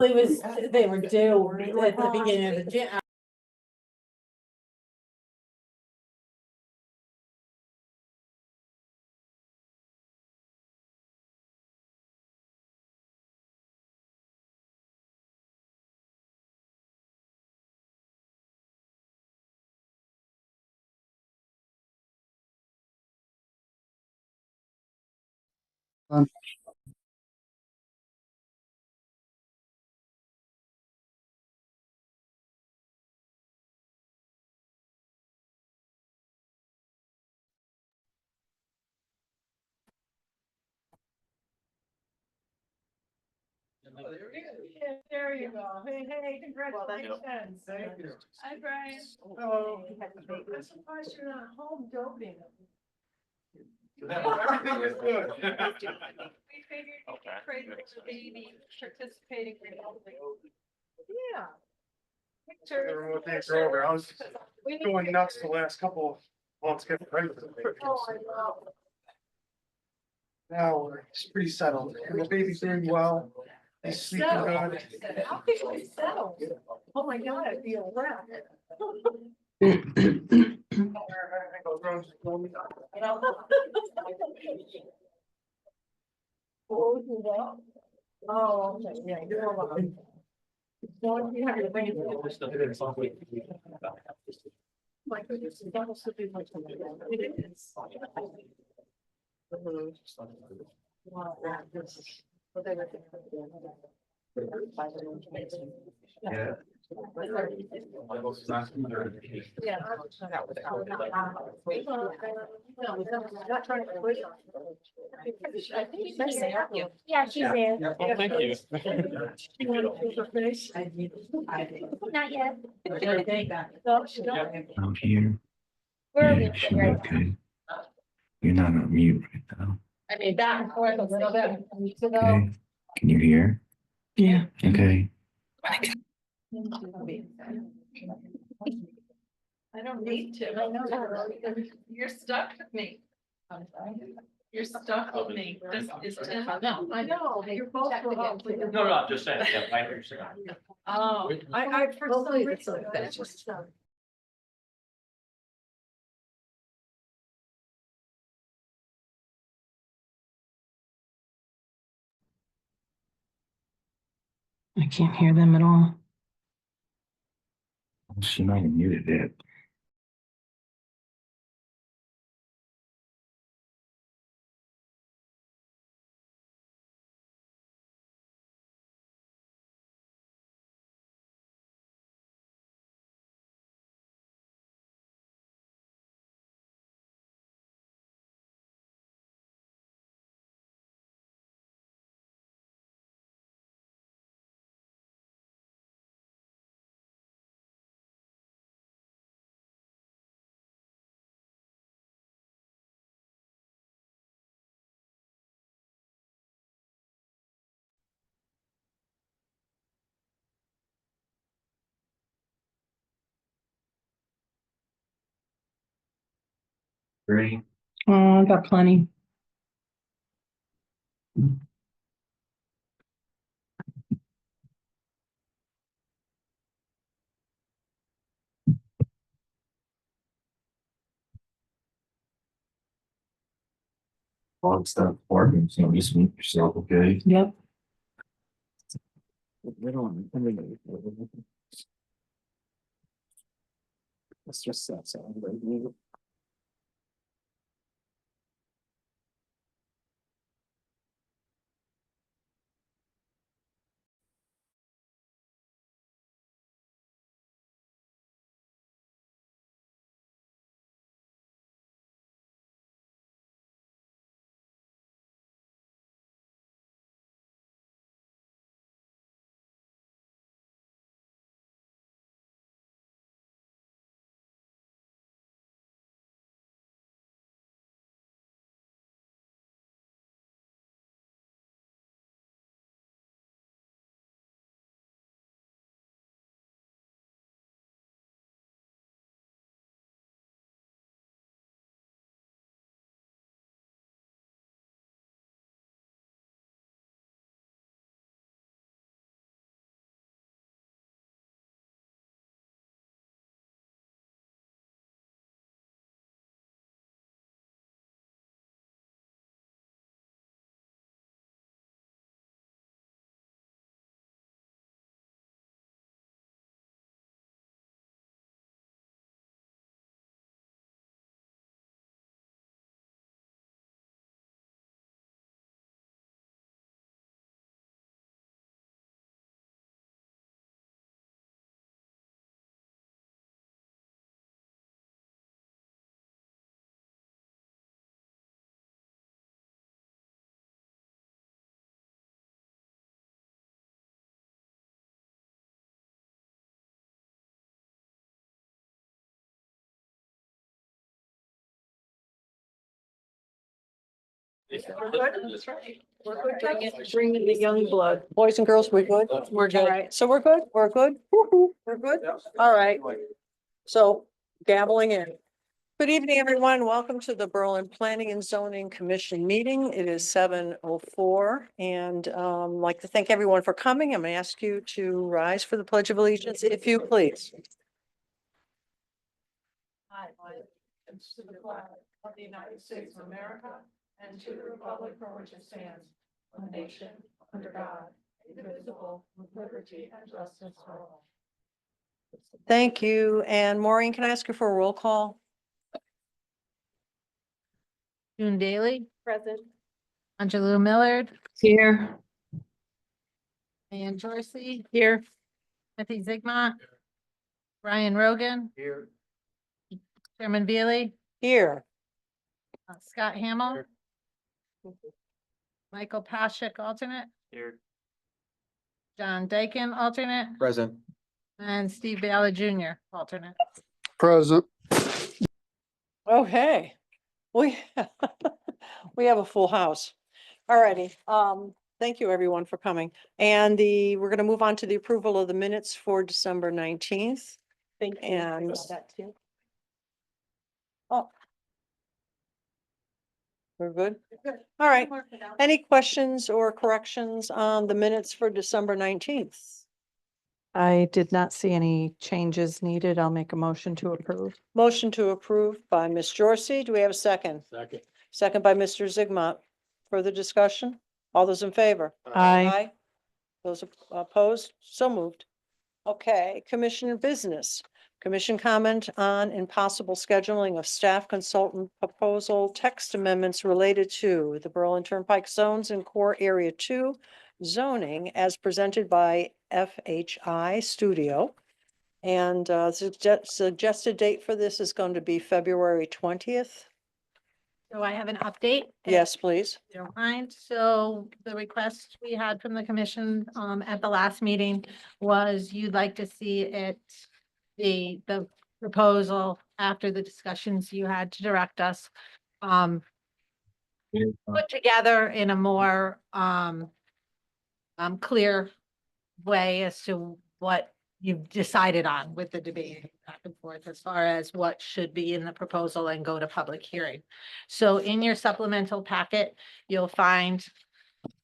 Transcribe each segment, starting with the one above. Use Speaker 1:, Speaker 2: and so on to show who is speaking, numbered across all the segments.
Speaker 1: They were due at the beginning of the gym. Yeah, there you go. Hey, congratulations.
Speaker 2: Thank you.
Speaker 1: Hi, Brian.
Speaker 2: Hello.
Speaker 1: I'm surprised you're not home doping.
Speaker 2: Everything is good.
Speaker 1: We figured you could pray for the baby participating remotely. Yeah. Pictures.
Speaker 2: Remote day program. I was going nuts the last couple of months getting ready for the baby.
Speaker 1: Oh, I know.
Speaker 2: Now it's pretty settled. And the baby's doing well. He's sleeping good.
Speaker 1: How quickly settled? Oh my God, I feel wrecked. Oh, okay, yeah, you're all right. So you have your brain. My goodness, that was something like something. It is. Wow, this is what they were thinking.
Speaker 3: Yeah.
Speaker 1: Yeah. Not trying to push on. I think she's there.
Speaker 4: Yeah, she's there.
Speaker 3: Oh, thank you.
Speaker 1: You want to feel her face?
Speaker 4: Not yet.
Speaker 1: No, she don't.
Speaker 5: I'm here.
Speaker 4: We're
Speaker 5: Yeah,
Speaker 4: muted
Speaker 5: she's
Speaker 4: right now.
Speaker 5: okay. You're not on mute right now.
Speaker 1: I mean, back and forth a little bit.
Speaker 5: Okay. Can you hear?
Speaker 1: Yeah.
Speaker 5: Okay.
Speaker 1: I don't need to. I know. You're stuck with me. You're stuck with me. This is Tim. No, I know. You're both.
Speaker 3: No, I'm just saying, yeah, I understand.
Speaker 1: Oh, I, for some reason, that's just.
Speaker 6: I can't hear them at all.
Speaker 5: She might have muted it. Ready?
Speaker 6: Oh, I got plenty.
Speaker 5: Long stuff barking, so just mute yourself, okay?
Speaker 6: Yep.
Speaker 5: Let's just set something.
Speaker 3: That's right.
Speaker 7: Bring in the young blood. Boys and girls, we're good? We're good. All right, so we're good? We're good? Woo-hoo, we're good? All right. So gabbling in. Good evening, everyone. Welcome to the Berlin Planning and Zoning Commission meeting. It is 7:04 and I'd like to thank everyone for coming. I'm going to ask you to rise for the Pledge of Allegiance, if you please.
Speaker 1: I allegiance to the flag of the United States of America and to the republic for which it stands, one nation, under God, indivisible, with liberty and justice for all.
Speaker 7: Thank you. And Maureen, can I ask you for a roll call?
Speaker 8: June Daly,
Speaker 1: Present.
Speaker 8: Angelou Millard,
Speaker 6: Here.
Speaker 8: Ann Jorsey,
Speaker 7: Here.
Speaker 8: Kathy Zigma, Brian Rogan,
Speaker 3: Here.
Speaker 8: Chairman Veely,
Speaker 7: Here.
Speaker 8: Scott Hamel, Michael Pashik, alternate,
Speaker 3: Here.
Speaker 8: John Dakin, alternate,
Speaker 5: Present.
Speaker 8: and Steve Ballard Jr., alternate.
Speaker 2: Present.
Speaker 7: Okay. We, we have a full house. All righty. Thank you everyone for coming. And we're going to move on to the approval of the minutes for December 19th.
Speaker 1: Thank
Speaker 7: you. And- I got
Speaker 1: that too.
Speaker 7: Oh. We're good? All right. Any questions or corrections on the minutes for December 19th?
Speaker 9: I did not see any changes needed. I'll make a motion to approve.
Speaker 7: Motion to approve by Ms. Jorsey. Do we have a second?
Speaker 3: Second.
Speaker 7: Second by Mr. Zigmont. Further discussion? All those in favor?
Speaker 9: Aye.
Speaker 7: Those opposed? So moved. Okay, Commissioner Business. Commission comment on impossible scheduling of staff consultant proposal text amendments related to the Berlin Turnpike zones in Core Area 2 zoning as presented by FHI Studio. And suggested date for this is going to be February 20th.
Speaker 8: So I have an update.
Speaker 7: Yes, please.
Speaker 8: If you don't mind. So the request we had from the commission at the last meeting was you'd like to see it, the proposal after the discussions you had to direct us put together in a more clear way as to what you've decided on with the debate back and forth as far as what should be in the proposal and go to public hearing. So in your supplemental packet, you'll find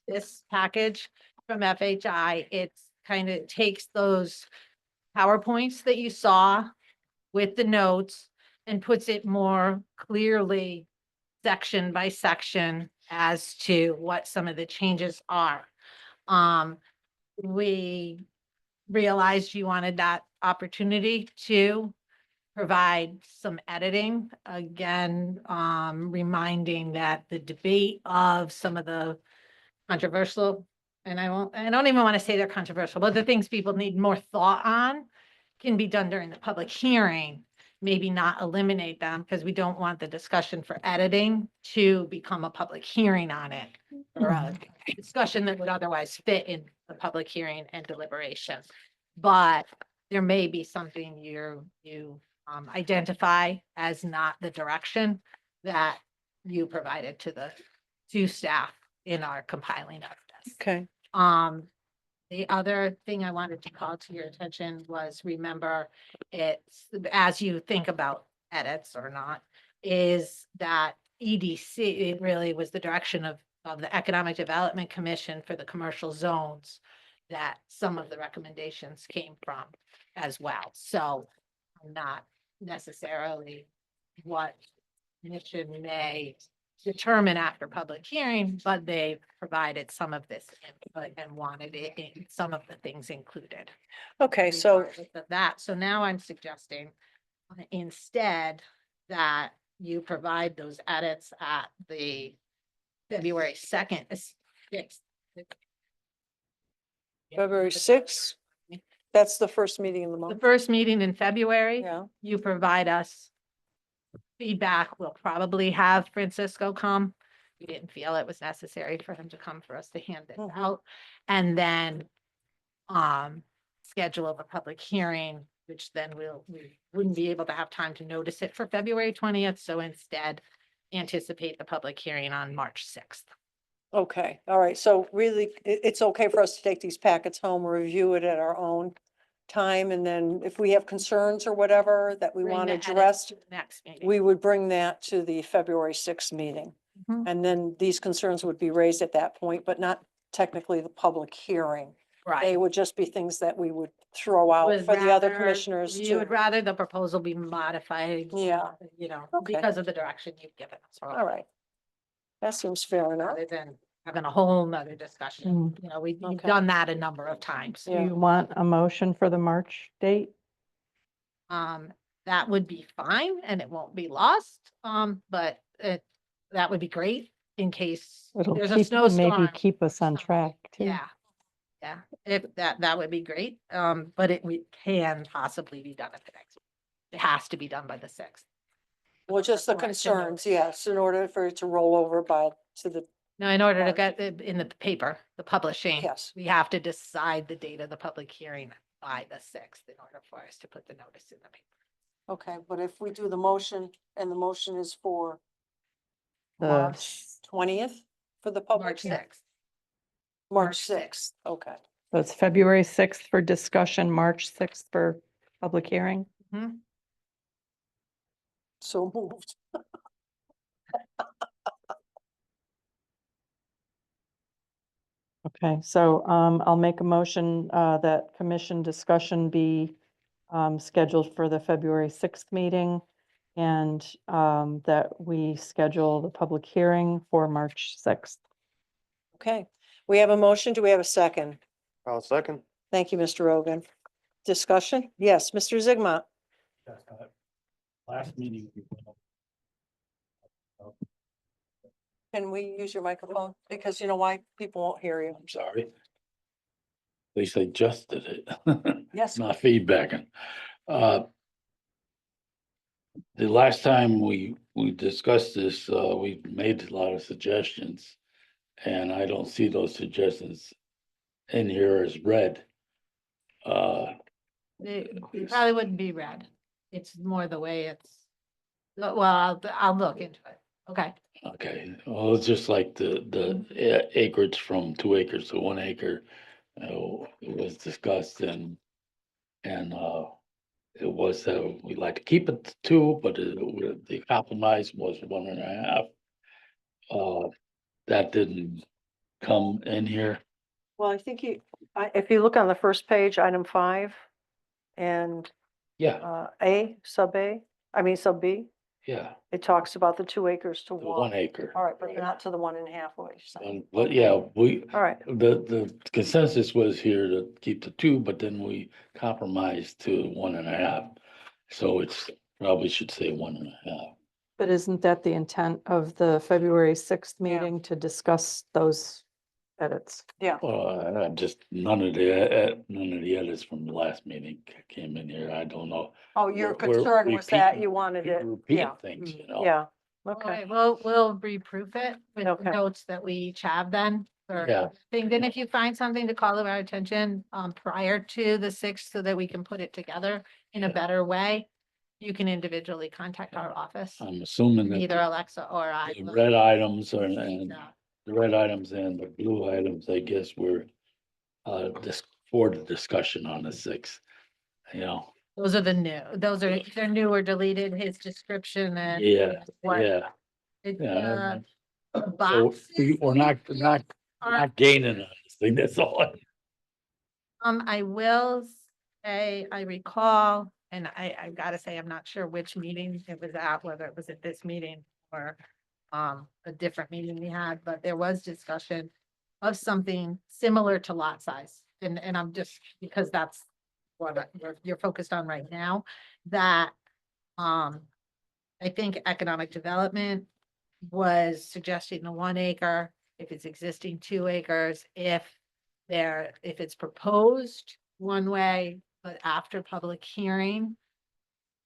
Speaker 8: this package from FHI. It's kind of takes those PowerPoints that you saw with the notes and puts it more clearly section by section as to what some of the changes are. We realized you wanted that opportunity to provide some editing. Again, reminding that the debate of some of the controversial, and I don't even want to say they're controversial, but the things people need more thought on can be done during the public hearing, maybe not eliminate them because we don't want the discussion for editing to become a public hearing on it or a discussion that would otherwise fit in the public hearing and deliberation. But there may be something you identify as not the direction that you provided to staff in our compiling of this.
Speaker 7: Okay.
Speaker 8: The other thing I wanted to call to your attention was remember it's, as you think about edits or not, is that EDC, it really was the direction of the Economic Development Commission for the commercial zones that some of the recommendations came from as well. So not necessarily what commission may determine after public hearing, but they provided some of this input and wanted it in some of the things included.
Speaker 7: Okay, so
Speaker 8: Regardless of that, so now I'm suggesting instead that you provide those edits at the February 2nd, 6th.
Speaker 7: February 6th, that's the first meeting in the
Speaker 8: The
Speaker 7: month.
Speaker 8: first meeting in February,
Speaker 7: Yeah.
Speaker 8: you provide us feedback. We'll probably have Francisco come. We didn't feel it was necessary for him to come for us to hand it
Speaker 7: Mhm.
Speaker 8: out. And then schedule of a public hearing, which then we wouldn't be able to have time to notice it for February 20th. So instead, anticipate the public hearing on March 6th.
Speaker 7: Okay, all right. So really, it's okay for us to take these packets home, review it at our own time. And then if we have concerns or whatever that we
Speaker 8: Bring
Speaker 7: want
Speaker 8: the edits
Speaker 7: addressed,
Speaker 8: to the Next meeting.
Speaker 7: we would bring that to the February 6th meeting.
Speaker 8: Mhm.
Speaker 7: And then these concerns would be raised at that point, but not technically the public hearing. They
Speaker 8: Right.
Speaker 7: would just be things that we would throw out
Speaker 8: Would
Speaker 7: for the other
Speaker 8: rather-
Speaker 7: commissioners
Speaker 8: You would
Speaker 7: to,
Speaker 8: rather the proposal be modified,
Speaker 7: yeah, Okay.
Speaker 8: because of the direction you've given us.
Speaker 7: all right. That seems fair enough.
Speaker 8: Rather than having a whole nother discussion. We've
Speaker 7: Okay.
Speaker 8: done that a number of times.
Speaker 9: Do
Speaker 7: Yeah.
Speaker 9: you want a motion for the March date?
Speaker 8: That would be fine and it won't be lost. But that would be great in case
Speaker 9: It'll
Speaker 8: there's a
Speaker 9: maybe
Speaker 8: snowstorm.
Speaker 9: keep us on
Speaker 8: something.
Speaker 9: track too.
Speaker 8: Yeah. Yeah, if that would be great. But we can possibly be done at the next. It has to be done by the 6th.
Speaker 7: Well, just the
Speaker 8: Correction
Speaker 7: concerns,
Speaker 8: notice.
Speaker 7: yes, in order for it to roll over to the,
Speaker 8: Now, in order to
Speaker 7: March.
Speaker 8: get it in the paper, the publishing,
Speaker 7: yes.
Speaker 8: we have to decide the date of the public hearing by the 6th in order for us to put the notice in the paper.
Speaker 7: Okay, but if we do the motion and the motion is for
Speaker 9: The
Speaker 7: March 20th for the public?
Speaker 8: March
Speaker 7: hearing?
Speaker 8: 6th.
Speaker 7: March 6th, okay.
Speaker 9: So it's February 6th for discussion, March 6th for public hearing.
Speaker 7: So moved.
Speaker 9: Okay, so I'll make a motion that commission discussion be scheduled for the February 6th meeting and that we schedule the public hearing for March 6th.
Speaker 7: Okay, we have a motion. Do we have a second?
Speaker 2: I'll second.
Speaker 7: Thank you, Mr. Rogan. Discussion? Yes, Mr. Zigma.
Speaker 3: Last meeting.
Speaker 7: Can we use your microphone? Because you know why? People won't hear you.
Speaker 10: I'm sorry. At least they just did it.
Speaker 7: Yes.
Speaker 10: Not feedbacking. The last time we discussed this, we made a lot of suggestions. And I don't see those suggestions in here as read.
Speaker 8: It probably wouldn't be red. It's more the way it's, well, I'll look into it. Okay.
Speaker 10: Okay, well, it's just like the acreage from 2 acres to 1 acre. It was discussed and it was, we'd like to keep it to 2, but the compromise was 1.5. That didn't come in here.
Speaker 7: Well, I think if you look on the first page, item 5 and
Speaker 10: Yeah,
Speaker 7: sub B,
Speaker 10: yeah,
Speaker 7: it talks about the 2 acres to
Speaker 10: the 1
Speaker 7: 1.
Speaker 10: acre.
Speaker 7: All right, but not to the 1.5, what you're saying.
Speaker 10: But yeah,
Speaker 7: All right,
Speaker 10: the consensus was here to keep the 2, but then we compromised to 1.5. So it's probably should say 1.5.
Speaker 9: But isn't that the intent of the February 6th
Speaker 7: Yeah.
Speaker 9: meeting to discuss those edits?
Speaker 10: Well, just none of the edits from the last meeting came in here. I don't know.
Speaker 7: oh, your
Speaker 10: We're
Speaker 7: concern was that
Speaker 10: repeating-
Speaker 7: you wanted it,
Speaker 10: Repeat
Speaker 7: yeah,
Speaker 10: things, you know?
Speaker 7: yeah,
Speaker 8: Okay,
Speaker 7: okay,
Speaker 8: we'll reproof it with the
Speaker 7: Okay.
Speaker 8: notes that we each have then.
Speaker 10: Yeah.
Speaker 8: Then if you find something to call to our attention, prior to the 6th so that we can put it together in a
Speaker 10: Yeah.
Speaker 8: better way, you can individually contact our office,
Speaker 10: I'm assuming that
Speaker 8: either Alexa or I.
Speaker 10: the
Speaker 8: will.
Speaker 10: red items and
Speaker 8: Yeah.
Speaker 10: the red items and the blue items, I guess, were for the discussion on the 6th, you know?
Speaker 8: Those are they're new or deleted, his description and.
Speaker 10: Yeah,
Speaker 8: what
Speaker 10: yeah.
Speaker 8: it,
Speaker 10: Yeah.
Speaker 8: the
Speaker 10: So
Speaker 8: boxes
Speaker 10: we're not
Speaker 8: are-
Speaker 10: gaining on this thing, that's all.
Speaker 8: I will say, I recall, and I've got to say, I'm not sure which meeting it was at, whether it was at this meeting or a different meeting we had, but there was discussion of something similar to lot size. And I'm just, because that's what you're focused on right now, that I think economic development was suggesting the 1 acre, if it's existing 2 acres, if it's proposed one way, but after public hearing,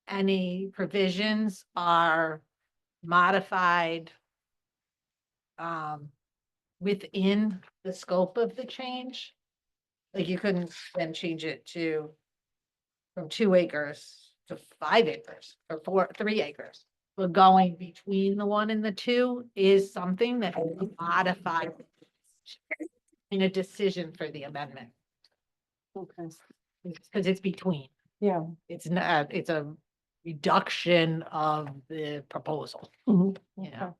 Speaker 8: any provisions are modified within the scope of the change. Like you couldn't then change it from 2 acres to 5 acres or 3 acres. we're going between the 1 and the 2 is something that can be modified in a decision for the amendment,
Speaker 9: Okay.
Speaker 8: because it's between.
Speaker 9: Yeah.
Speaker 8: It's not, it's a reduction of the proposal,
Speaker 9: Mhm.
Speaker 8: you know?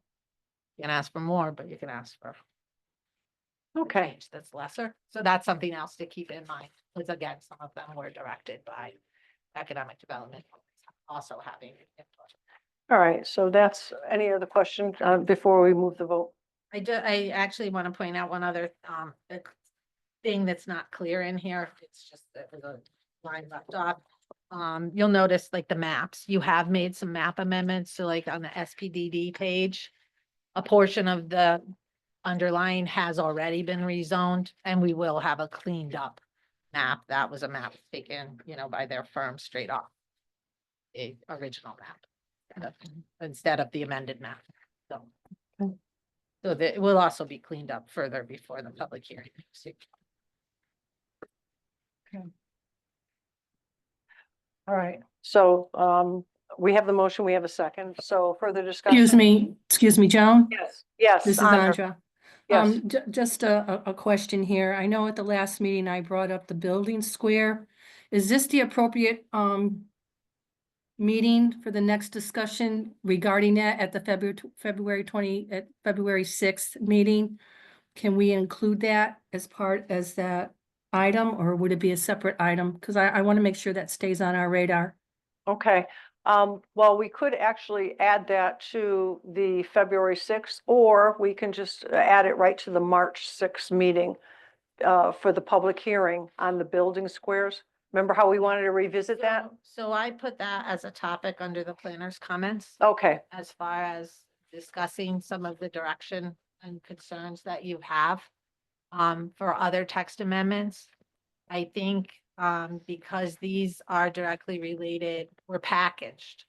Speaker 8: You can ask for more, but you can ask for a
Speaker 9: Okay.
Speaker 8: change that's lesser. So that's something else to keep in mind, because again, some of them were directed by economic development, also having input.
Speaker 7: All right, so that's, any other question, before we move the vote?
Speaker 8: I actually want to point out one other, thing that's not clear in here. It's just that there's a line left off. You'll notice like the maps, you have made some map amendments. So like on the SPDD page, a portion of the underline has already been rezoned, and we will have a cleaned up map. That was a map taken, by their firm straight off the original map, instead of the amended map. So.
Speaker 9: Okay.
Speaker 8: So that it will also be cleaned up further before the public hearing.
Speaker 7: All right, so, we have the motion, we have a second, so further discussion?
Speaker 6: Excuse me, Joan?
Speaker 7: Yes,
Speaker 6: This is
Speaker 7: Andra.
Speaker 6: Andra.
Speaker 7: Yes,
Speaker 6: Just a question here. I know at the last meeting I brought up the building square. Is this the appropriate, meeting for the next discussion regarding that at the February 6th meeting? Can we include that as that item, or would it be a separate item? Because I want to make sure that stays on our radar.
Speaker 7: okay. Well, we could actually add that to the February 6th, or we can just add it right to the March 6th meeting for the public hearing on the building squares. Remember how we wanted to revisit that?
Speaker 8: So I put that as a topic under the planner's comments,
Speaker 7: Okay,
Speaker 8: as far as discussing some of the direction and concerns that you have. For other text amendments, I think, because these are directly related, were packaged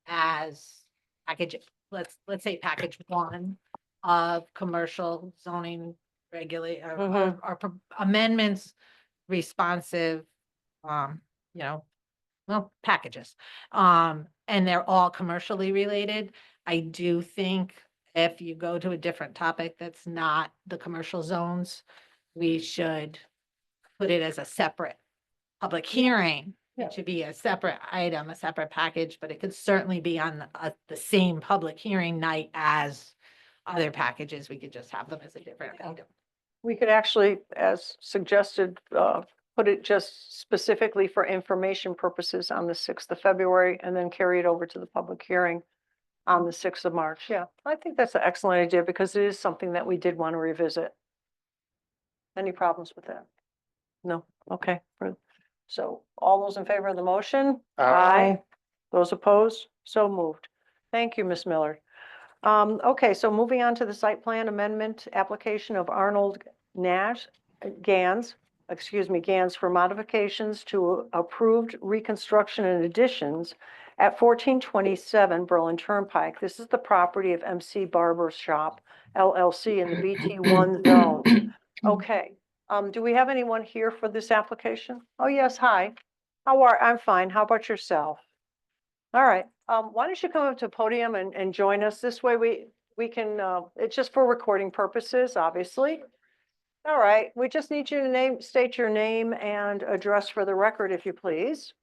Speaker 8: as package, let's say package 1 of commercial zoning
Speaker 7: Mhm.
Speaker 8: or amendments responsive, packages. And they're all commercially related. I do think if you go to a different topic that's not the commercial zones, we should put it as a separate public hearing.
Speaker 7: Yeah.
Speaker 8: It should be a separate item, a separate package, but it could certainly be on the same public hearing night as other packages. We could just have them as a different item.
Speaker 7: we could actually, as suggested, put it just specifically for information purposes on the 6th of February and then carry it over to the public hearing on the 6th of March. Yeah, I think that's an excellent idea because it is something that we did want to revisit. Any problems with that? No, okay. So all those in favor of the motion?
Speaker 2: Aye.
Speaker 7: Those opposed? So moved. Thank you, Ms. Miller. Okay, so moving on to the site plan amendment application of Arnold Gans for modifications to approved reconstruction and additions at 1427 Berlin Turnpike. This is the property of MC Barber Shop LLC in the BT1 zone. Okay, do we have anyone here for this application? Oh, yes, hi. I'm fine. How about yourself? All right, why don't you come up to the podium and join us? This way we can, it's just for recording purposes, obviously. All right, we just need you to state your name and address for the record, if you please.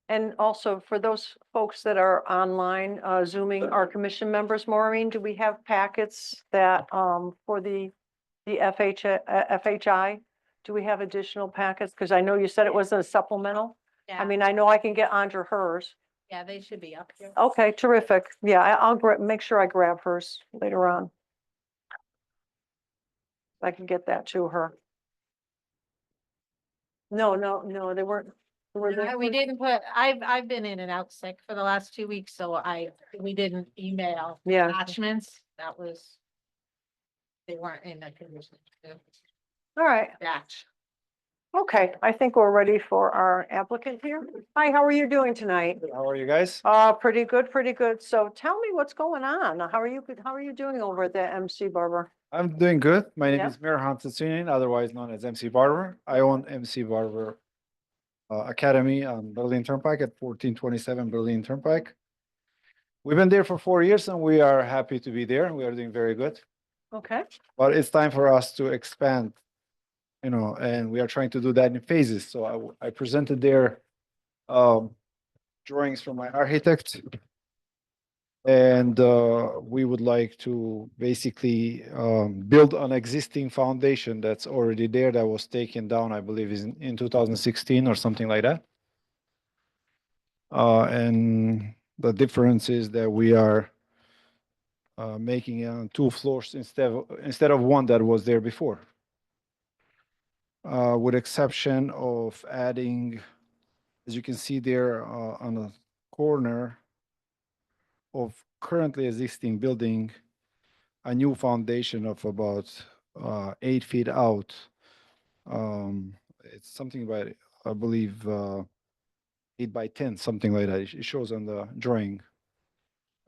Speaker 7: And also for those folks that are online, Zooming our commission members, Maureen, do we have packets that, for the FHI? Do we have additional packets? Because I know you said it wasn't a supplemental. I
Speaker 8: Yeah,
Speaker 7: mean, I know I can get Andra hers.
Speaker 8: yeah, they should be up here.
Speaker 7: Okay, terrific. Yeah, I'll make sure I grab hers later on. I can get that to her. No, they weren't.
Speaker 8: We didn't put, I've been in and out sick for the last 2 weeks, so we didn't email
Speaker 7: Yeah.
Speaker 8: attachments. They weren't in a condition to
Speaker 7: All right.
Speaker 8: batch.
Speaker 7: Okay, I think we're ready for our applicant here. Hi, how are you doing tonight?
Speaker 11: How are you guys?
Speaker 7: Pretty good, pretty good. So tell me what's going on. How are you doing over at the MC Barber?
Speaker 11: I'm doing good. My name
Speaker 7: Yeah.
Speaker 11: is Mir Hansasunian, otherwise known as MC Barber. I own MC Barber Academy on Berlin Turnpike at 1427 Berlin Turnpike. We've been there for 4 years and we are happy to be there. We are doing very good,
Speaker 7: Okay,
Speaker 11: but it's time for us to expand, and we are trying to do that in phases. So I presented their drawings from my architect. And we would like to basically build an existing foundation that's already there that was taken down, I believe, is in 2016 or something like that. And the difference is that we are making it on 2 floors instead of one that was there before. With exception of adding, as you can see there on the corner of currently existing building, a new foundation of about 8 feet out. It's something about, I believe, 8 by 10, something like that. It shows on the drawing.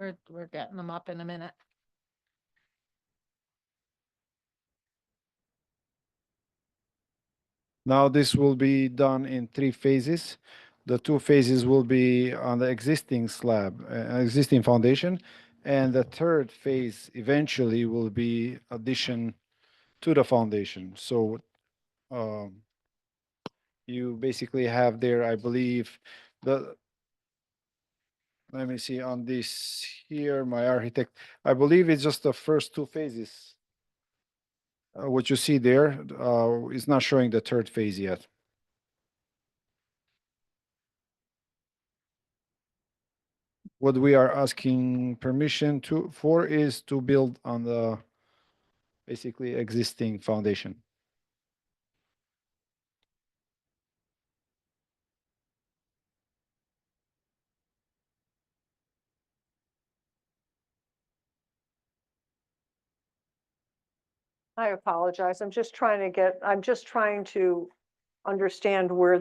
Speaker 8: We're getting them up in a minute.
Speaker 11: Now this will be done in 3 phases. The 2 phases will be on the existing slab, existing foundation, and the third phase eventually will be addition to the foundation. So you basically have there, I believe, let me see on this here, my architect, I believe it's just the first 2 phases. What you see there is not showing the third phase yet. What we are asking permission for is to build on the basically existing foundation.
Speaker 7: I apologize. I'm just trying to understand where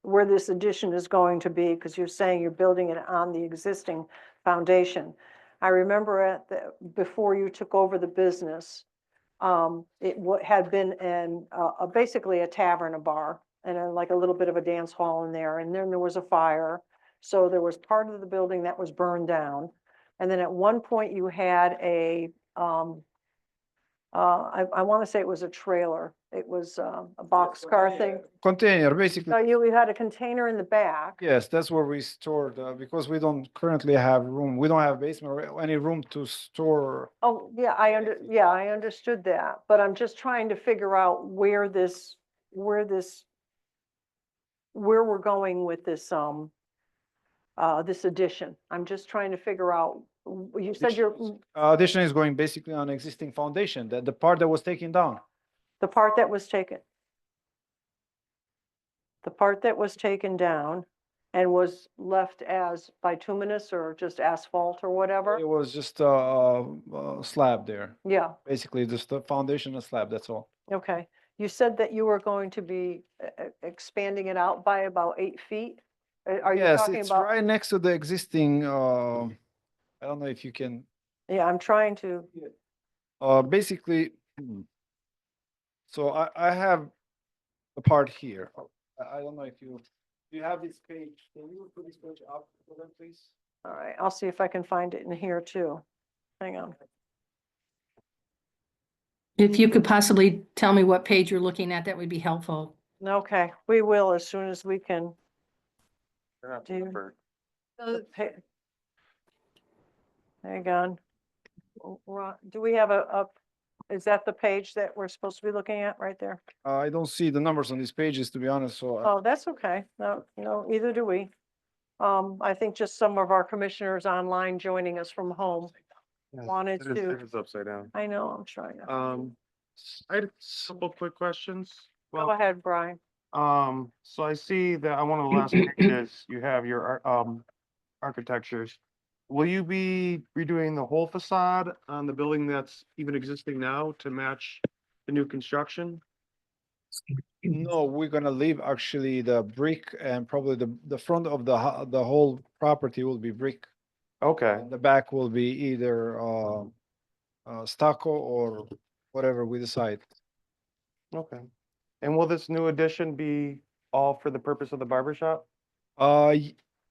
Speaker 7: where this addition is going to be, because you're saying you're building it on the existing foundation. I remember before you took over the business, it had been basically a tavern, a bar, and like a little bit of a dance hall in there, and then there was a fire. So there was part of the building that was burned down. And then at one point you had I want to say it was a trailer. It was a boxcar thing.
Speaker 11: Container, basically.
Speaker 7: So you had a container in the back.
Speaker 11: Yes, that's where we stored, because we don't currently have room. We don't have basement or any room to store.
Speaker 7: Oh, yeah, I understood that, but I'm just trying to figure out where we're going with this addition. I'm just trying to figure out, you said
Speaker 11: Addition is going basically on existing foundation, the part that was taken down.
Speaker 7: the part that was taken. The part that was taken down and was left as bituminous or just asphalt or whatever?
Speaker 11: It was just a slab there,
Speaker 7: Yeah,
Speaker 11: basically just the foundation and slab, that's all.
Speaker 7: okay. You said that you were going to be expanding it out by about 8 feet? Are you
Speaker 11: Yes,
Speaker 7: talking
Speaker 11: it's
Speaker 7: about?
Speaker 11: right next to the existing, I don't know if you can,
Speaker 7: Yeah, I'm trying to,
Speaker 11: basically, so I have the part here. I don't know if do you have this page? Can you put this page up for them, please?
Speaker 7: all right, I'll see if I can find it in here too. Hang on.
Speaker 6: If you could possibly tell me what page you're looking at, that would be helpful.
Speaker 7: Okay, we will as soon as we can. Do-
Speaker 8: So
Speaker 7: Hang on. Do we have is that the page that we're supposed to be looking at right there?
Speaker 11: I don't see the numbers on these pages, to be honest, so.
Speaker 7: Oh, that's okay. No, either do we. I think just some of our commissioners online joining us from home wanted to.
Speaker 2: It is upside down.
Speaker 7: I know, I'm trying to.
Speaker 2: I had a couple quick questions.
Speaker 7: Go ahead, Brian.
Speaker 2: So I see that on one of the last pages, you have your architectures. Will you be redoing the whole facade on the building that's even existing now to match the new construction?
Speaker 11: No, we're gonna leave actually the brick and probably the front of the whole property will be brick.
Speaker 2: Okay,
Speaker 11: And the back will be either stucco or whatever we decide.
Speaker 2: okay. And will this new addition be all for the purpose of the barber shop?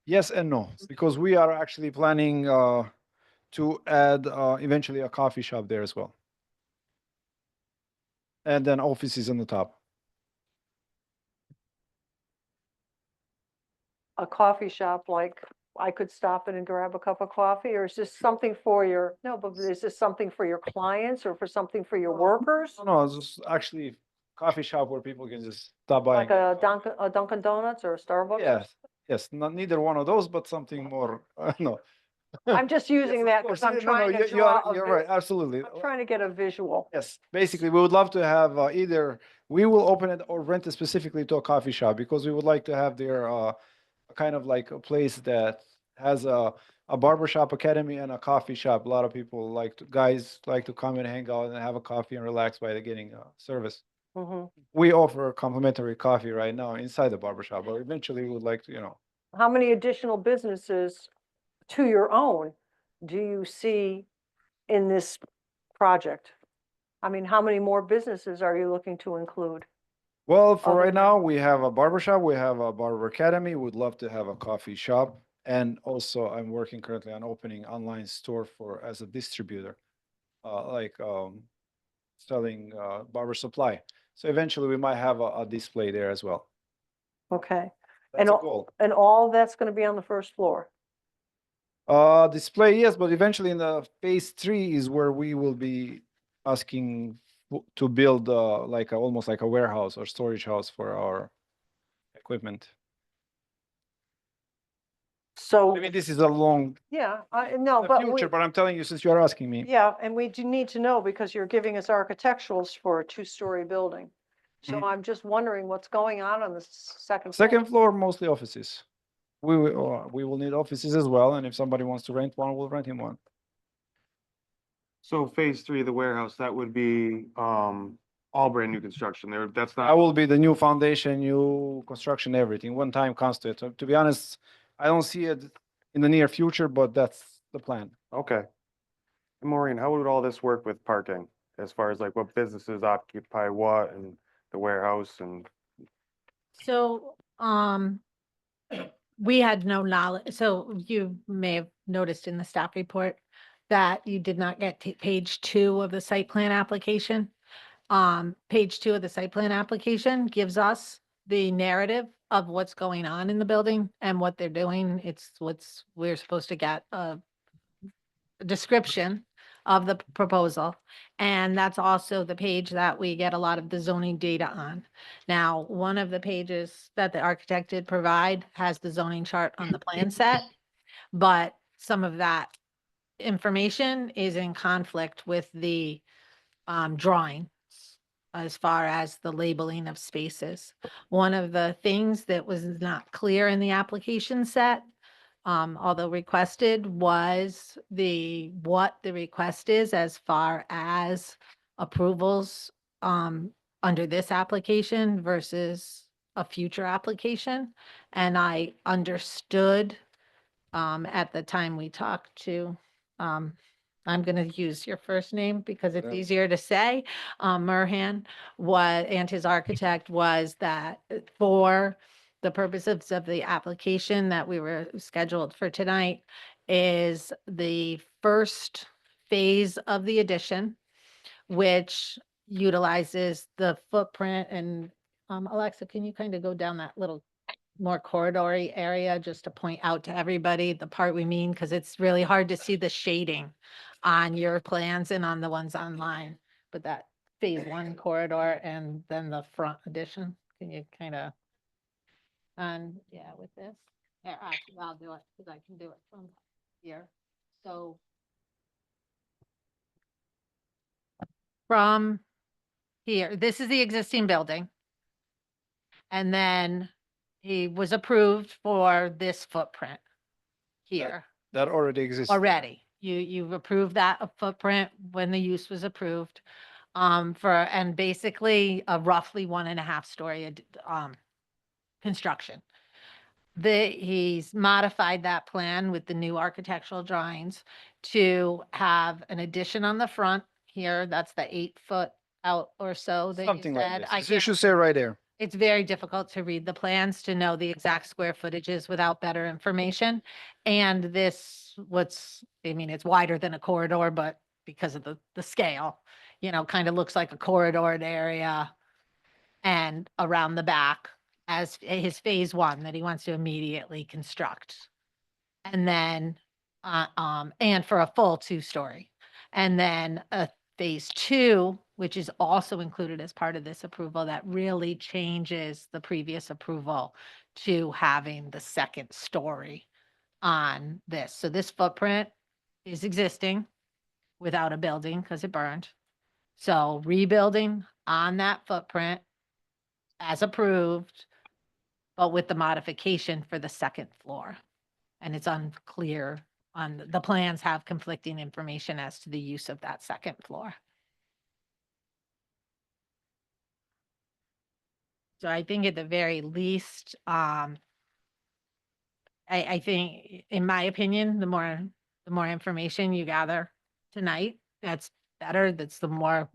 Speaker 11: Yes and no, because we are actually planning to add eventually a coffee shop there as well. And then offices on the top.
Speaker 7: A coffee shop, like I could stop in and grab a cup of coffee, or is this something for your, no, but is this something for your clients or for something for your workers?
Speaker 11: No, it's just actually coffee shop where people can just stop by.
Speaker 7: Like a Dunkin' Donuts or a Starbucks?
Speaker 11: Yes, yes, not neither one of those, but something more, no.
Speaker 7: I'm just using
Speaker 11: Yes,
Speaker 7: that
Speaker 11: of course.
Speaker 7: because I'm
Speaker 11: No, no,
Speaker 7: trying to
Speaker 11: you
Speaker 7: draw
Speaker 11: are,
Speaker 7: a
Speaker 11: you're
Speaker 7: vis-
Speaker 11: right, absolutely.
Speaker 7: I'm trying to get a visual.
Speaker 11: Yes, basically, we would love to have either, we will open it or rent it specifically to a coffee shop because we would like to have their kind of like a place that has a barber shop academy and a coffee shop. A lot of people guys like to come and hang out and have a coffee and relax by getting service.
Speaker 7: Mhm.
Speaker 11: We offer complimentary coffee right now inside the barber shop, but eventually we would like to,
Speaker 7: How many additional businesses to your own do you see in this project? I mean, how many more businesses are you looking to include?
Speaker 11: well, for
Speaker 7: Other
Speaker 11: right
Speaker 7: than-
Speaker 11: now, we have a barber shop, we have a barber academy, would love to have a coffee shop. And also I'm working currently on opening online store as a distributor, selling barber supply. So eventually we might have a display there as well.
Speaker 7: Okay,
Speaker 11: That's a
Speaker 7: all-
Speaker 11: goal.
Speaker 7: and all that's going to be on the first floor?
Speaker 11: Display, yes, but eventually in the phase 3 is where we will be asking to build almost like a warehouse or storage house for our equipment.
Speaker 7: So,
Speaker 11: I mean, this is a long
Speaker 7: yeah, no, but
Speaker 11: future, but I'm telling you since you're asking me.
Speaker 7: yeah, and we do need to know because you're giving us architecturals for a 2-story building. So
Speaker 11: Mhm.
Speaker 7: I'm just wondering what's going on the second floor.
Speaker 11: Second floor, mostly offices. We will need offices as well, and if somebody wants to rent one, we'll rent him one.
Speaker 2: So phase 3, the warehouse, that would be, all brand new construction there. That's
Speaker 11: That
Speaker 2: not,
Speaker 11: will be the new foundation, new construction, everything, one time comes to it. To be honest, I don't see it in the near future, but that's the plan.
Speaker 2: okay. And Maureen, how would all this work with parking? As far as like what businesses occupy what and the warehouse and,
Speaker 8: So, we had no knowledge, so you may have noticed in the staff report that you did not get to page 2 of the site plan application. Page 2 of the site plan application gives us the narrative of what's going on in the building and what they're doing. We're supposed to get a description of the proposal. And that's also the page that we get a lot of the zoning data on. Now, one of the pages that the architect did provide has the zoning chart on the plan set, but some of that information is in conflict with the drawing as far as the labeling of spaces. One of the things that was not clear in the application set, although requested, was what the request is as far as approvals under this application versus a future application. And I understood at the time we talked to, I'm going to use your first name because it's
Speaker 11: Yeah.
Speaker 8: easier to say, Merhan, and his architect was that for the purposes of the application that we were scheduled for tonight is the first phase of the addition, which utilizes the footprint and, Alexa, can you kind of go down that little more corridory area just to point out to everybody the part we mean, because it's really hard to see the shading on your plans and on the ones online. But that phase 1 corridor and then the front addition, can you kind of, yeah, with this? Here, actually, I'll do it because I can do it from here. So from here, this is the existing building. And then he was approved for this footprint here
Speaker 11: That already exists.
Speaker 8: already. You've approved that footprint when the use was approved. And basically a roughly 1.5 story construction. He's modified that plan with the new architectural drawings to have an addition on the front here. That's the 8 foot out or so that you
Speaker 11: Something like
Speaker 8: said.
Speaker 11: this.
Speaker 8: I
Speaker 11: You
Speaker 8: can't
Speaker 11: should say right there.
Speaker 8: it's very difficult to read the plans to know the exact square footages without better information. And this, I mean, it's wider than a corridor, but because of the scale, kind of looks like a corridored area. And around the back as his phase one that he wants to immediately construct. And then, and for a full 2-story. And then a phase two, which is also included as part of this approval, that really changes the previous approval to having the second story on this. So this footprint is existing without a building because it burned. So rebuilding on that footprint as approved, but with the modification for the second floor. And it's unclear the plans have conflicting information as to the use of that second floor. So I think at the very least, I think, in my opinion, the more information you gather tonight, that's better. That's the more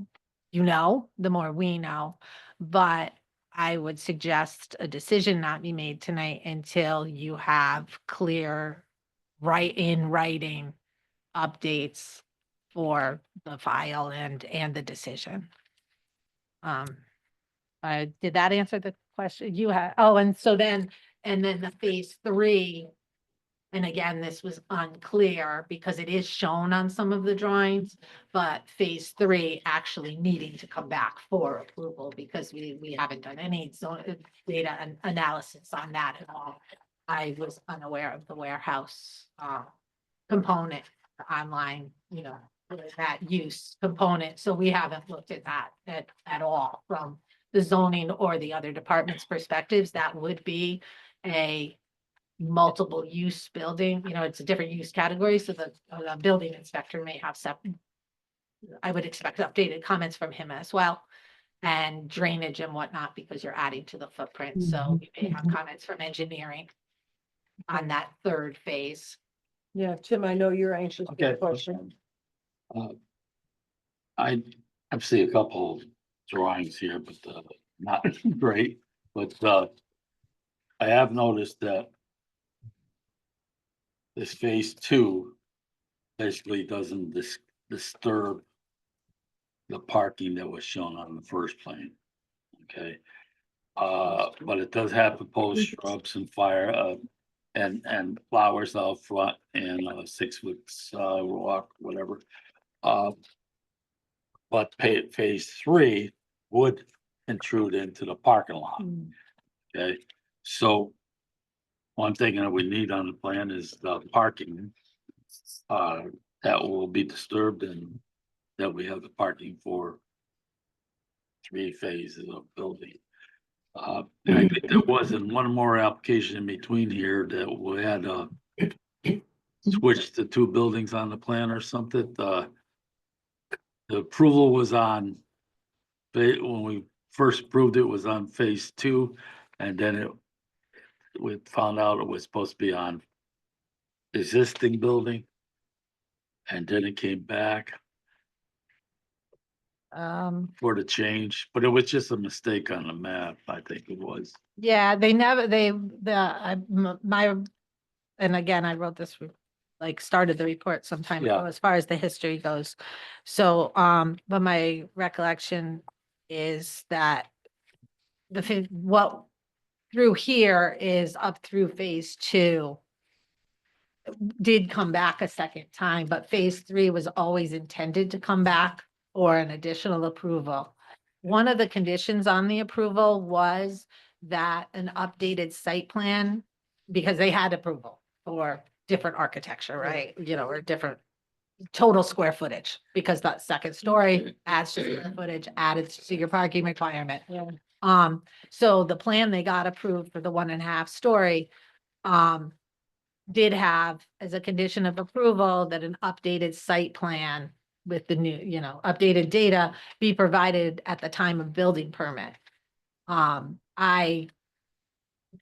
Speaker 8: the more we know. But I would suggest a decision not be made tonight until you have clear, in writing updates for the file and the decision. Did that answer the question you had? Oh, and then the phase three. And again, this was unclear because it is shown on some of the drawings, but phase three actually needing to come back for approval because we haven't done any data analysis on that at all. I was unaware of the warehouse component, online, that use component. So we haven't looked at that at all from the zoning or the other departments' perspectives. That would be a multiple use building, it's a different use category, so the building inspector may have I would expect updated comments from him as well, and drainage and whatnot, because you're adding to the footprint, so you may have comments from engineering on that third phase.
Speaker 7: Yeah, Tim, I know you're anxious for the
Speaker 10: Okay.
Speaker 7: question.
Speaker 10: I've seen a couple drawings here, but not great, but I have noticed that this phase two basically doesn't disturb the parking that was shown on the first plane. Okay. But it does have proposed shrubs and and flowers out front and 6 foot walk, whatever. But phase three would intrude into the parking lot. Okay, so one thing that we need on the plan is the parking that will be disturbed, and that we have the parking for 3 phases of building. I think there wasn't one more application in between here that we had switched the 2 buildings on the plan or something. The approval was on, when we first approved it was on phase 2, and then we found out it was supposed to be on existing building, and then it came back for the change, but it was just a mistake on the map, I think it was.
Speaker 8: Yeah, and again, I wrote this, started the report some time ago,
Speaker 10: Yeah.
Speaker 8: as far as the history goes. So, but my recollection is that what through here is up through phase 2 did come back a second time, but phase 3 was always intended to come back or an additional approval. One of the conditions on the approval was that an updated site plan, because they had approval for different architecture, right? Or different total square footage, because that second story adds to square footage added to your parking requirement.
Speaker 7: Yeah.
Speaker 8: So the plan they got approved for the 1.5 story, did have as a condition of approval that an updated site plan with the new, updated data be provided at the time of building permit. I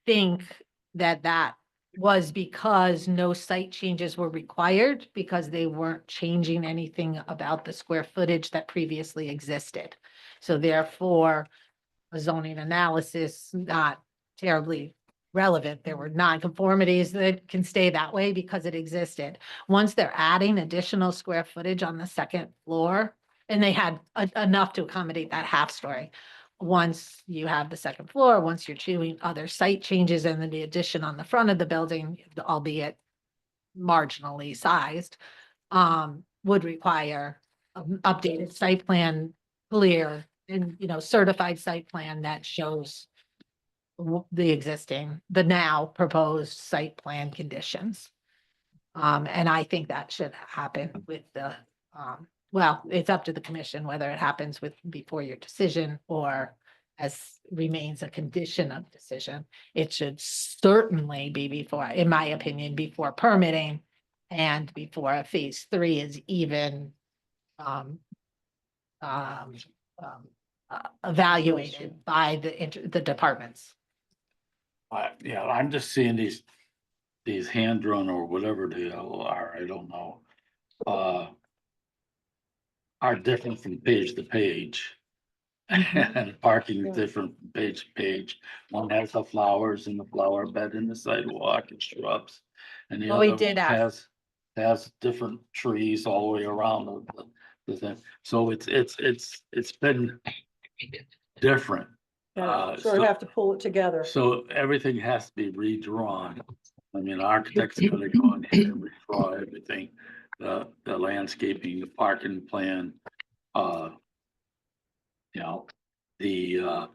Speaker 8: think that was because no site changes were required, because they weren't changing anything about the square footage that previously existed. So therefore, a zoning analysis, not terribly relevant. There were nonconformities that can stay that way because it existed. Once they're adding additional square footage on the second floor, and they had enough to accommodate that half story. Once you have the second floor, once you're doing other site changes and then the addition on the front of the building, albeit marginally sized, would require an updated site plan, clear and, certified site plan that shows the existing, the now proposed site plan conditions. And I think that should happen with the, well, it's up to the commission whether it happens before your decision or as remains a condition of decision. It should certainly be before, in my opinion, before permitting and before a phase 3 is even evaluated by the departments.
Speaker 10: Yeah, I'm just seeing these hand drawn or whatever they are, I don't know. Are different from page to page. And parking is different from page to page. One has the flowers and the flower bed and the sidewalk and shrubs. And the
Speaker 8: Well, we
Speaker 10: other
Speaker 8: did
Speaker 10: one
Speaker 8: ask.
Speaker 10: has different trees all the way around the thing. So it's been different.
Speaker 7: Yeah,
Speaker 10: So-
Speaker 7: sort of have to pull it together.
Speaker 10: So everything has to be redrawn. I mean, architects are gonna go in here and redraw everything, the landscaping, the parking plan. The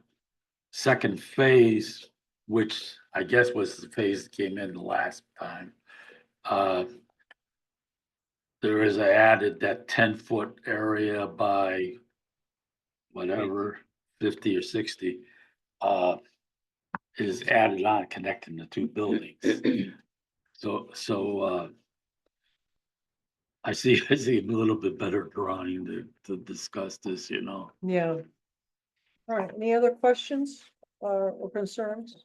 Speaker 10: second phase, which I guess was the phase that came in the last time. There is added that 10-foot area by whatever, 50 or 60. Is added on connecting the two buildings. So I see a little bit better drawing to discuss this,
Speaker 7: Yeah. All right, any other questions or concerns?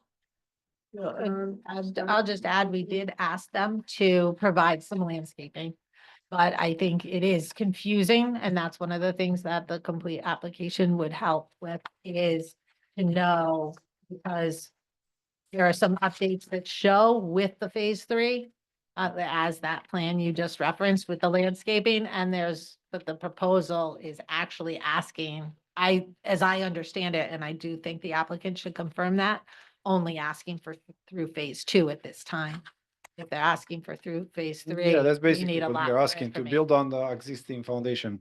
Speaker 8: I'll just add, we did ask them to provide some landscaping. But I think it is confusing, and that's one of the things that the complete application would help with is to know, because there are some updates that show with the phase 3, as that plan you just referenced with the landscaping, and but the proposal is actually asking, as I understand it, and I do think the applicant should confirm that, only asking for through phase 2 at this time. If they're asking for through phase 3.
Speaker 11: Yeah, that's
Speaker 8: we
Speaker 11: basically
Speaker 8: need a
Speaker 11: what
Speaker 8: lot
Speaker 11: they're
Speaker 8: more
Speaker 11: asking, to
Speaker 8: information.
Speaker 11: build on the existing foundation.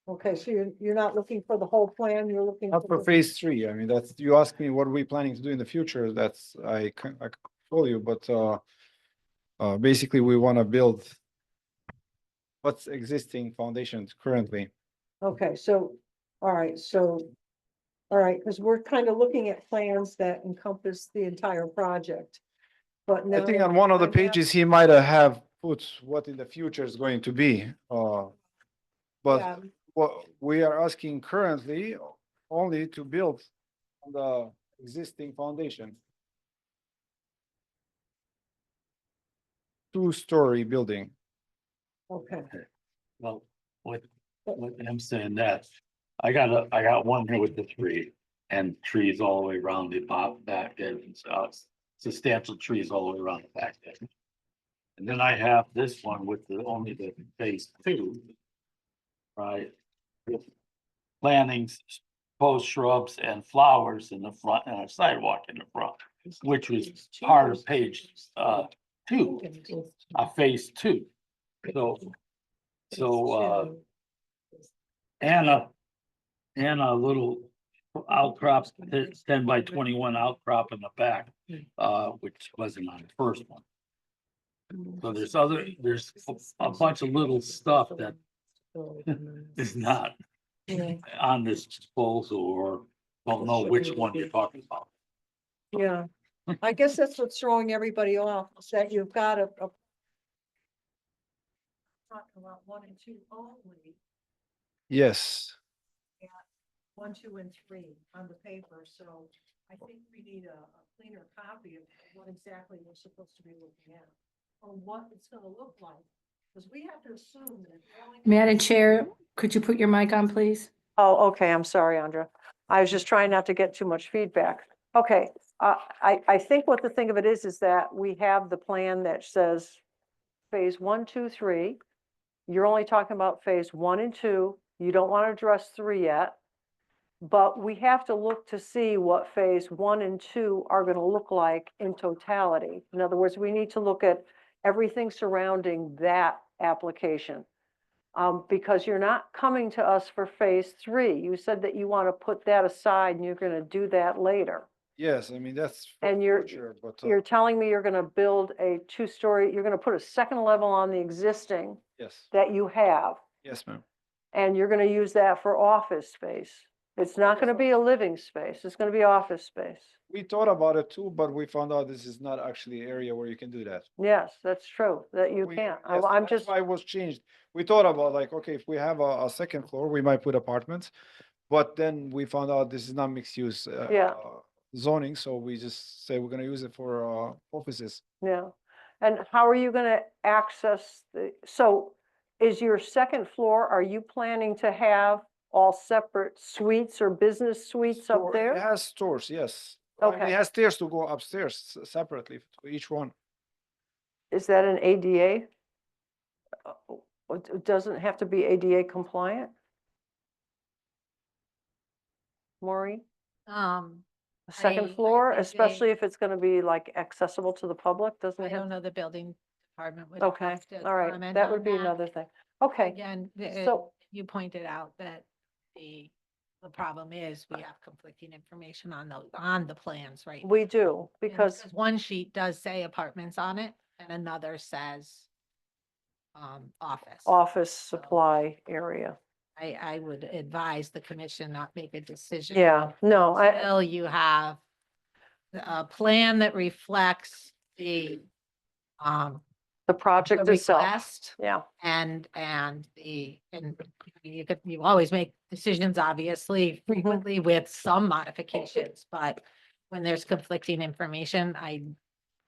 Speaker 7: Okay, so you're not looking for the whole plan, you're looking.
Speaker 11: Not for phase 3, I mean, that's, you ask me what are we planning to do in the future, that's, I can told you, but basically we want to build what's existing foundations currently.
Speaker 7: Okay, so, all right, because we're kind of looking at plans that encompass the entire project. But
Speaker 11: I
Speaker 7: now.
Speaker 11: think on one of the
Speaker 7: I have-
Speaker 11: pages, he might have put what in the future is going to be, but
Speaker 7: Yeah,
Speaker 11: what we are asking currently only to build on the existing foundation. Two-story building.
Speaker 7: okay,
Speaker 10: Well, with him saying that, I got one here with the tree and trees all the way around the back end, so it's substantial trees all the way around the back end. And then I have this one with only the phase 2. Right? With plantings, proposed shrubs and flowers in the front and a sidewalk in the front, which was part of page 2, phase 2. So and a little outcrop, 10 by 21 outcrop in the back, which wasn't on the first one. So there's a bunch of little stuff that is not on this proposal, or don't know which one you're talking about.
Speaker 7: yeah. I guess that's what's throwing everybody off, is that you've got a. Talking about 1 and 2 only,
Speaker 11: Yes,
Speaker 7: 1, 2, and 3 on the paper, so I think we need a cleaner copy of what exactly we're supposed to be looking at. Or what it's gonna look like, because we have to assume that.
Speaker 6: Madam Chair, could you put your mic on, please?
Speaker 7: Oh, okay, I'm sorry, Andra. I was just trying not to get too much feedback. Okay, I think what the thing of it is that we have the plan that says phase 1, 2, 3. You're only talking about phase 1 and 2. You don't want to address 3 yet. But we have to look to see what phase 1 and 2 are going to look like in totality. In other words, we need to look at everything surrounding that application. Because you're not coming to us for phase 3. You said that you want to put that aside and you're going to do that later.
Speaker 11: Yes, I mean, that's. for
Speaker 7: And you're-
Speaker 11: future, but,
Speaker 7: You're telling me you're going to build a 2-story, you're going to put a second level on the existing
Speaker 11: yes,
Speaker 7: that you have,
Speaker 11: yes, ma'am.
Speaker 7: and you're going to use that for office space. It's not going to be a living space. It's going to be office space.
Speaker 11: We thought about it too, but we found out this is not actually an area where you can do that.
Speaker 7: Yes, that's true, that you
Speaker 11: We-
Speaker 7: can't.
Speaker 11: yes,
Speaker 7: I'm
Speaker 11: that's
Speaker 7: just,
Speaker 11: why it was changed. We thought about like, okay, if we have a second floor, we might put apartments. But then we found out this is not mixed use.
Speaker 7: Yeah.
Speaker 11: Zoning, so we just say we're gonna use it for, offices.
Speaker 7: yeah. And how are you going to access so is your second floor, are you planning to have all separate suites or business suites up
Speaker 11: Store-
Speaker 7: there?
Speaker 11: It has stores, yes. I mean,
Speaker 7: Okay.
Speaker 11: it has stairs to go upstairs separately for each one.
Speaker 7: Is that an ADA? It doesn't have to be ADA compliant? Maureen? A second
Speaker 8: I
Speaker 7: floor,
Speaker 8: think they-
Speaker 7: especially if it's gonna be like accessible to the public, doesn't
Speaker 8: I
Speaker 7: it have?
Speaker 8: don't know, the building department would
Speaker 7: Okay,
Speaker 8: have to
Speaker 7: all right,
Speaker 8: comment
Speaker 7: that
Speaker 8: on
Speaker 7: would be another thing. Okay,
Speaker 8: Again,
Speaker 7: so-
Speaker 8: you pointed out that the problem is we have conflicting information on the plans, right?
Speaker 7: we do,
Speaker 8: And
Speaker 7: because,
Speaker 8: one sheet does say apartments on it and another says office.
Speaker 7: office supply area.
Speaker 8: I would advise the commission not make a decision.
Speaker 7: Yeah, no,
Speaker 8: Until you have a plan that reflects the
Speaker 7: the project itself,
Speaker 8: request
Speaker 7: yeah,
Speaker 8: and you always make decisions, obviously, frequently with some modifications, but when there's conflicting information,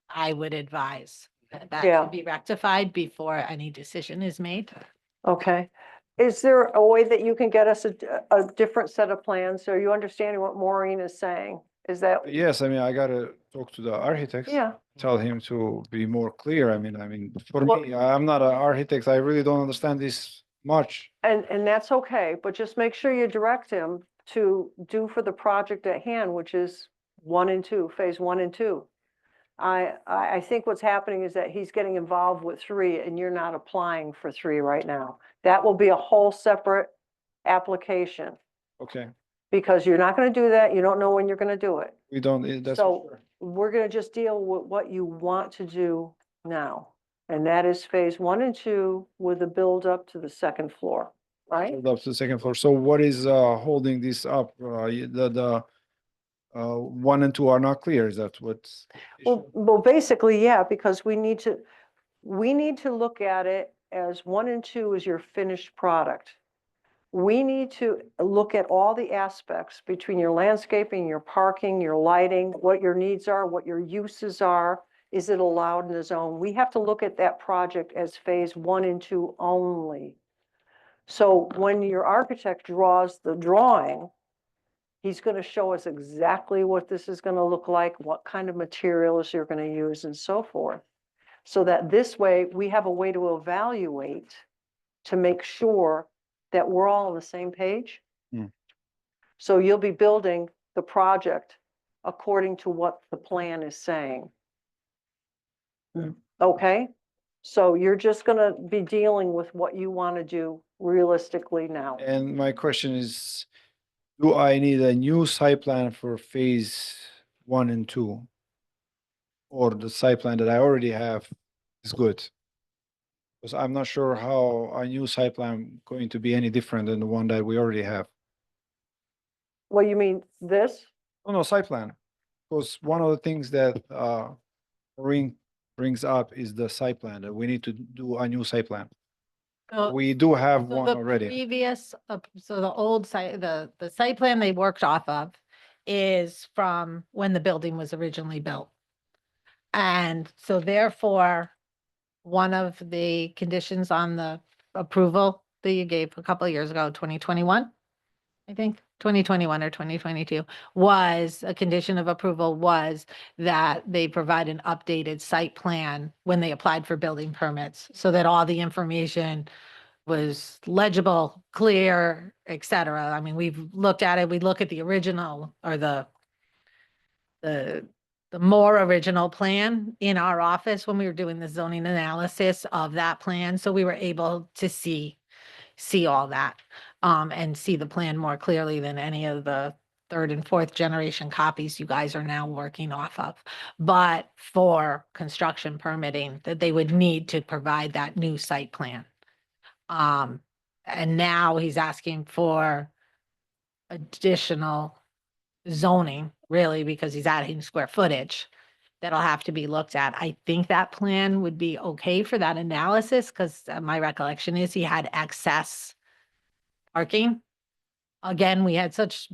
Speaker 8: I would advise that
Speaker 7: Yeah.
Speaker 8: should be rectified before any decision is made.
Speaker 7: okay. Is there a way that you can get us a different set of plans? Are you understanding what Maureen is saying? Is that,
Speaker 11: Yes, I mean, I gotta talk to the architects.
Speaker 7: yeah,
Speaker 11: Tell him to be more clear. I mean, for
Speaker 7: Well-
Speaker 11: me, I'm not an architect. I really don't understand this much.
Speaker 7: and that's okay, but just make sure you direct him to do for the project at hand, which is 1 and 2, phase 1 and 2. I think what's happening is that he's getting involved with 3 and you're not applying for 3 right now. That will be a whole separate application,
Speaker 11: Okay,
Speaker 7: because you're not gonna do that. You don't know when you're gonna do it.
Speaker 11: we don't, that's
Speaker 7: So-
Speaker 11: for sure.
Speaker 7: We're gonna just deal with what you want to do now. And that is phase 1 and 2 with the build up to the second floor, right?
Speaker 11: Build up to the second floor. So what is, holding this up? The 1 and 2 are not clear. Is that what's? the issue?
Speaker 7: Well, basically, yeah, because we need to look at it as 1 and 2 is your finished product. We need to look at all the aspects between your landscaping, your parking, your lighting, what your needs are, what your uses are. Is it allowed in the zone? We have to look at that project as phase 1 and 2 only. So when your architect draws the drawing, he's going to show us exactly what this is going to look like, what kind of materials you're going to use and so forth. So that this way, we have a way to evaluate to make sure that we're all on the same page.
Speaker 11: Hmm.
Speaker 7: So you'll be building the project according to what the plan is saying.
Speaker 11: Yeah.
Speaker 7: Okay? So you're just gonna be dealing with what you want to do realistically now.
Speaker 11: And my question is, do I need a new site plan for phase 1 and 2? Or the site plan that I already have is good? Because I'm not sure how a new site plan going to be any different than the one that we already have.
Speaker 7: Well, you mean this?
Speaker 11: Oh, no, site plan. Because one of the things that, Maureen brings up is the site plan, that we need to do a new site plan. We do have
Speaker 8: So
Speaker 11: one
Speaker 8: the
Speaker 11: already.
Speaker 8: Previous, so the old site, the site plan they worked off of is from when the building was originally built. And so therefore, one of the conditions on the approval that you gave a couple of years ago, 2021, I think, 2021 or 2022, was a condition of approval was that they provide an updated site plan when they applied for building permits, so that all the information was legible, clear, et cetera. I mean, we've looked at it, we look at the original or the more original plan in our office when we were doing the zoning analysis of that plan. So we were able to see all that, and see the plan more clearly than any of the third and fourth generation copies you guys are now working off of. But for construction permitting, that they would need to provide that new site plan. And now he's asking for additional zoning, really, because he's adding square footage that'll have to be looked at. I think that plan would be okay for that analysis, because my recollection is he had excess parking. Again, we had such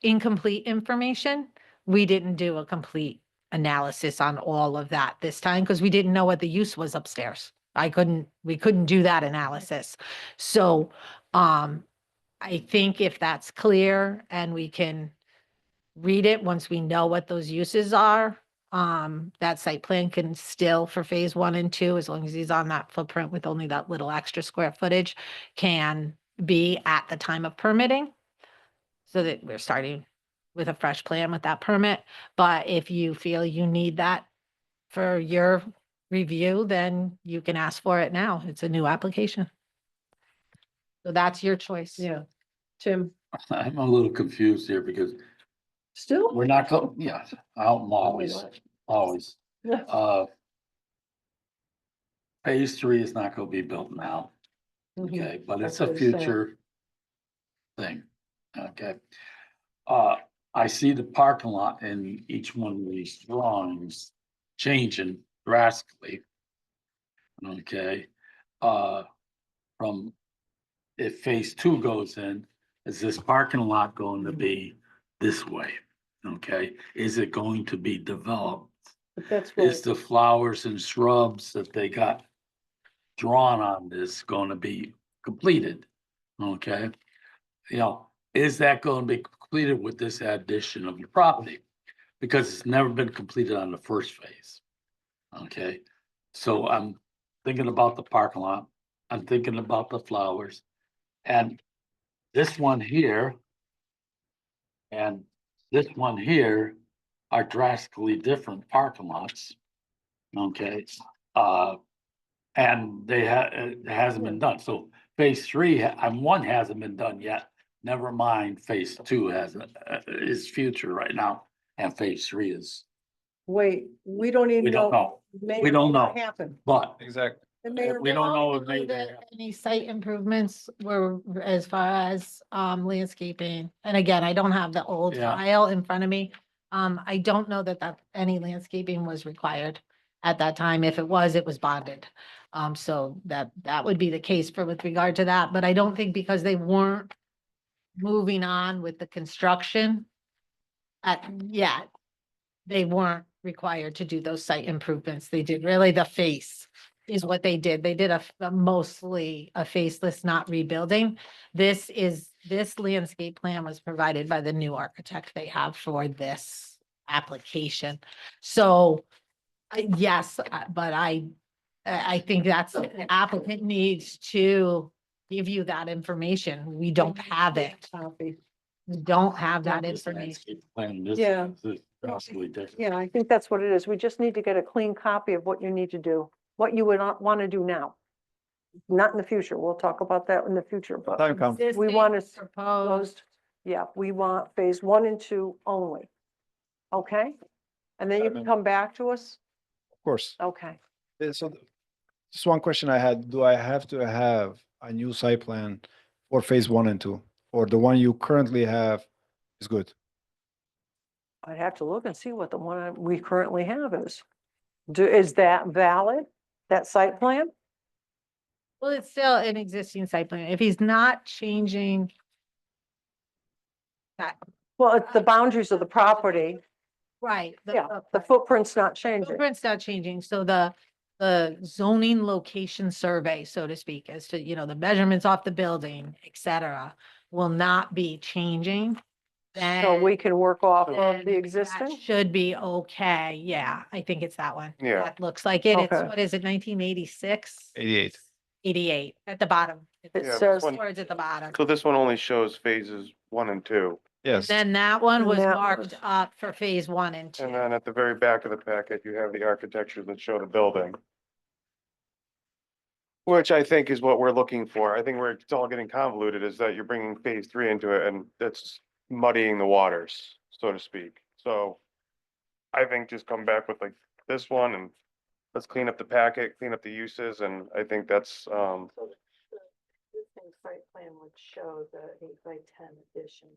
Speaker 8: incomplete information. We didn't do a complete analysis on all of that this time because we didn't know what the use was upstairs. We couldn't do that analysis. So, I think if that's clear and we can read it once we know what those uses are, that site plan can still, for phase 1 and 2, as long as he's on that footprint with only that little extra square footage, can be at the time of permitting. So that we're starting with a fresh plan with that permit. But if you feel you need that for your review, then you can ask for it now. It's a new application. So that's your choice.
Speaker 7: Yeah. Tim,
Speaker 10: I'm a little confused here because
Speaker 7: still?
Speaker 10: we're not going, yeah, I'm always.
Speaker 7: Yeah.
Speaker 10: Phase 3 is not gonna be built now, okay, but
Speaker 7: That's
Speaker 10: it's a
Speaker 7: what he's saying.
Speaker 10: future thing, okay? I see the parking lot in each one of these drawings changing drastically. Okay, from if phase 2 goes in, is this parking lot going to be this way? Okay, is it going to be developed?
Speaker 7: But that's
Speaker 10: Is
Speaker 7: what,
Speaker 10: the flowers and shrubs that they got drawn on this going to be completed? Okay, you know, is that going to be completed with this addition of your property? Because it's never been completed on the first phase. Okay, so I'm thinking about the parking lot, I'm thinking about the flowers, and this one here and this one here are drastically different parking lots. Okay, and it hasn't been done, so phase 3, and 1 hasn't been done yet. Never mind, phase 2 is future right now, and phase 3 is,
Speaker 7: wait, we don't even
Speaker 10: we don't know,
Speaker 7: May
Speaker 10: we
Speaker 7: or
Speaker 10: don't
Speaker 7: may not
Speaker 10: know.
Speaker 7: Happen.
Speaker 10: But
Speaker 11: Exactly.
Speaker 7: It may or
Speaker 10: we
Speaker 7: may
Speaker 10: don't
Speaker 7: not.
Speaker 10: know if
Speaker 8: Know
Speaker 10: maybe
Speaker 8: that any site improvements were as far as landscaping. And again, I don't have the old
Speaker 10: Yeah.
Speaker 8: file in front of me. I don't know that any landscaping was required at that time. If it was bonded. So that would be the case with regard to that, but I don't think because they weren't moving on with the construction yet, they weren't required to do those site improvements. They did really the face is what they did. They did mostly a faceless, not rebuilding. This landscape plan was provided by the new architect they have for this application. So yes, but I think that's the applicant needs to give you that information. We don't have it.
Speaker 7: Copy.
Speaker 8: We don't have that
Speaker 10: this
Speaker 8: information.
Speaker 10: landscape plan, this
Speaker 7: Yeah.
Speaker 10: is drastically different.
Speaker 7: Yeah, I think that's what it is. We just need to get a clean copy of what you need to do, what you would not want to do now. Not in the future. We'll talk about that in the future, but
Speaker 11: Time comes.
Speaker 7: we want to
Speaker 8: Proposed.
Speaker 7: closed. Yeah, we want phase 1 and 2 only. Okay? And then you can come back to us.
Speaker 11: Of course.
Speaker 7: Okay.
Speaker 11: So just one question I had, do I have to have a new site plan for phase 1 and 2? Or the one you currently have is good?
Speaker 7: I'd have to look and see what the one we currently have is. Is that valid? That site plan?
Speaker 8: Well, it's still an existing site plan. If he's not changing that,
Speaker 7: Well, it's the boundaries of the property.
Speaker 8: right.
Speaker 7: Yeah, the footprint's not changing.
Speaker 8: Footprint's not changing, so the zoning location survey, so to speak, as to, the measurements off the building, et cetera, will not be changing.
Speaker 7: So we can work off
Speaker 8: then
Speaker 7: of the
Speaker 8: that
Speaker 7: existing?
Speaker 8: should be okay. Yeah, I think it's that one.
Speaker 2: Yeah.
Speaker 8: That looks like it. It's,
Speaker 7: Okay.
Speaker 8: what is it, 1986?
Speaker 11: 88.
Speaker 8: 88 at the bottom.
Speaker 7: It
Speaker 2: Yeah,
Speaker 7: says,
Speaker 2: one-
Speaker 8: Words at the bottom.
Speaker 2: So this one only shows phases 1 and 2.
Speaker 11: Yes.
Speaker 8: Then that one
Speaker 7: And
Speaker 8: was
Speaker 7: that
Speaker 8: marked
Speaker 7: was-
Speaker 8: up for phase 1 and 2.
Speaker 2: And then at the very back of the packet, you have the architecture that show the building. Which I think is what we're looking for. I think where it's all getting convoluted is that you're bringing phase 3 into it and that's muddying the waters, so to speak. So I think just come back with like this one and let's clean up the packet, clean up the uses, and I think that's,
Speaker 9: Existing site plan would show the 8x10 addition.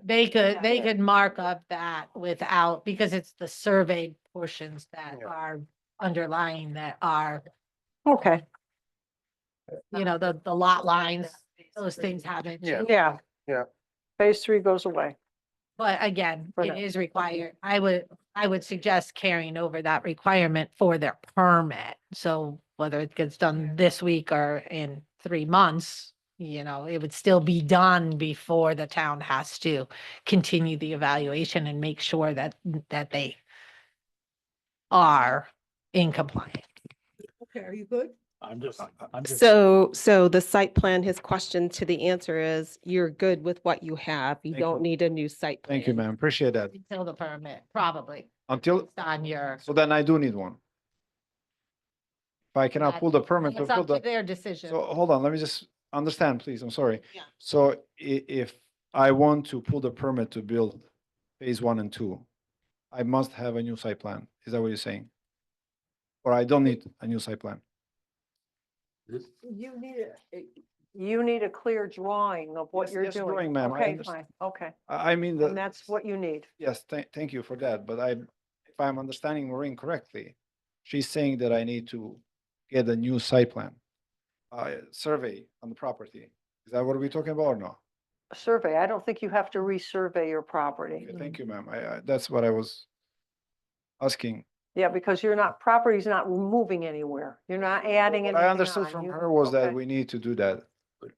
Speaker 8: They
Speaker 9: Yeah.
Speaker 8: could mark up that without, because it's the surveyed portions that
Speaker 2: Yeah.
Speaker 8: are underlying that are,
Speaker 7: okay,
Speaker 8: you know, the lot lines, those things haven't.
Speaker 2: Yeah.
Speaker 8: changed.
Speaker 7: yeah.
Speaker 2: Yeah.
Speaker 7: Phase 3 goes away.
Speaker 8: But again,
Speaker 7: For
Speaker 8: it
Speaker 7: that.
Speaker 8: is required. I would suggest carrying over that requirement for their permit. So whether it gets done this week or in 3 months, you know, it would still be done before the town has to continue the evaluation and make sure that they are in compliance.
Speaker 7: Okay, are you good?
Speaker 10: I'm just.
Speaker 12: So the site plan, his question to the answer is, you're good with what you have. You
Speaker 11: Thank
Speaker 12: don't
Speaker 11: you.
Speaker 12: need a new site plan.
Speaker 11: Thank you, ma'am. Appreciate that.
Speaker 8: Until the permit, probably,
Speaker 11: Until,
Speaker 8: based on your.
Speaker 11: so then I do need one. If I cannot pull the permit to
Speaker 8: It's
Speaker 11: pull
Speaker 8: up to
Speaker 11: the,
Speaker 8: their decision.
Speaker 11: so hold on, let me just understand, please. I'm sorry.
Speaker 8: Yeah.
Speaker 11: So if I want to pull the permit to build phase 1 and 2, I must have a new site plan. Is that what you're saying? Or I don't need a new site plan?
Speaker 7: You need a clear drawing of what
Speaker 11: Yes,
Speaker 7: you're
Speaker 11: yes,
Speaker 7: doing.
Speaker 11: drawing, ma'am. I
Speaker 7: Okay,
Speaker 11: understand.
Speaker 7: fine, okay.
Speaker 11: I mean,
Speaker 7: And that's what you need.
Speaker 11: yes, thank you for that, but if I'm understanding Maureen correctly, she's saying that I need to get a new site plan, survey on the property. Is that what we're talking about or no?
Speaker 7: A survey, I don't think you have to resurvey your property.
Speaker 11: Okay, thank you, ma'am. That's what I was asking.
Speaker 7: Yeah, because property's not moving anywhere. You're not adding
Speaker 11: What
Speaker 7: anything
Speaker 11: I understood
Speaker 7: on.
Speaker 11: from
Speaker 7: You-
Speaker 11: her was that
Speaker 7: okay.
Speaker 11: we need to do that.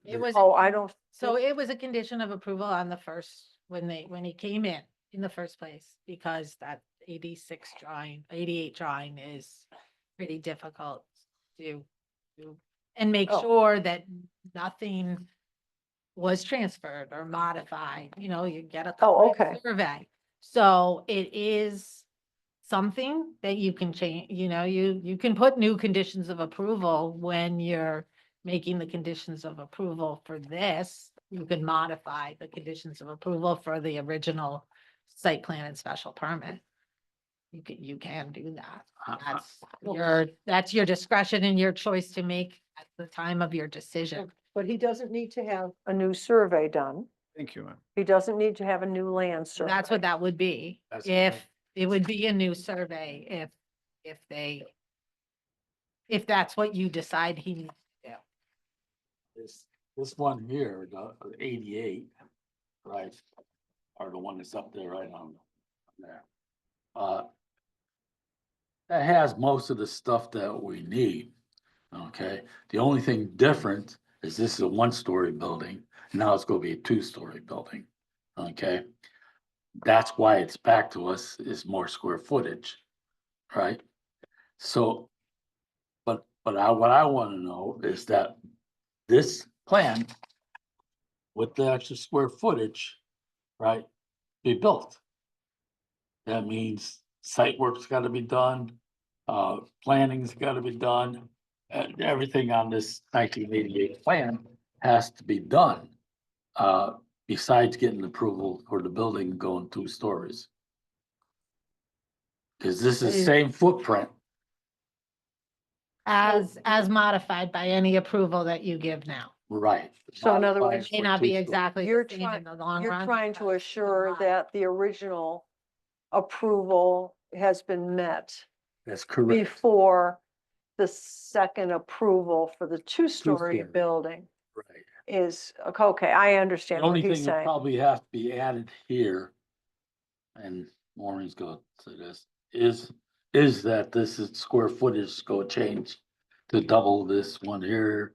Speaker 8: It was.
Speaker 7: Oh, I don't.
Speaker 8: So it was a condition of approval on the first, when he came in the first place, because that 88 drawing is pretty difficult to do. And make
Speaker 7: Oh.
Speaker 8: sure that nothing was transferred or modified, you know, you get a.
Speaker 7: Oh,
Speaker 8: current
Speaker 7: okay.
Speaker 8: Survey. So it is something that you can change, you know, you can put new conditions of approval when you're making the conditions of approval for this. You can modify the conditions of approval for the original site plan and special permit. You can do that. That's your discretion and your choice to make at the time of your decision.
Speaker 7: But he doesn't need to have a new survey done.
Speaker 11: Thank you, ma'am.
Speaker 7: He doesn't need to have a new land
Speaker 8: So
Speaker 7: survey.
Speaker 8: that's what that would be.
Speaker 10: That's
Speaker 8: If
Speaker 10: fine.
Speaker 8: it would be a new survey, if that's what you decide he needs to do.
Speaker 10: This one here, the 88, right, or the one that's up there right on there. That has most of the stuff that we need, okay? The only thing different is this is a 1-story building, now it's gonna be a 2-story building, okay? That's why it's back to us is more square footage, right? So, but what I wanna know is that this plan with the extra square footage, right, be built. That means site work's gotta be done, planning's gotta be done, and everything on this 1988 plan has to be done. Besides getting approval for the building going 2 stories. Cause this is same footprint,
Speaker 8: As modified by any approval that you give now.
Speaker 10: right?
Speaker 7: So in other words,
Speaker 8: May not be exactly
Speaker 7: You're
Speaker 8: the same
Speaker 7: trying-
Speaker 8: in the long
Speaker 7: You're
Speaker 8: run.
Speaker 7: trying to
Speaker 8: but
Speaker 7: assure
Speaker 8: lot.
Speaker 7: that the original approval has been met
Speaker 10: That's correct.
Speaker 7: before the second approval for the 2-story
Speaker 10: Two-story.
Speaker 7: building
Speaker 10: Right.
Speaker 7: is, okay, I
Speaker 10: The
Speaker 7: understand what
Speaker 10: only
Speaker 7: he's
Speaker 10: thing that
Speaker 7: saying.
Speaker 10: probably has to be added here, and Maureen's gonna say this, is that this is square footage is gonna change to double this one here,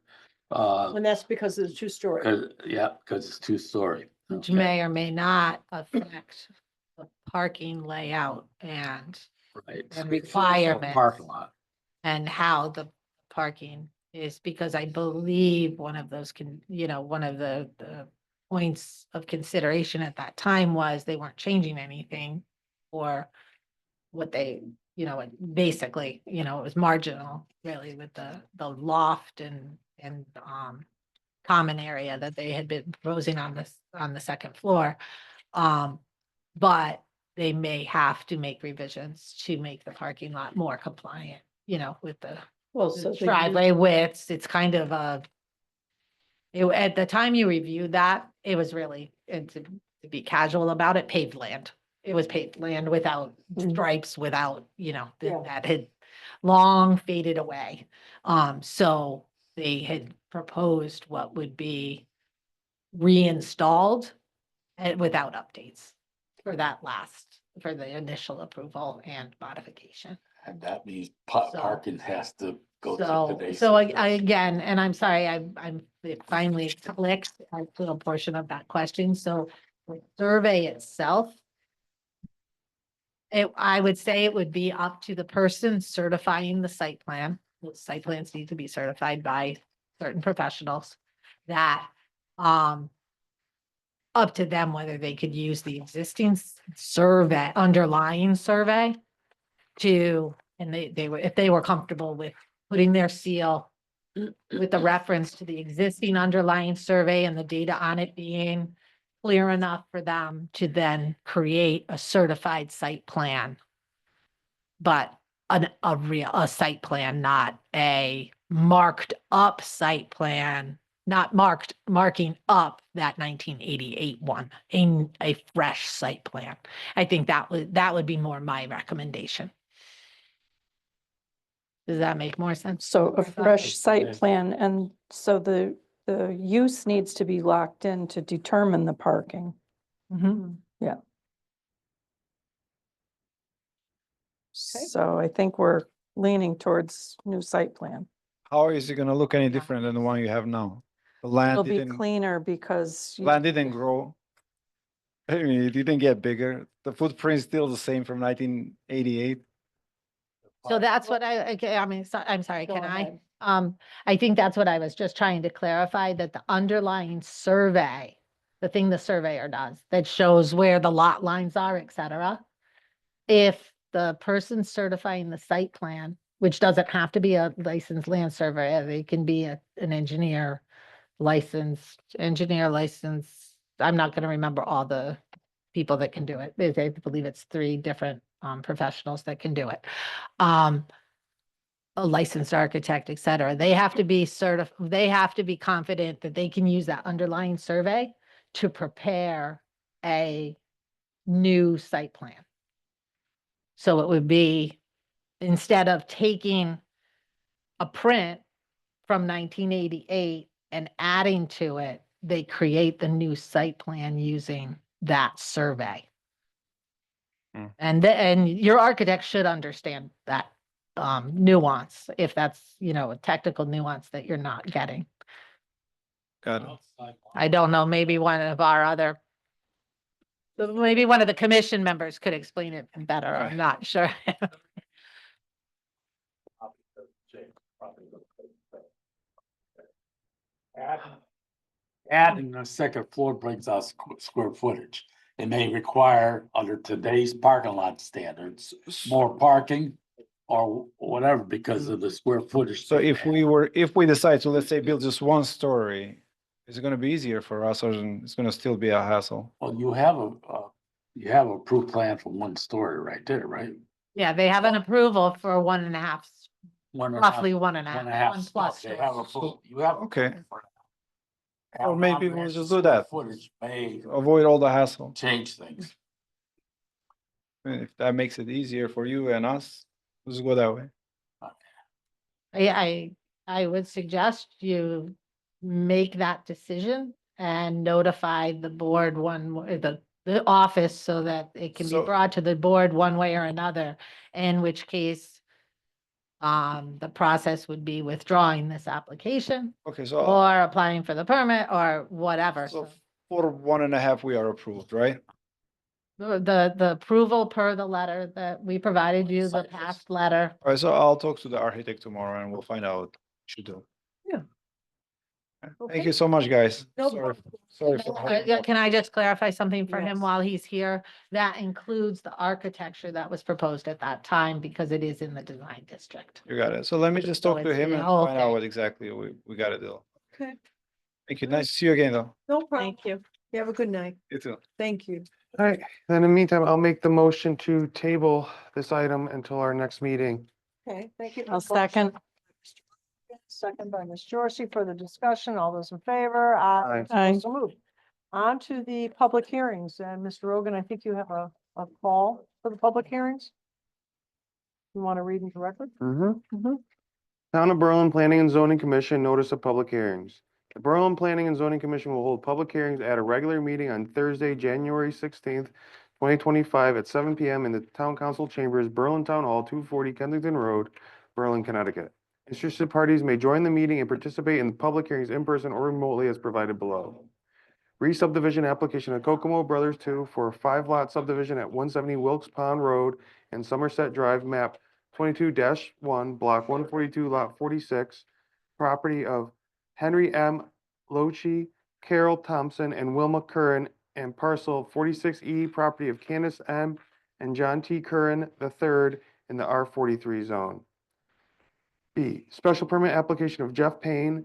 Speaker 7: And that's because of the two-story.
Speaker 10: Yeah, because it's two-story.
Speaker 8: Which
Speaker 10: Okay,
Speaker 8: may or may not affect the parking layout and
Speaker 10: right.
Speaker 8: and
Speaker 10: Speak for yourself,
Speaker 8: requirements.
Speaker 10: Parking lot.
Speaker 8: and how the parking is, because I believe one of those one of the points of consideration at that time was they weren't changing anything or what they, basically, it was marginal really with the loft and common area that they had been proposing on the second floor. But they may have to make revisions to make the parking lot more compliant, with the
Speaker 7: Well, so the
Speaker 8: driveway widths. It's kind of at the time you reviewed that, it was really, and to be casual about it, paved land. It was paved land without
Speaker 7: Mhm.
Speaker 8: stripes, without,
Speaker 7: Yeah.
Speaker 8: that had long faded away. So they had proposed what would be reinstalled and without updates for the initial approval and modification.
Speaker 10: And that means
Speaker 8: So-
Speaker 10: parking has to go
Speaker 8: So,
Speaker 10: through today's.
Speaker 8: so I again, and I'm sorry, it finally clicked, a little portion of that question, so the survey itself. I would say it would be up to the person certifying the site plan. The site plans need to be certified by certain professionals that, up to them whether they could use the existing survey, underlying survey and they were, if they were comfortable with putting their seal with the reference to the existing underlying survey and the data on it being clear enough for them to then create a certified site plan. But a site plan, not a marked up site plan, not marking up that 1988 one, a fresh site plan. I think that would be more my recommendation. Does that make more sense?
Speaker 9: So a fresh
Speaker 10: Yes.
Speaker 9: site plan, and so the use needs to be locked in to determine the parking.
Speaker 8: Mhm.
Speaker 9: So I think we're leaning towards new site plan.
Speaker 11: How is it gonna look any
Speaker 8: Yeah.
Speaker 11: different than the one you have now? The
Speaker 9: It'll
Speaker 11: land
Speaker 9: be
Speaker 11: didn't,
Speaker 9: cleaner because
Speaker 11: land didn't grow. I mean, it didn't get bigger. The footprint's still the same from 1988.
Speaker 8: So that's what I'm sorry,
Speaker 7: Go
Speaker 8: can I?
Speaker 7: ahead.
Speaker 8: I think that's what I was just trying to clarify, that the underlying survey, the thing the surveyor does, that shows where the lot lines are, et cetera. If the person certifying the site plan, which doesn't have to be a licensed land surveyor, they can be an engineer, license. I'm not gonna remember all the people that can do it. I believe it's 3 different professionals that can do it. A licensed architect, et cetera. They have to be they have to be confident that they can use that underlying survey to prepare a new site plan. So it would be, instead of taking a print from 1988 and adding to it, they create the new site plan using that survey.
Speaker 2: Hmm.
Speaker 8: And your architect should understand that nuance, if that's, a technical nuance that you're not getting.
Speaker 11: Got it.
Speaker 8: I don't know, maybe one of the commission members could explain it better. I'm not sure.
Speaker 10: Adding a second floor brings us square footage. It may require, under today's parking lot standards, more parking or whatever because of the square footage.
Speaker 11: So if we decide to, let's say, build just one story, is it gonna be easier for us, or it's gonna still be a hassle?
Speaker 10: Well, you have a approved plan for one story right there, right?
Speaker 8: Yeah, they have an approval for 1.5,
Speaker 10: One and a half-
Speaker 8: roughly 1.5,
Speaker 10: one and a half
Speaker 8: 1 plus.
Speaker 10: stuff. They have you have. a
Speaker 11: Okay.
Speaker 10: plan for that.
Speaker 11: Or maybe
Speaker 10: Having
Speaker 11: we'll
Speaker 10: extra
Speaker 11: just do
Speaker 10: square
Speaker 11: that.
Speaker 10: Footage may
Speaker 11: Avoid all the hassle.
Speaker 10: change things.
Speaker 11: And if that makes it easier for you and us, let's go that way.
Speaker 8: I would suggest you make that decision and notify the board the office so that it can be
Speaker 11: So-
Speaker 8: brought to the board one way or another, in which case the process would be withdrawing this application
Speaker 11: Okay, so,
Speaker 8: or applying for the permit or whatever.
Speaker 11: so
Speaker 8: So
Speaker 11: for 1.5, we are approved, right?
Speaker 8: the approval per the letter that we provided you, the past letter.
Speaker 11: All right, so I'll talk to the architect tomorrow and we'll find out what we should do.
Speaker 7: Yeah.
Speaker 11: Thank you so much, guys.
Speaker 7: No
Speaker 11: Sorry, sorry for.
Speaker 8: Yeah, can I just clarify something for him
Speaker 7: Yes.
Speaker 8: while he's here? That includes the architecture that was proposed at that time because it is in the design district.
Speaker 11: You got it. So let me just
Speaker 8: So
Speaker 11: talk to
Speaker 8: it's
Speaker 11: him
Speaker 8: the
Speaker 11: and
Speaker 8: whole
Speaker 11: find out
Speaker 8: thing.
Speaker 11: what exactly we gotta do.
Speaker 7: Okay,
Speaker 11: Thank you. Nice to see you again, though.
Speaker 7: no problem.
Speaker 9: Thank you.
Speaker 7: You have a good night.
Speaker 11: You too.
Speaker 7: Thank you.
Speaker 2: All right, then in the meantime, I'll make the motion to table this item until our next meeting.
Speaker 7: Okay, thank you.
Speaker 9: I'll second.
Speaker 7: Second by Ms. Jorsy for the discussion. All those in favor?
Speaker 2: Aye.
Speaker 9: Aye.
Speaker 7: So moved. On to the public hearings. And Mr. Rogan, I think you have a call for the public hearings? You want to read them directly?
Speaker 2: Mm-hmm. Town of Berlin Planning and Zoning Commission notice of public hearings. The Berlin Planning and Zoning Commission will hold public hearings at a regular meeting on Thursday, January 16th, 2025 at 7 PM in the Town Council Chambers, Berlin Town Hall, 240 Kensington Road, Berlin, Connecticut. Interested parties may join the meeting and participate in the public hearings in person or remotely as provided below. Re-subdivision application of Kokomo Brothers 2 for a 5-lot subdivision at 170 Wilkes Pond Road and Somerset Drive, map 22-1, block 142, lot 46, property of Henry M. Lochi, Carol Thompson, and Wilma Curran, and parcel 46E, property of Candace M. and John T. Curran III in the R43 zone. B, special permit application of Jeff Payne,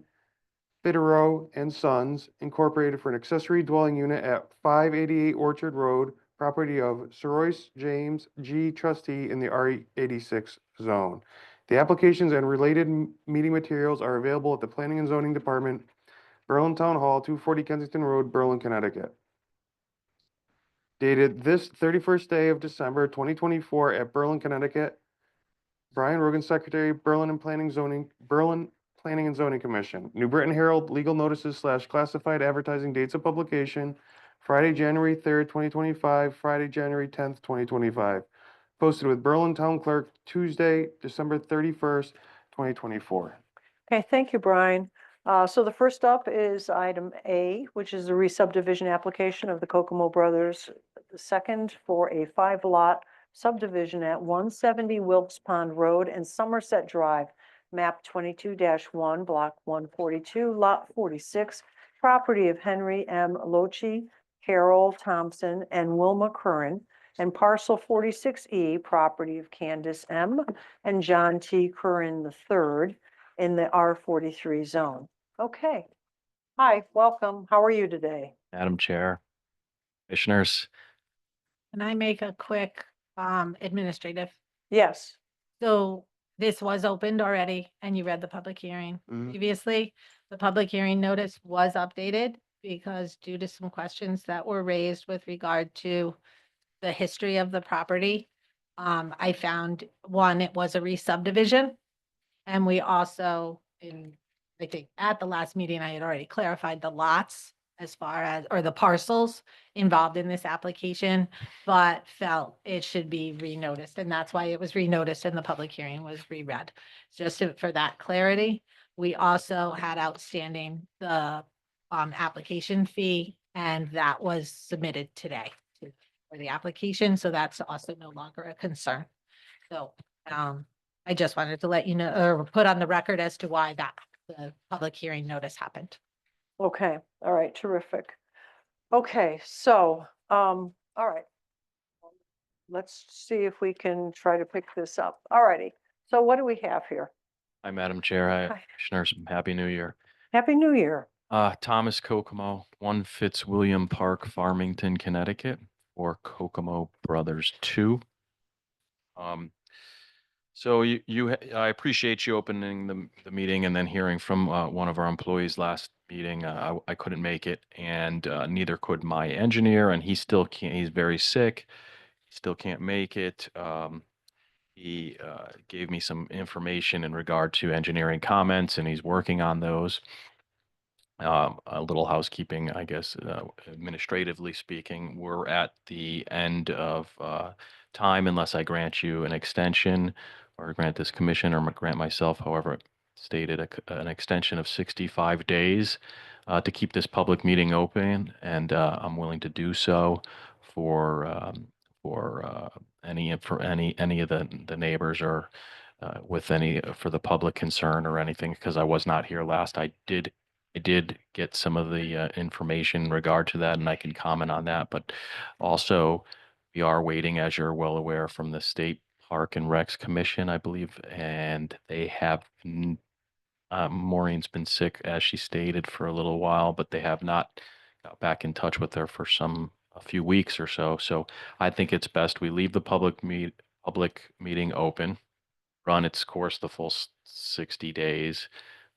Speaker 2: Fitero and Sons Incorporated for an accessory dwelling unit at 588 Orchard Road, property of Sir Royce James G. Trustee in the R86 zone. The applications and related meeting materials are available at the Planning and Zoning Department, Berlin Town Hall, 240 Kensington Road, Berlin, Connecticut. Dated this 31st day of December 2024 at Berlin, Connecticut. Brian Rogan, Secretary, Berlin and Planning and Zoning Commission. New Britain Herald, legal notices / classified advertising dates of publication, Friday, January 3rd, 2025, Friday, January 10th, 2025. Posted with Berlin Town Clerk, Tuesday, December 31st, 2024.
Speaker 7: Okay, thank you, Brian. So the first up is item A, which is the re-subdivision application of the Kokomo Brothers. The second for a 5-lot subdivision at 170 Wilkes Pond Road and Somerset Drive, map 22-1, block 142, lot 46, property of Henry M. Lochi, Carol Thompson, and Wilma Curran, and parcel 46E, property of Candace M. and John T. Curran III in the R43 zone. Okay. Hi, welcome. How are you today?
Speaker 5: Madam Chair, Commissioners,
Speaker 8: Can I make a quick administrative?
Speaker 7: Yes.
Speaker 8: So this was opened already and you read the public hearing
Speaker 2: Mhm.
Speaker 8: previously. The public hearing notice was updated because due to some questions that were raised with regard to the history of the property. I found one, it was a re-subdivision. And we also, I think at the last meeting, I had already clarified the lots as far as, or the parcels involved in this application, but felt it should be renoticed. And that's why it was renoticed and the public hearing was reread. For that clarity, we also had outstanding the application fee, and that was submitted today for the application. So that's also no longer a concern. So I just wanted to let you know, or put on the record as to why the public hearing notice happened.
Speaker 7: Okay. All right. Terrific. Okay. So, all right. Let's see if we can try to pick this up. All righty. So what do we have here?
Speaker 5: hi, Madam Chair, hi,
Speaker 7: Hi.
Speaker 5: Commissioners, Happy New Year.
Speaker 7: Happy New Year.
Speaker 5: Thomas Kokomo, 1 Fitzwilliam Park, Farmington, Connecticut, or Kokomo Brothers 2. So I appreciate you opening the meeting and then hearing from one of our employees last meeting. I couldn't make it, and neither could my engineer, and he still can't. He's very sick. Still can't make it. He gave me some information in regard to engineering comments, and he's working on those. A little housekeeping, I guess, administratively speaking, we're at the end of time unless I grant you an extension or grant this commission or grant myself, however stated, an extension of 65 days to keep this public meeting open, and I'm willing to do so for any of the neighbors or with any for the public concern or anything, because I was not here last. I did get some of the information in regard to that, and I can comment on that. But also, we are waiting, as you're well aware, from the State Park and Recs Commission, I believe, and they have. Maureen's been sick, as she stated, for a little while, but they have not got back in touch with her for a few weeks or so. So I think it's best we leave the public meeting open, run its course the full 60 days.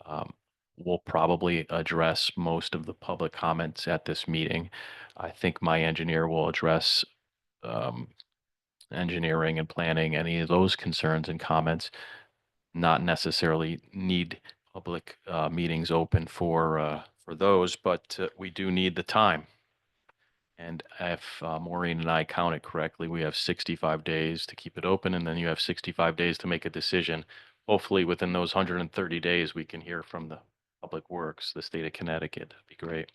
Speaker 5: Um, we'll probably address most of the public comments at this meeting. I think my engineer will address um, engineering and planning, any of those concerns and comments, not necessarily need public meetings open for those, but we do need the time. And if Maureen and I count it correctly, we have 65 days to keep it open, and then you have 65 days to make a decision. Hopefully, within those 130 days, we can hear from the Public Works, the state of Connecticut. That'd be great.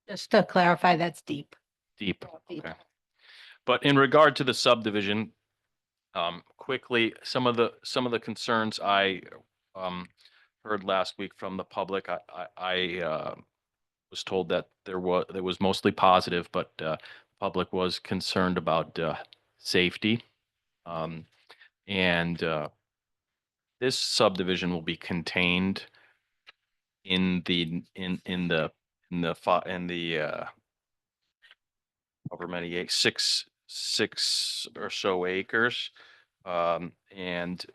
Speaker 8: Just to clarify, that's deep.
Speaker 5: Deep.
Speaker 8: Deep.
Speaker 5: Okay. But in regard to the subdivision, quickly, some of the concerns I heard last week from the public, I was told that it was mostly positive, but public was concerned about safety. And this subdivision will be contained in the however many six or so acres. And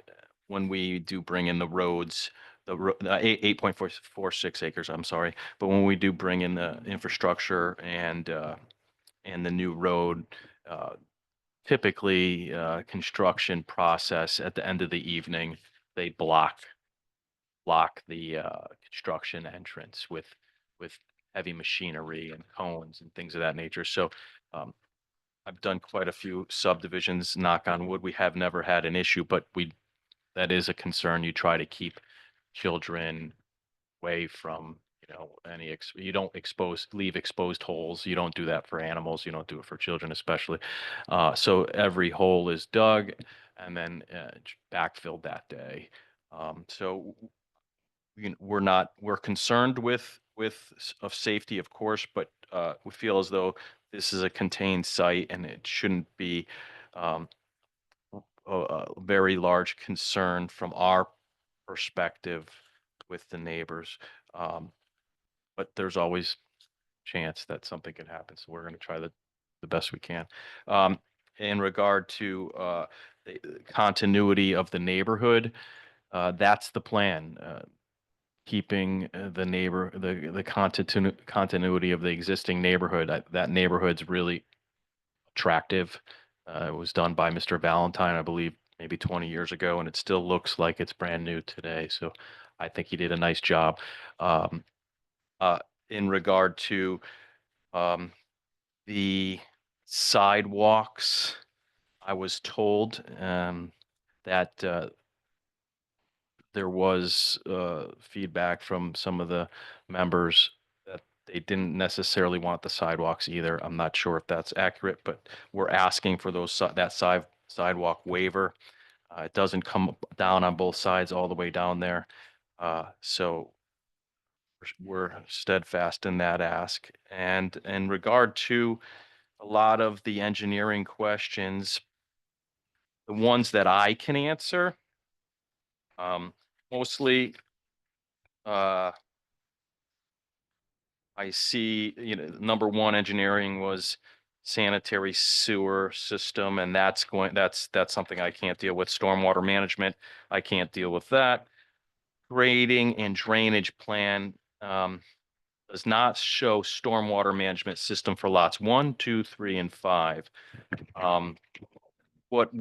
Speaker 5: when we do bring in the roads, 8.46 acres, I'm sorry. But when we do bring in the infrastructure and the new road, typically construction process at the end of the evening, they block the construction entrance with heavy machinery and cones and things of that nature. So I've done quite a few subdivisions, knock on wood. We have never had an issue, but that is a concern. You try to keep children away from, you don't leave exposed holes. You don't do that for animals. You don't do it for children, especially. So every hole is dug and then backfilled that day. So we're concerned with of safety, of course, but we feel as though this is a contained site and it shouldn't be a very large concern from our perspective with the neighbors. But there's always chance that something can happen. So we're going to try the best we can. In regard to the continuity of the neighborhood, that's the plan. Keeping the continuity of the existing neighborhood. That neighborhood's really attractive. It was done by Mr. Valentine, I believe, maybe 20 years ago, and it still looks like it's brand new today. So I think he did a nice job. In regard to the sidewalks, I was told that there was feedback from some of the members that they didn't necessarily want the sidewalks either. I'm not sure if that's accurate, but we're asking for that sidewalk waiver. It doesn't come down on both sides all the way down there. So we're steadfast in that ask. And in regard to a lot of the engineering questions, the ones that I can answer, mostly I see, number one engineering was sanitary sewer system, and that's something I can't deal with. Stormwater management, I can't deal with that. Grading and drainage plan does not show stormwater management system for lots 1, 2, 3, and 5. What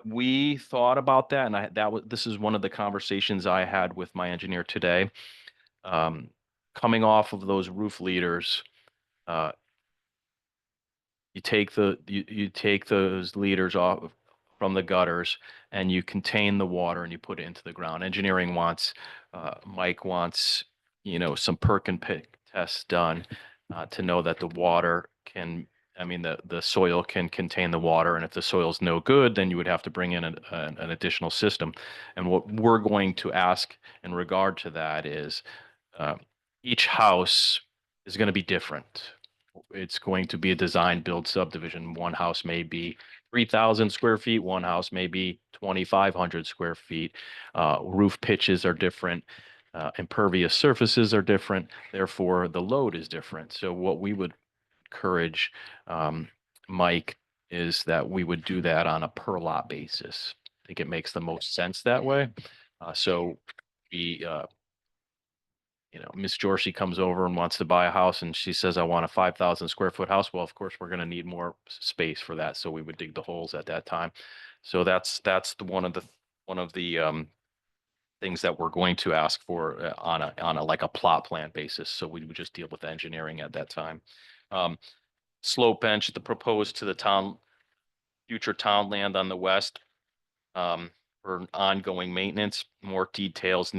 Speaker 5: we thought about that, and this is one of the conversations I had with my engineer today. Coming off of those roof leaders, you take those leaders off from the gutters and you contain the water and you put it into the ground. Engineering wants, Mike wants, some perk and pick tests done to know that the water can, the soil can contain the water. And if the soil's no good, then you would have to bring in an additional system. And what we're going to ask in regard to that is each house is going to be different. It's going to be a design build subdivision. One house may be 3,000 square feet. One house may be 2,500 square feet. Roof pitches are different. Impervious surfaces are different. Therefore, the load is different. So what we would encourage, Mike, is that we would do that on a per lot basis. I think it makes the most sense that way. So we, Miss Jorsey comes over and wants to buy a house and she says, I want a 5,000 square foot house. Well, of course, we're going to need more space for that. So we would dig the holes at that time. So that's one of the things that we're going to ask for on a like a plot plan basis. So we would just deal with engineering at that time. Slope bench, the proposed to the future town land on the west, for ongoing maintenance. More details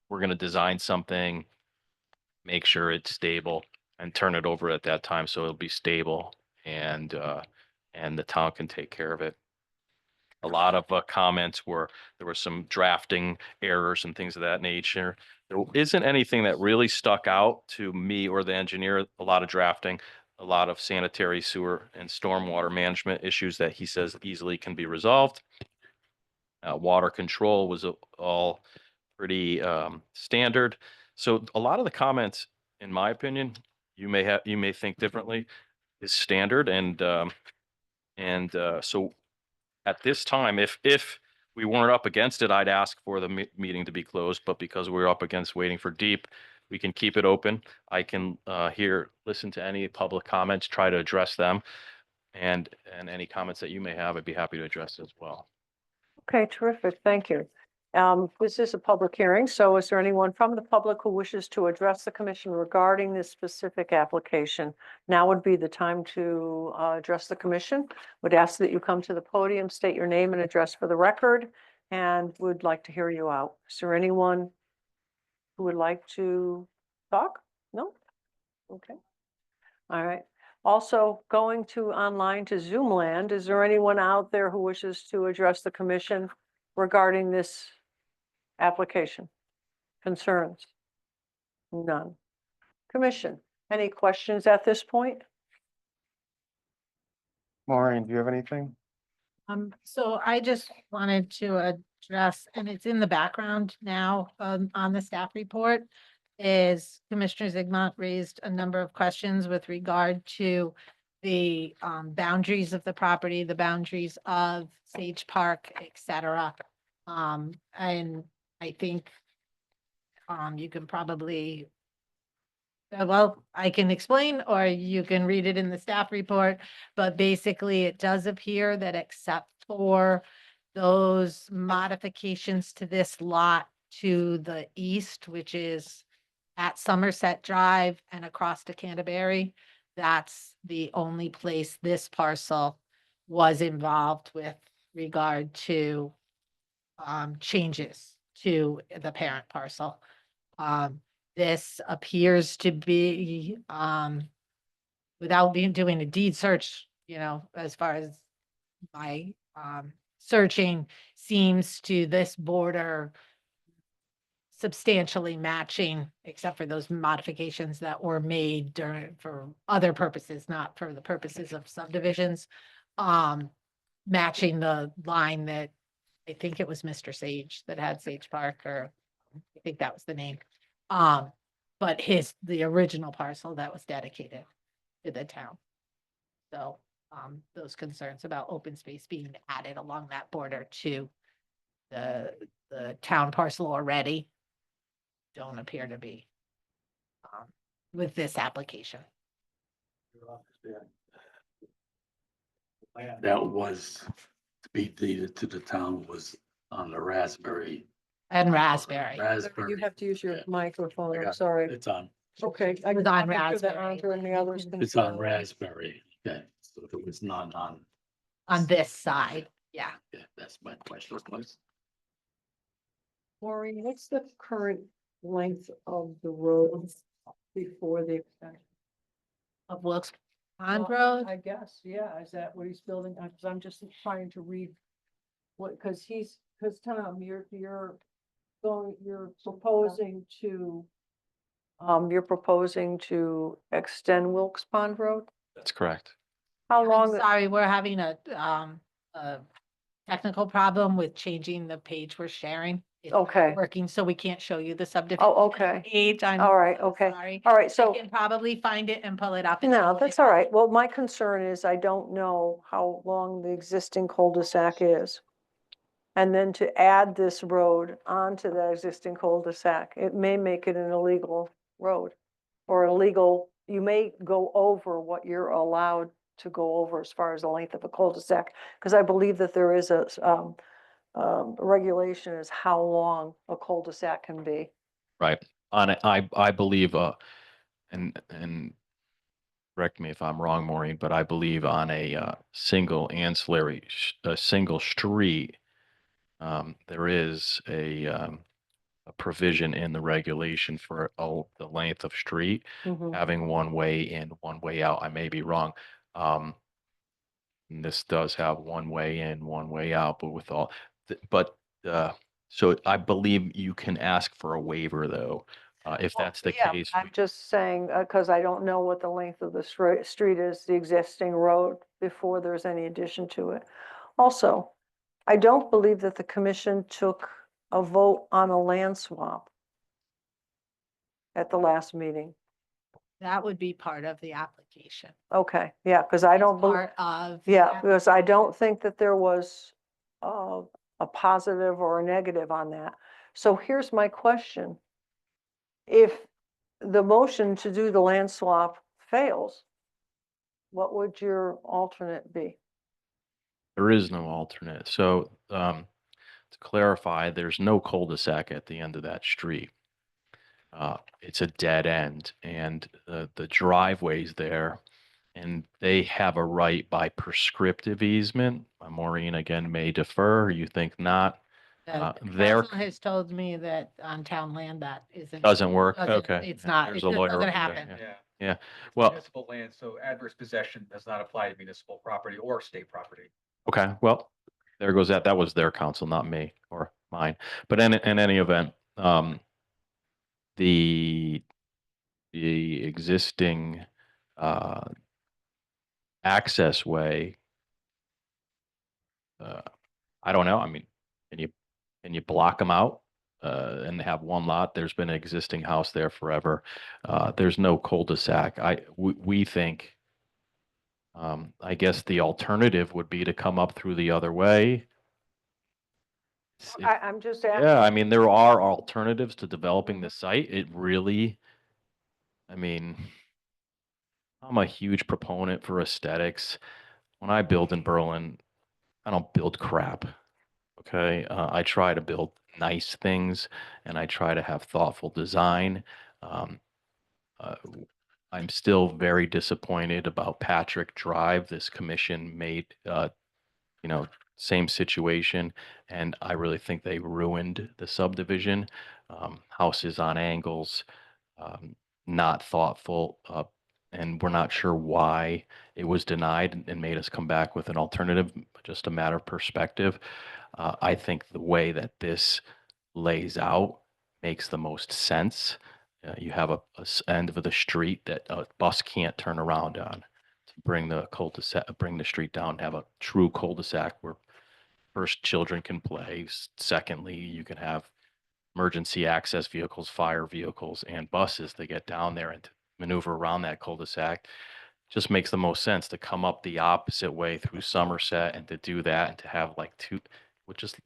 Speaker 5: we're going to design something, make sure it's stable and turn it over at that time. So it'll be stable and the town can take care of it. A lot of comments there were some drafting errors and things of that nature. There isn't anything that really stuck out to me or the engineer. A lot of drafting, a lot of sanitary sewer and stormwater management issues that he says easily can be resolved. Water control was all pretty standard. So a lot of the comments, in my opinion, you may think differently, is standard. So at this time, if we weren't up against it, I'd ask for the meeting to be closed. But because we're up against waiting for deep, we can keep it open. I can listen to any public comments, try to address them, and any comments that you may have, I'd be happy to address as well.
Speaker 7: Okay, terrific. Thank you. This is a public hearing, so is there anyone from the public who wishes to address the commission regarding this specific application? Now would be the time to address the commission. Would ask that you come to the podium, state your name and address for the record, and would like to hear you out. Is there anyone who would like to talk? No? Okay. All right. Also, going to online to Zoom land, is there anyone out there who wishes to address the commission regarding this application? Concerns? None. Commission, any questions at this point?
Speaker 2: Maureen, do you have anything?
Speaker 8: So I just wanted to address, and it's in the background now, on the staff report, is Commissioner Zigmont raised a number of questions with regard to the boundaries of the property, the boundaries of Sage Park, et cetera. And I think you can probably, well, I can explain, or you can read it in the staff report, but basically it does appear that except for those modifications to this lot to the east, which is at Somerset Drive and across to Canterbury, that's the only place this parcel was involved with regard to changes to the parent parcel. This appears to be, without doing a deed search, as far as my searching, seems to this border substantially matching, except for those modifications that were made for other purposes, not for the purposes of subdivisions, matching the line that I think it was Mr. Sage that had Sage Park, or I think that was the name. But the original parcel that was dedicated to the town. So, those concerns about open space being added along that border to the town parcel already don't appear to be, with this application.
Speaker 10: That was to be deeded to the town was on the Raspberry.
Speaker 8: And Raspberry.
Speaker 7: You have to use your
Speaker 10: Yeah.
Speaker 7: microphone,
Speaker 10: I
Speaker 7: I'm
Speaker 10: got it.
Speaker 7: sorry.
Speaker 10: It's on,
Speaker 7: Okay. I
Speaker 8: It's
Speaker 7: can
Speaker 8: on
Speaker 7: picture that
Speaker 8: Raspberry.
Speaker 7: onto any others.
Speaker 10: it's on Raspberry. Okay, so it was not on
Speaker 8: on this side, yeah.
Speaker 10: Yeah, that's my question. Was.
Speaker 7: Maureen, what's the current length of the road before the extension?
Speaker 8: Of Wilkes Pond
Speaker 7: Well,
Speaker 8: Road,
Speaker 7: I guess, yeah, is that what he's building? Because I'm just trying to read what, because Tom, you're proposing to you're proposing to extend Wilkes Pond Road?
Speaker 5: That's correct.
Speaker 7: How
Speaker 8: I'm
Speaker 7: long?
Speaker 8: sorry, we're having a technical problem with changing the page we're sharing. It's not
Speaker 7: Okay.
Speaker 8: working, so we can't show you the subdivision.
Speaker 7: Oh, okay.
Speaker 8: Page, I'm
Speaker 7: All right,
Speaker 8: so
Speaker 7: okay.
Speaker 8: sorry.
Speaker 7: All right,
Speaker 8: I
Speaker 7: so,
Speaker 8: can probably find it and pull it up. and
Speaker 7: no,
Speaker 8: show it.
Speaker 7: that's all right. Well, my concern is I don't know how long the existing cul-de-sac is. And then to add this road onto that existing cul-de-sac, it may make it an illegal road. Or illegal, you may go over what you're allowed to go over as far as the length of a cul-de-sac. Because I believe that there is a regulation as how long a cul-de-sac can be.
Speaker 5: Right. On it, I believe, and correct me if I'm wrong, Maureen, but I believe on a single ancillary, a single street, there is a provision in the regulation for the length of street having one way in, one way out. I may be wrong. And this does have one way in, one way out, but with all, so I believe you can ask for a waiver though, if that's the
Speaker 7: Yeah,
Speaker 5: case.
Speaker 7: I'm just saying, because I don't know what the length of the street is, the existing road, before there's any addition to it. Also, I don't believe that the commission took a vote on a land swap at the last meeting.
Speaker 8: That would be part of the application.
Speaker 7: Okay, yeah, because I don't believe,
Speaker 8: Part of. the
Speaker 7: yeah, because I don't
Speaker 8: application.
Speaker 7: think that there was a positive or a negative on that. So here's my question. If the motion to do the land swap fails, what would your alternate be?
Speaker 5: There is no alternate. So, to clarify, there's no cul-de-sac at the end of that street. It's a dead end and the driveway's there and they have a right by prescriptive easement. Maureen again may defer, you think not.
Speaker 8: The
Speaker 5: Their
Speaker 8: council has told me that on town land that isn't.
Speaker 5: doesn't work.
Speaker 8: doesn't-
Speaker 5: Okay.
Speaker 8: It's not,
Speaker 5: There's
Speaker 8: it
Speaker 5: a
Speaker 8: just
Speaker 5: lawyer
Speaker 8: doesn't
Speaker 5: over there,
Speaker 8: happen.
Speaker 5: yeah.
Speaker 3: Yeah.
Speaker 5: Yeah.
Speaker 3: It's
Speaker 5: Well,
Speaker 3: municipal land, so adverse possession does not apply to municipal property or state property.
Speaker 5: okay. Well, there goes that. That was their counsel, not me or mine. But in any event, the existing access way, I don't know. I mean, can you block them out and have one lot? There's been an existing house there forever. There's no cul-de-sac. We think, I guess the alternative would be to come up through the other way.
Speaker 7: I'm just asking.
Speaker 5: Yeah, I mean, there are alternatives to developing the site. It really, I mean, I'm a huge proponent for aesthetics. When I build in Berlin, I don't build crap. Okay. I try to build nice things and I try to have thoughtful design. Um, uh, I'm still very disappointed about Patrick Drive. This commission made, same situation. And I really think they ruined the subdivision. Houses on angles, um, not thoughtful, and we're not sure why it was denied and made us come back with an alternative, just a matter of perspective. I think the way that this lays out makes the most sense. You have a end of the street that a bus can't turn around on to bring the cul-de-sac, bring the street down, have a true cul-de-sac where first children can play. Secondly, you can have emergency access vehicles, fire vehicles, and buses to get down there and to maneuver around that cul-de-sac. Just makes the most sense to come up the opposite way through Somerset and to do that and to have like two,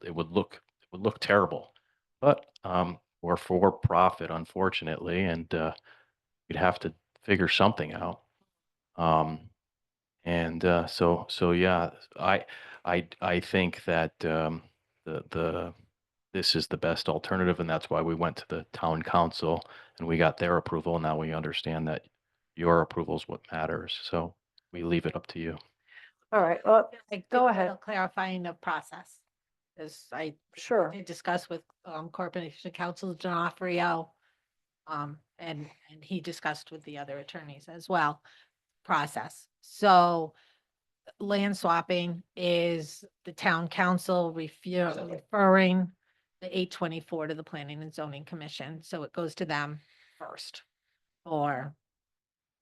Speaker 5: it would look terrible. But we're for profit, unfortunately, and we'd have to figure something out. So yeah, I think that the this is the best alternative, and that's why we went to the town council and we got their approval. Now we understand that your approval is what matters. So we leave it up to you.
Speaker 7: All right, well,
Speaker 8: Like,
Speaker 7: go
Speaker 8: just
Speaker 7: ahead.
Speaker 8: clarifying the process. As I
Speaker 7: Sure.
Speaker 8: did discuss with Corporation Counsel D'Onofrio. And he discussed with the other attorneys as well, process. So land swapping is the town council referring the 824 to the Planning and Zoning Commission. So it goes to them first. Or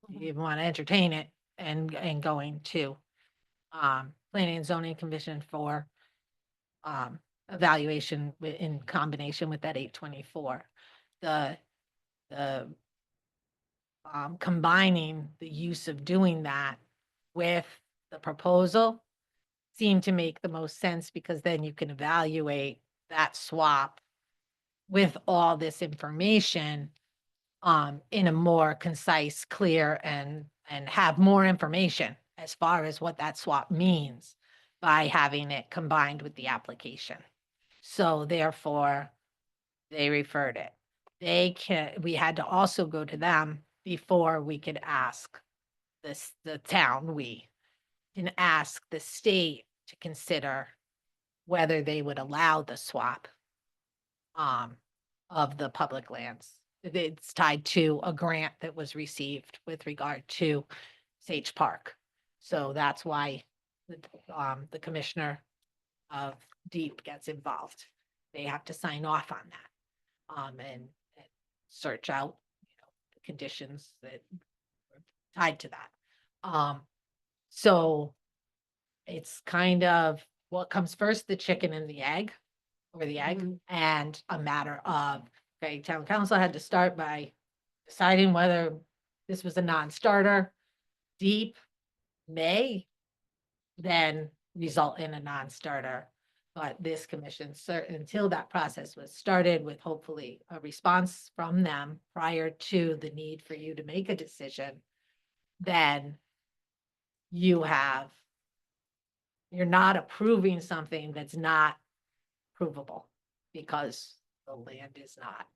Speaker 8: you want to entertain it and going to Planning and Zoning Commission for evaluation in combination with that 824. The combining the use of doing that with the proposal seemed to make the most sense, because then you can evaluate that swap with all this information in a more concise, clear, and have more information as far as what that swap means by having it combined with the application. So therefore, they referred it. We had to also go to them before we could ask the town, we can ask the state to consider whether they would allow the swap of the public lands. It's tied to a grant that was received with regard to Sage Park. So that's why the commissioner of Deep gets involved. They have to sign off on that. And search out, the conditions that are tied to that. So it's kind of what comes first, the chicken and the egg, or the egg, and a matter of, okay, town council had to start by deciding whether this was a non-starter. Deep may then result in a non-starter. But this commission, until that process was started, with hopefully a response from them prior to the need for you to make a decision, then you're not approving something that's not provable, because the land is not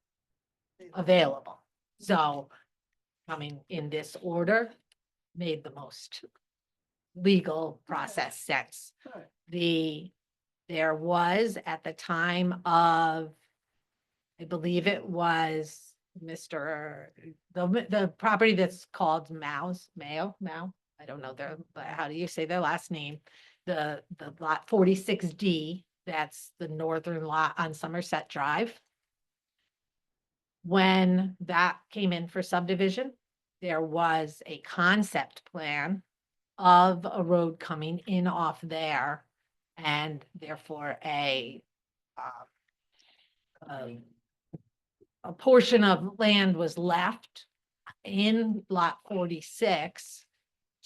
Speaker 8: available. So coming in this order made the most legal process sense. There was, at the time of, I believe it was the property that's called Mao, I don't know how do you say their last name? The lot 46D, that's the northern lot on Somerset Drive. When that came in for subdivision, there was a concept plan of a road coming in off there, and therefore a portion of land was left in lot 46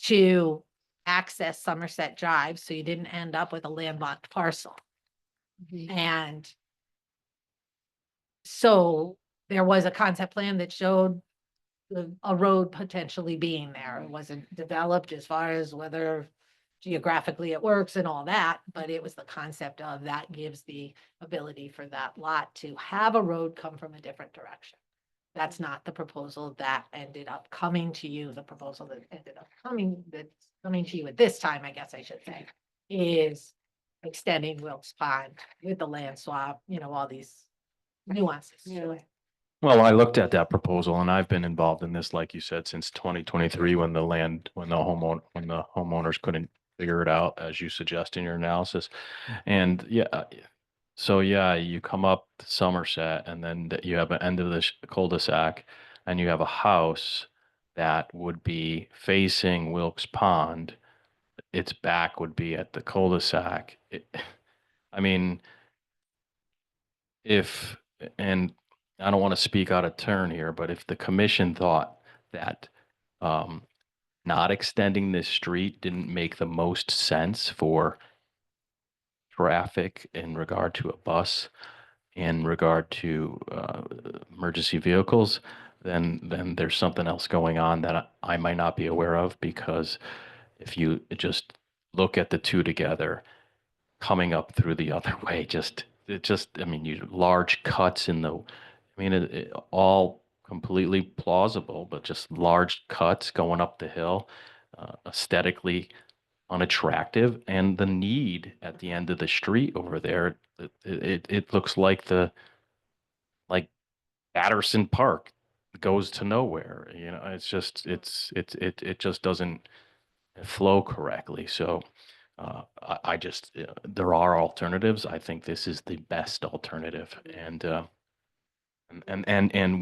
Speaker 8: to access Somerset Drive, so you didn't end up with a landlocked parcel. And so there was a concept plan that showed a road potentially being there. It wasn't developed as far as whether geographically it works and all that, but it was the concept of that gives the ability for that lot to have a road come from a different direction. That's not the proposal that ended up coming to you. The proposal that ended up coming to you at this time, I guess I should say, is extending Wilkes Pond with the land swap, all these nuances to it.
Speaker 5: Well, I looked at that proposal, and I've been involved in this, like you said, since 2023, when the homeowners couldn't figure it out, as you suggest in your analysis. And you come up to Somerset, and then you have an end of the cul-de-sac, and you have a house that would be facing Wilkes Pond. Its back would be at the cul-de-sac. I mean, and I don't want to speak out of turn here, but if the commission thought that not extending this street didn't make the most sense for traffic in regard to a bus, in regard to emergency vehicles, then there's something else going on that I might not be aware of, because if you just look at the two together, coming up through the other way, I mean, you large cuts all completely plausible, but just large cuts going up the hill, aesthetically unattractive, and the need at the end of the street over there, it looks like Patterson Park goes to nowhere. You know, it's just it just doesn't flow correctly. So I just there are alternatives. I think this is the best alternative. And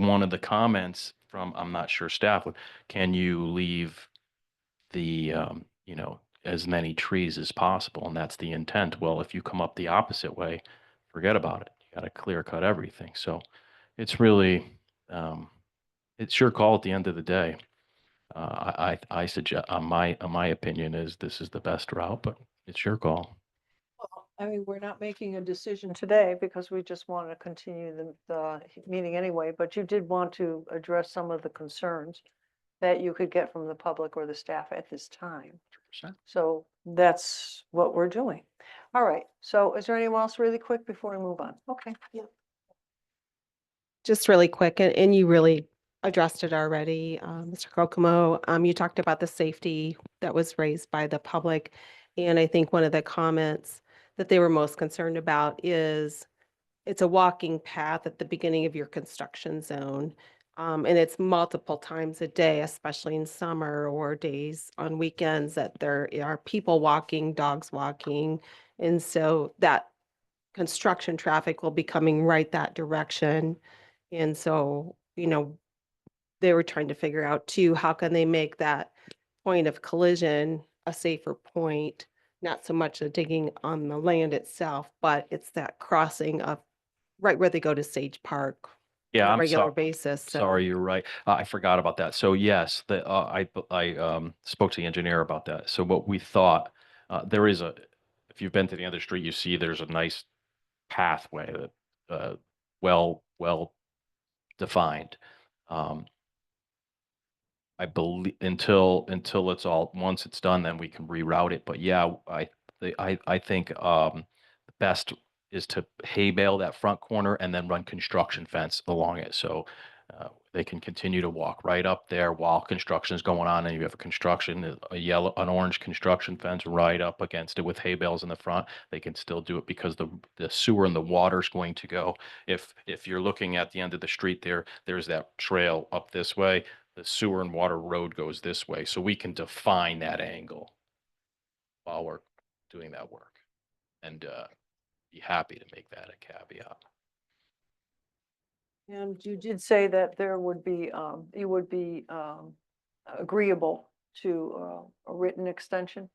Speaker 5: one of the comments from, I'm not sure staff would, can you leave the as many trees as possible? And that's the intent. Well, if you come up the opposite way, forget about it. You got to clear cut everything. So it's really it's your call at the end of the day. I suggest, my opinion is this is the best route, but it's your call.
Speaker 7: I mean, we're not making a decision today because we just want to continue the meeting anyway, but you did want to address some of the concerns that you could get from the public or the staff at this time.
Speaker 5: 100%.
Speaker 7: So that's what we're doing. All right. So is there anyone else really quick before we move on? Okay. Yeah.
Speaker 12: Just really quick, and you really addressed it already, Mr. Kokomo. You talked about the safety that was raised by the public. And I think one of the comments that they were most concerned about is it's a walking path at the beginning of your construction zone. And it's multiple times a day, especially in summer or days on weekends, that there are people walking, dogs walking. And so that construction traffic will be coming right that direction. And so, they were trying to figure out too, how can they make that point of collision a safer point? Not so much the digging on the land itself, but it's that crossing of right where they go to Sage Park
Speaker 5: Yeah,
Speaker 12: on a
Speaker 5: I'm
Speaker 12: regular
Speaker 5: sorry.
Speaker 12: basis. So
Speaker 5: Sorry, you're right. I forgot about that. So yes, I spoke to the engineer about that. So what we thought, there is if you've been to the other street, you see there's a nice pathway that well defined. Um, I believe until it's all, once it's done, then we can reroute it. But yeah, I think the best is to hay bale that front corner and then run construction fence along it. So they can continue to walk right up there while construction is going on, and you have an orange construction fence right up against it with hay bales in the front. They can still do it because the sewer and the water is going to go. If you're looking at the end of the street there's that trail up this way. The sewer and water road goes this way, so we can define that angle while we're doing that work, and be happy to make that a caveat.
Speaker 7: And you did say that there would be, you would be agreeable to a written extension?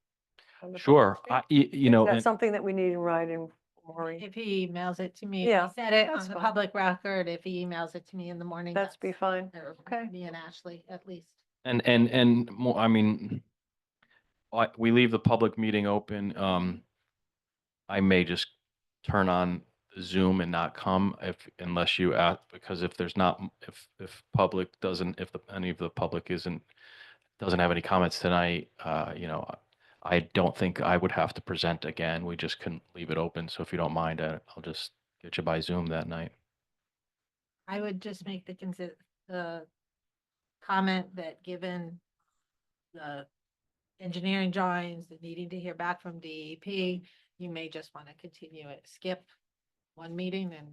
Speaker 7: on the
Speaker 5: Sure,
Speaker 7: public
Speaker 5: you know,
Speaker 7: Is that
Speaker 5: and
Speaker 7: something that we need in writing, Maureen?
Speaker 8: If he emails it to me,
Speaker 7: Yeah,
Speaker 8: he said it
Speaker 7: that's
Speaker 8: on the
Speaker 7: fine.
Speaker 8: public record. If he emails it to me in the morning.
Speaker 7: That's be fine.
Speaker 8: or
Speaker 7: Okay.
Speaker 8: Me and Ashley, at least.
Speaker 5: and more, I mean, we leave the public meeting open. I may just turn on Zoom and not come unless you ask, because if there's not, if public doesn't, if any of the public doesn't have any comments tonight, I don't think I would have to present again. We just can leave it open. So if you don't mind, I'll just get you by Zoom that night.
Speaker 8: I would just make the comment that given the engineering drawings, the needing to hear back from DEP, you may just want to continue it, skip one meeting and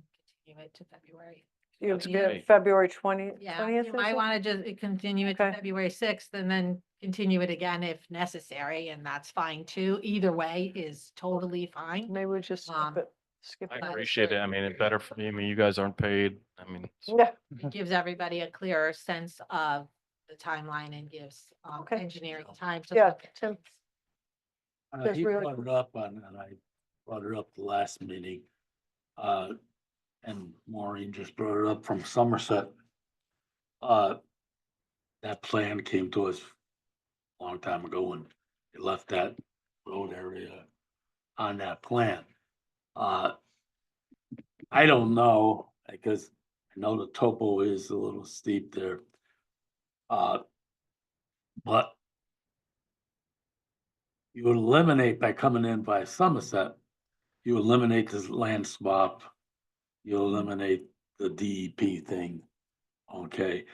Speaker 8: continue it to February.
Speaker 7: You
Speaker 5: That's
Speaker 7: get
Speaker 5: great.
Speaker 7: February 20th?
Speaker 8: Yeah, you might want to just continue it to
Speaker 7: Okay.
Speaker 8: February 6th and then continue it again if necessary, and that's fine too. Either way is totally fine.
Speaker 7: Maybe we just skip it. Skip
Speaker 5: I
Speaker 7: it.
Speaker 5: appreciate it. I mean, it's better for me. I mean, you guys aren't paid. I mean,
Speaker 7: Yeah,
Speaker 8: It gives everybody a clearer sense of the timeline and gives
Speaker 7: Okay.
Speaker 8: engineering time to.
Speaker 7: yeah,
Speaker 8: look at
Speaker 7: Tim.
Speaker 8: things.
Speaker 7: Just
Speaker 10: He
Speaker 7: really
Speaker 10: brought it up and I brought it up the last meeting. And Maureen just brought it up from Somerset. That plan came to us a long time ago when they left that road area on that plan. I don't know, because I know the topo is a little steep there. But you would eliminate by coming in by Somerset, you eliminate this land swap. You eliminate the DEP thing, okay?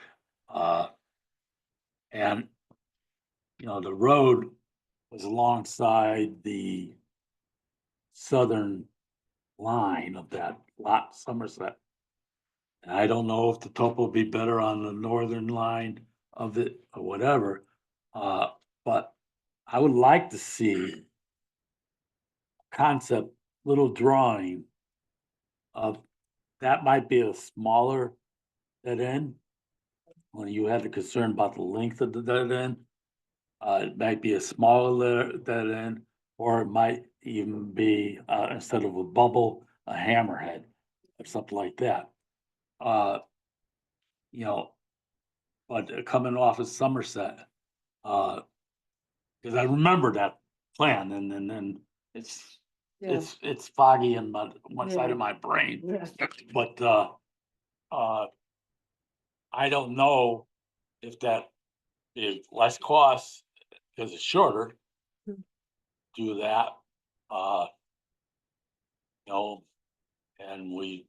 Speaker 10: And, the road was alongside the southern line of that lot Somerset. And I don't know if the topo would be better on the northern line of it or whatever. But I would like to see concept, little drawing of, that might be a smaller dead end. When you had the concern about the length of the dead end, it might be a smaller dead end, or it might even be, instead of a bubble, a hammerhead or something like that. Uh, you know, but coming off of Somerset, because I remember that plan, and then it's
Speaker 7: Yeah.
Speaker 10: it's foggy in one side
Speaker 7: Yeah.
Speaker 10: of my brain.
Speaker 7: Yeah.
Speaker 10: But I don't know if that is less cost because it's shorter.
Speaker 7: Hmm.
Speaker 10: Do that, uh, you know, and we've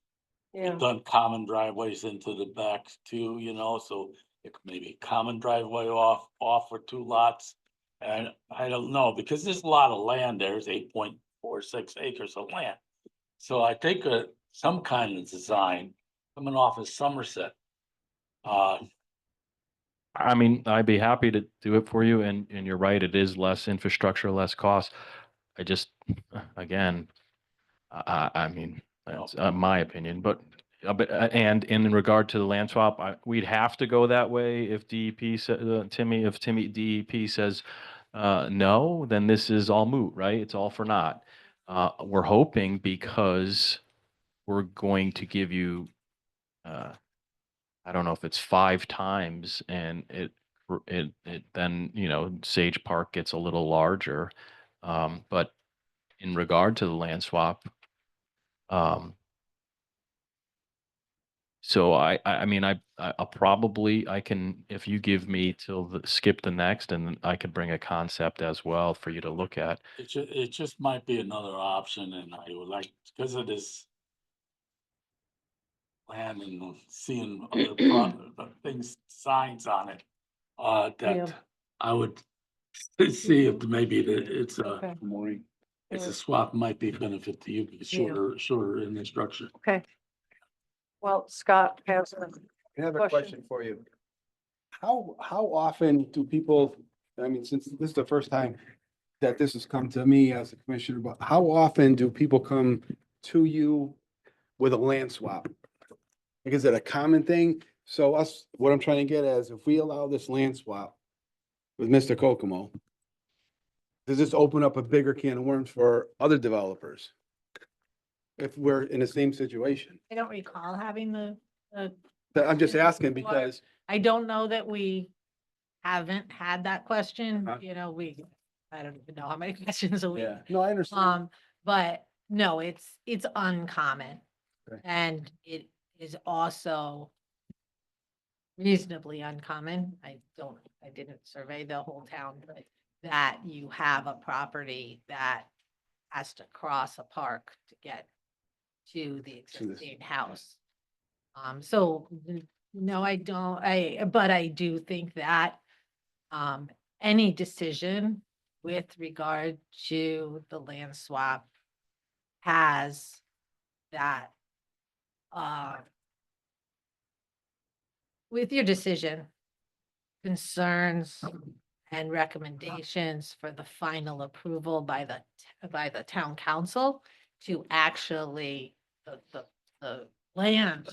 Speaker 7: Yeah,
Speaker 10: done common driveways into the back too, you know, so it could maybe a common driveway off for two lots. And I don't know, because there's a lot of land, there's 8.46 acres of land. So I think some kind of design coming off of Somerset. Uh,
Speaker 5: I mean, I'd be happy to do it for you, and you're right, it is less infrastructure, less cost. I just, again, I mean, that's my opinion, and in regard to the land swap, we'd have to go that way if DEP if DEP says no, then this is all moot, right? It's all for naught. We're hoping because we're going to give you, I don't know if it's 5 times, and it then, Sage Park gets a little larger. But in regard to the land swap, um, so I mean, I'll probably, I can, if you give me till skip the next, and I could bring a concept as well for you to look at.
Speaker 10: it just might be another option, and I would like, because of this land and seeing other things, signs on it,
Speaker 7: Yeah.
Speaker 10: that I would see if maybe it's
Speaker 7: Okay.
Speaker 10: it's
Speaker 7: Yeah.
Speaker 10: a swap might be a benefit to you, because
Speaker 7: Yeah.
Speaker 10: shorter in the structure.
Speaker 7: Okay. Well, Scott has
Speaker 13: I have a
Speaker 7: Question.
Speaker 13: question for you. How often do people, I mean, since this is the first time that this has come to me as a commissioner, but how often do people come to you with a land swap? Like, is it a common thing? So what I'm trying to get at is if we allow this land swap with Mr. Kokomo, does this open up a bigger can of worms for other developers? If we're in the same situation?
Speaker 8: I don't recall having the
Speaker 13: I'm just asking because,
Speaker 8: I don't know that we haven't had that question,
Speaker 13: Uh-huh.
Speaker 8: I don't even know how many questions a week.
Speaker 13: yeah, no, I understand.
Speaker 8: But no, it's uncommon.
Speaker 13: Okay.
Speaker 8: And it is also reasonably uncommon. I didn't survey the whole town, but that you have a property that has to cross a park to get to the
Speaker 13: To this-
Speaker 8: existing house. So no, I don't, but I do think that any decision with regard to the land swap has that with your decision, concerns and recommendations for the final approval by the town council to actually, the land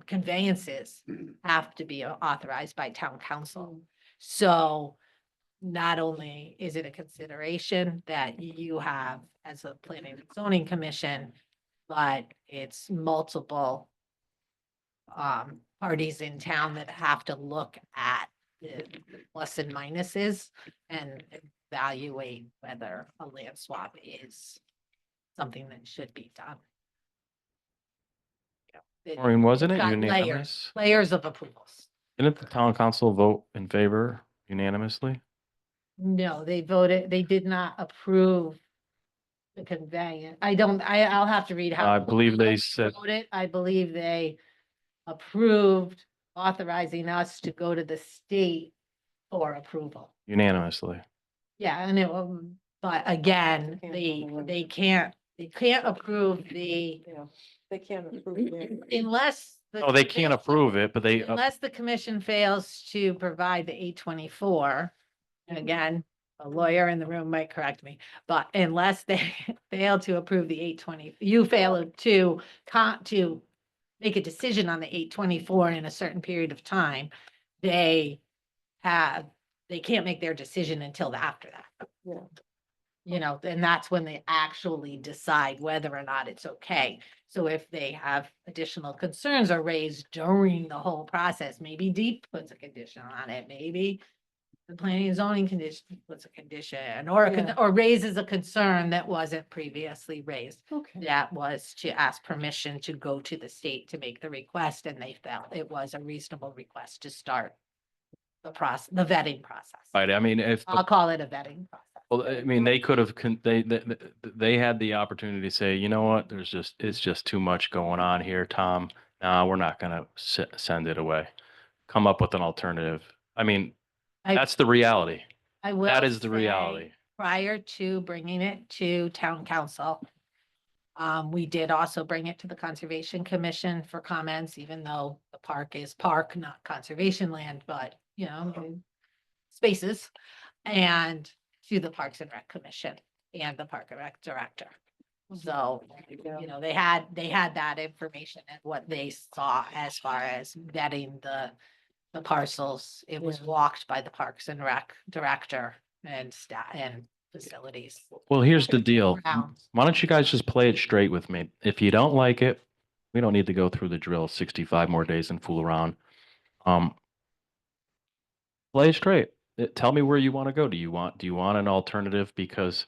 Speaker 8: conveyances have to be authorized by town council. So not only is it a consideration that you have as a planning and zoning commission, but it's multiple parties in town that have to look at the plus and minuses and evaluate whether a land swap is something that should be done.
Speaker 5: Maureen, wasn't
Speaker 8: It's
Speaker 5: it
Speaker 8: got
Speaker 5: unanimous?
Speaker 8: layers of approvals.
Speaker 5: Didn't the town council vote in favor unanimously?
Speaker 8: No, they did not approve the conveyance. I'll have to read how.
Speaker 5: I believe they said,
Speaker 8: Voted. I believe they approved authorizing us to go to the state for approval.
Speaker 5: unanimously.
Speaker 8: Yeah, and it will, but again, they can't approve the,
Speaker 7: They can't approve it.
Speaker 8: unless.
Speaker 5: Oh, they can't approve it, but they,
Speaker 8: Unless the commission fails to provide the 824, and again, a lawyer in the room might correct me, but unless they fail to approve the 820, you fail to make a decision on the 824 in a certain period of time, they can't make their decision until after that.
Speaker 7: Yeah.
Speaker 8: You know, and that's when they actually decide whether or not it's okay. So if they have additional concerns are raised during the whole process, maybe deep puts a condition on it, maybe the planning and zoning condition puts a condition, or
Speaker 7: Yeah.
Speaker 8: or raises a concern that wasn't previously raised.
Speaker 7: Okay.
Speaker 8: That was to ask permission to go to the state to make the request, and they felt it was a reasonable request to start the vetting process.
Speaker 5: right, I mean, if,
Speaker 8: I'll call it a vetting process.
Speaker 5: well, I mean, they could have, they had the opportunity to say, you know what, it's just too much going on here, Tom. No, we're not gonna send it away. Come up with an alternative. I mean,
Speaker 8: I-
Speaker 5: that's the reality.
Speaker 8: I will.
Speaker 5: That is the
Speaker 8: say,
Speaker 5: reality.
Speaker 8: Prior to bringing it to town council, we did also bring it to the Conservation Commission for comments, even though the park is park, not conservation land, but, you know, spaces. And to the Parks and Rec Commission and the Park and Rec Director. So, you know, they had that information and what they saw as far as vetting the parcels. It was walked by the Parks and Rec Director and staff and facilities.
Speaker 5: Well, here's the deal.
Speaker 8: Grounds.
Speaker 5: Why don't you guys just play it straight with me? If you don't like it, we don't need to go through the drill 65 more days and fool around. Play it straight. Tell me where you want to go. Do you want an alternative? Because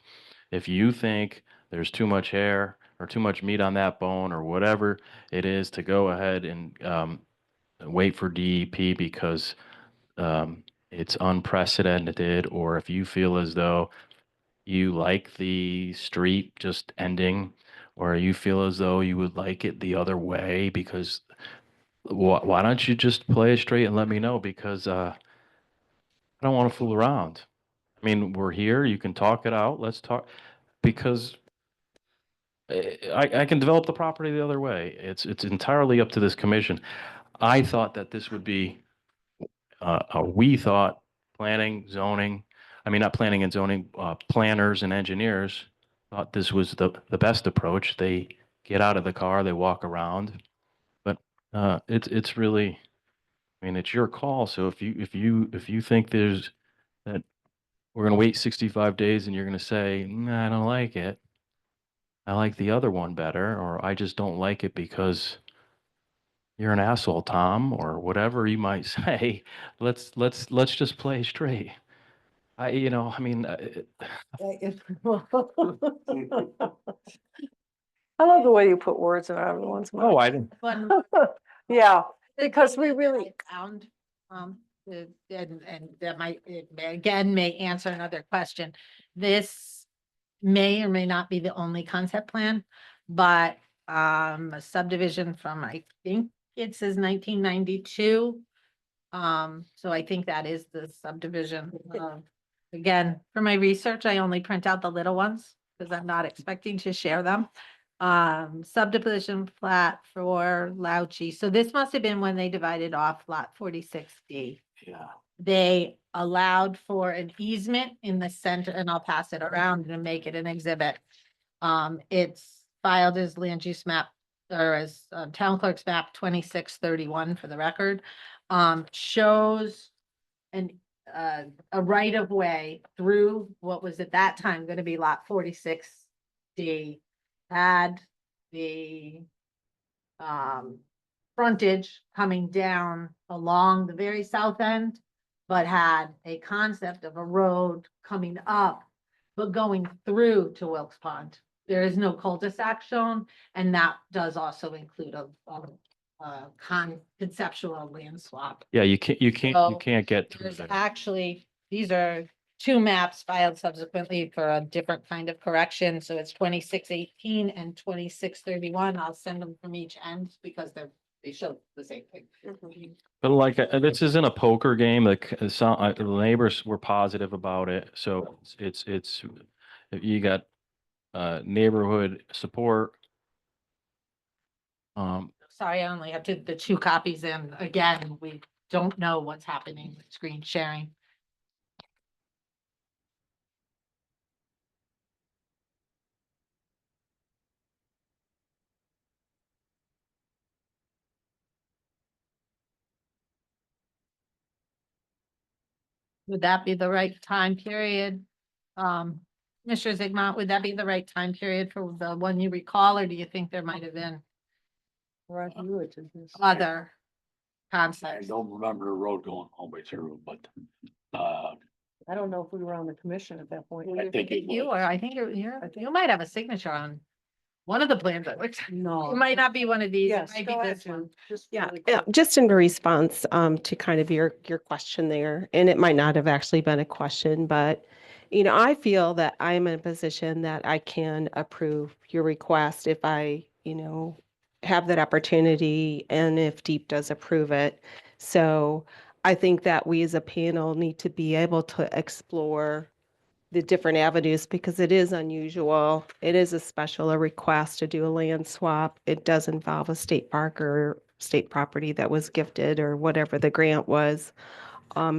Speaker 5: if you think there's too much hair or too much meat on that bone or whatever it is, to go ahead and wait for DEP because it's unprecedented, or if you feel as though you like the street just ending, or you feel as though you would like it the other way, because why don't you just play it straight and let me know? Because I don't want to fool around. I mean, we're here. You can talk it out. Let's talk, because I can develop the property the other way. It's entirely up to this commission. I thought that this would be, we thought planning, zoning, I mean, not planning and zoning, planners and engineers thought this was the best approach. They get out of the car, they walk around, but it's really, I mean, it's your call. So if you think there's that we're going to wait 65 days and you're going to say, nah, I don't like it, I like the other one better, or I just don't like it because you're an asshole, Tom, or whatever you might say, let's just play straight. I mean,
Speaker 7: I love the way you put words in everyone's mouth.
Speaker 5: no, I didn't.
Speaker 7: Yeah, because we really,
Speaker 8: Found, and that again may answer another question. This may or may not be the only concept plan, but a subdivision from, I think it says 1992. So I think that is the subdivision. Again, for my research, I only print out the little ones because I'm not expecting to share them. Subdivision plat for Lauchi. So this must have been when they divided off lot 46D.
Speaker 5: Yeah.
Speaker 8: They allowed for an easement in the center, and I'll pass it around and make it an exhibit. It's filed as land use map, or as town clerk's map 2631 for the record. Shows a right of way through what was at that time going to be lot 46D. Had the frontage coming down along the very south end, but had a concept of a road coming up, but going through to Wilkes Pond. There is no cul-de-sac shown, and that does also include a conceptual land swap.
Speaker 5: Yeah, you can't get through
Speaker 8: There's
Speaker 5: there.
Speaker 8: actually, these are two maps filed subsequently for a different kind of correction. So it's 2618 and 2631. I'll send them from each end because they're they show the same thing.
Speaker 5: But like, this isn't a poker game, like, the neighbors were positive about it, so it's, you got, neighborhood support.
Speaker 8: Sorry, I only have the two copies and again, we don't know what's happening with screen sharing. Would that be the right time period? Mr. Zigmont, would that be the right time period for the one you recall, or do you think there might have been
Speaker 7: Right, you would do this.
Speaker 8: other
Speaker 10: I
Speaker 8: concepts?
Speaker 10: don't remember the road going all the way through, but,
Speaker 7: I don't know if we were on the commission at that point.
Speaker 10: I think it
Speaker 8: You
Speaker 10: was.
Speaker 8: or I think you might have a signature on one of the plans that looks,
Speaker 7: No.
Speaker 8: it might not be one of these, it
Speaker 7: Yes,
Speaker 8: might be
Speaker 7: go ahead,
Speaker 8: this one.
Speaker 7: Jim. Just
Speaker 12: Yeah,
Speaker 7: really
Speaker 12: yeah,
Speaker 7: quick.
Speaker 12: just in response to kind of your question there, and it might not have actually been a question, but I feel that I'm in a position that I can approve your request if I, have that opportunity and if Deep does approve it. So I think that we as a panel need to be able to explore the different avenues because it is unusual. It is a request to do a land swap. It does involve a state park or state property that was gifted or whatever the grant was.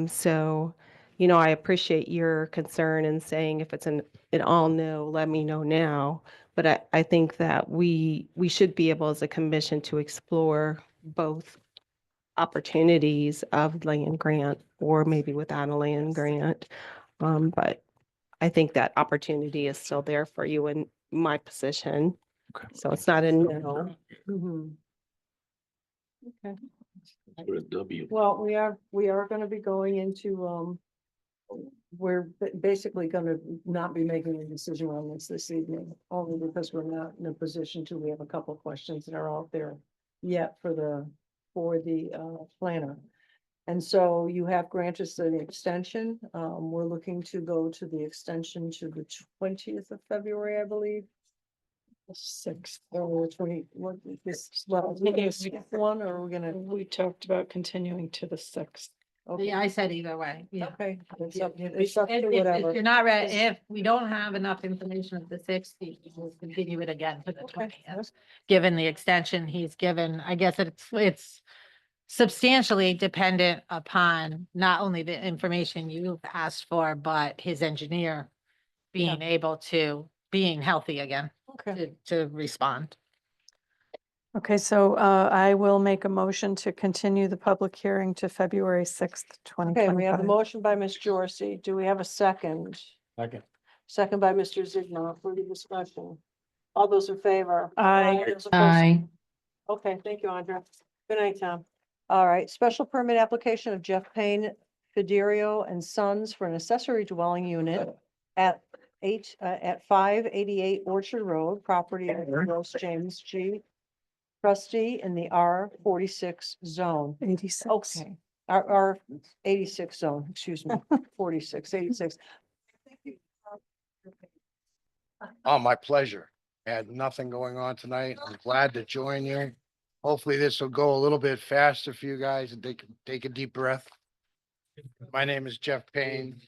Speaker 12: So, I appreciate your concern and saying if it's an all no, let me know now. But I think that we should be able as a commission to explore both opportunities of land grant or maybe without a land grant. But I think that opportunity is still there for you in my position.
Speaker 5: Okay.
Speaker 12: So it's not a no.
Speaker 7: Mhm. Okay.
Speaker 10: Put a W.
Speaker 7: Well, we are gonna be going into, we're basically gonna not be making a decision on this evening, only because we're not in a position to, we have a couple of questions that are out there yet for the planner. And so you have granted us an extension. We're looking to go to the extension to the 20th of February, I believe. 6th or 20, what is this, well, we gonna skip one or we're gonna,
Speaker 9: We talked about continuing to the 6th.
Speaker 7: okay,
Speaker 8: Yeah, I said either way, yeah.
Speaker 7: okay. It's
Speaker 8: Yeah,
Speaker 7: up to
Speaker 8: If
Speaker 7: whatever.
Speaker 8: you're not ready, if we don't have enough information of the 6th, we'll continue it again for the
Speaker 7: Okay.
Speaker 8: 20th. Given the extension he's given, I guess it's substantially dependent upon not only the information you've asked for, but his engineer being being healthy again
Speaker 7: Okay.
Speaker 8: to respond.
Speaker 9: Okay, so I will make a motion to continue the public hearing to February 6th,
Speaker 7: Okay, we have a
Speaker 9: 2025.
Speaker 7: motion by Ms. Jorsey. Do we have a second?
Speaker 10: Second.
Speaker 7: Second by Mr. Zigma. Further discussion. All those in favor?
Speaker 9: Aye.
Speaker 7: Those opposed? Okay, thank you, Andrea. Good night, Tom. All right, special permit application of Jeff Payne, Fiderio and Sons for an accessory dwelling unit at 588 Orchard Road, property of Rose James G. Trustee in the R46 zone.
Speaker 9: 86.
Speaker 7: Okay, R 86 zone, excuse me, 86.
Speaker 14: Oh, my pleasure. I had nothing going on tonight. I'm glad to join you. Hopefully this will go a little bit faster for you guys and take a deep breath. My name is Jeff Payne.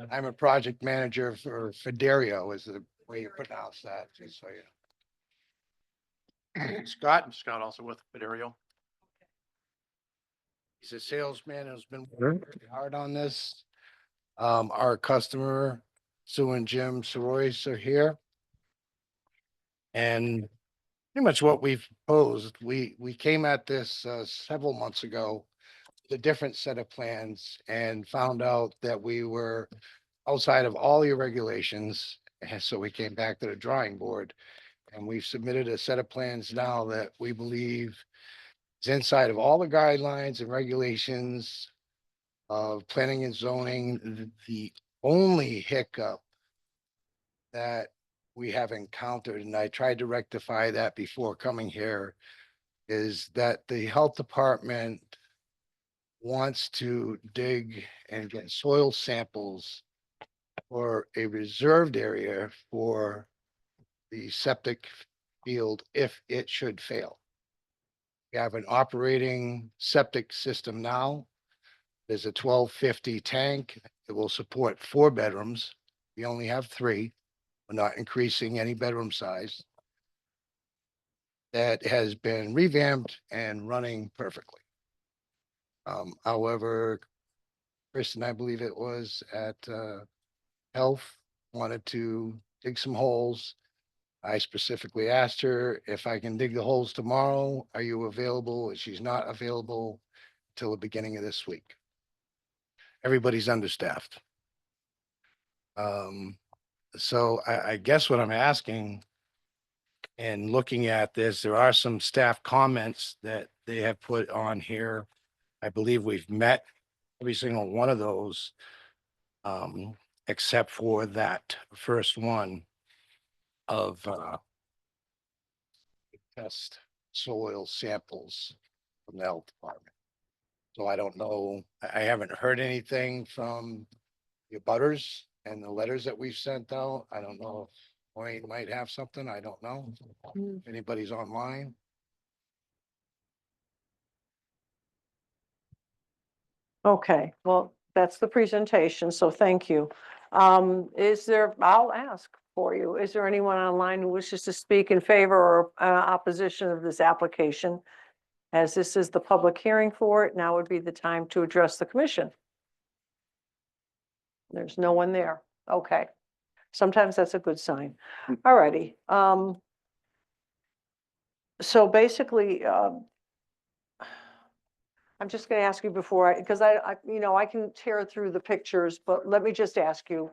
Speaker 14: I'm a project manager for Fiderio is the way you pronounce that, just so you know. Scott also with Fiderio. He's a salesman who's been working hard on this. Our customer, Sue and Jim Sorois are here. And pretty much what we've proposed, we came at this several months ago, with a different set of plans and found out that we were outside of all your regulations. And so we came back to the drawing board and we've submitted a set of plans now that we believe is inside of all the guidelines and regulations of planning and zoning. The only hiccup that we have encountered, and I tried to rectify that before coming here, is that the health department wants to dig and get soil samples for a reserved area for the septic field if it should fail. We have an operating septic system now. There's a 1250 tank. It will support 4 bedrooms. We only have 3. We're not increasing any bedroom size. That has been revamped and running perfectly. However, Kristen, I believe it was at Health, wanted to dig some holes. I specifically asked her if I can dig the holes tomorrow. Are you available? She's not available till the beginning of this week. Everybody's understaffed. So I guess what I'm asking and looking at this, there are some staff comments that they have put on here. I believe we've met every single one of those, except for that first one of test soil samples from the health department. So I don't know, I haven't heard anything from your butters and the letters that we've sent out. I don't know if Wayne might have something. I don't know. If anybody's online.
Speaker 7: Okay, well, that's the presentation, so thank you. Is there, I'll ask for you, is there anyone online who wishes to speak in favor or opposition of this application? As this is the public hearing for it, now would be the time to address the commission. There's no one there. Okay. Sometimes that's a good sign. All righty. So basically, I'm just going to ask you before because I can tear through the pictures, but let me just ask you,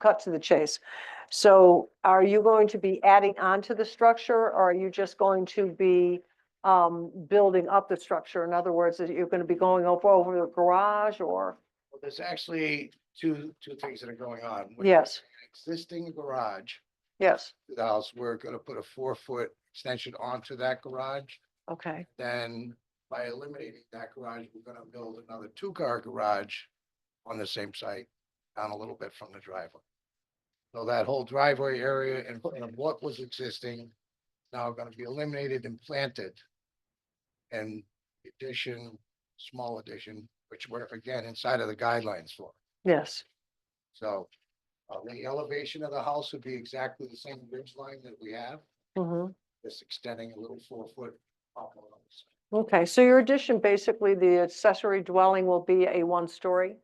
Speaker 7: cut to the chase. So are you going to be adding on to the structure, or are you just going to be building up the structure? In other words, that you're going to be going over the garage, or?
Speaker 14: Well, there's actually two things that are going on. With
Speaker 7: Yes.
Speaker 14: the Existing garage,
Speaker 7: Yes.
Speaker 14: the house, we're gonna put a 4-foot extension onto that garage.
Speaker 7: Okay.
Speaker 14: Then by eliminating that garage, we're gonna build another 2-car garage on the same site, down a little bit from the driveway. So that whole driveway area in front of what was existing now gonna be eliminated and planted. And addition, small addition, which we're again inside of the guidelines for.
Speaker 7: Yes.
Speaker 14: So the elevation of the house would be exactly the same ridge line that we have,
Speaker 7: Mm-hmm.
Speaker 14: just extending a little 4-foot.
Speaker 7: Okay, so your addition, basically, the accessory dwelling will be a 1-story?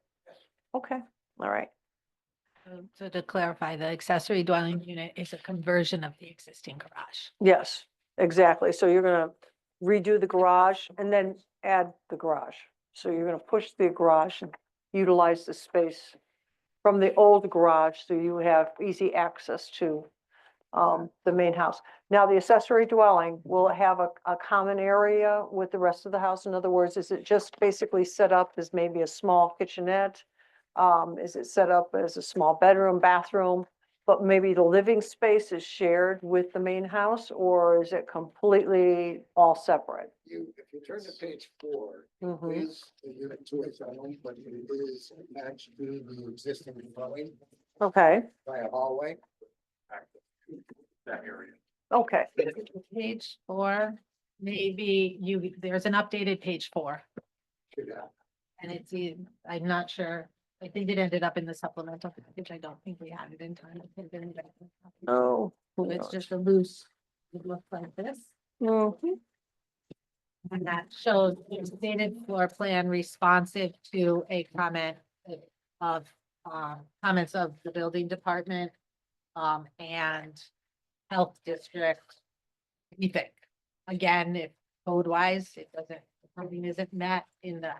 Speaker 7: Okay, all right.
Speaker 8: So to clarify, the accessory dwelling unit is a conversion of the existing garage.
Speaker 7: Yes, exactly. So you're gonna redo the garage and then add the garage. So you're gonna push the garage and utilize the space from the old garage, so you have easy access to the main house. Now, the accessory dwelling will have a common area with the rest of the house. In other words, is it just basically set up as maybe a small kitchenette? Is it set up as a small bedroom, bathroom, but maybe the living space is shared with the main house, or is it completely all separate?
Speaker 14: If you turn to page 4,
Speaker 7: Mhm.
Speaker 14: it is a unit 2 dwelling, but it is attached to the existing dwelling
Speaker 7: Okay,
Speaker 14: by a hallway. Back to that area.
Speaker 7: okay,
Speaker 8: Page 4, maybe there's an updated page 4.
Speaker 14: Yeah.
Speaker 8: And I'm not sure, I think it ended up in the supplemental package. I don't think we had it in time.
Speaker 7: oh.
Speaker 8: So it's just a loose, it looks like this.
Speaker 7: Mhm.
Speaker 8: And that shows the stated floor plan responsive to a comment of, comments of the building department, and health district. We think, again, if code wise, it doesn't, something isn't met in the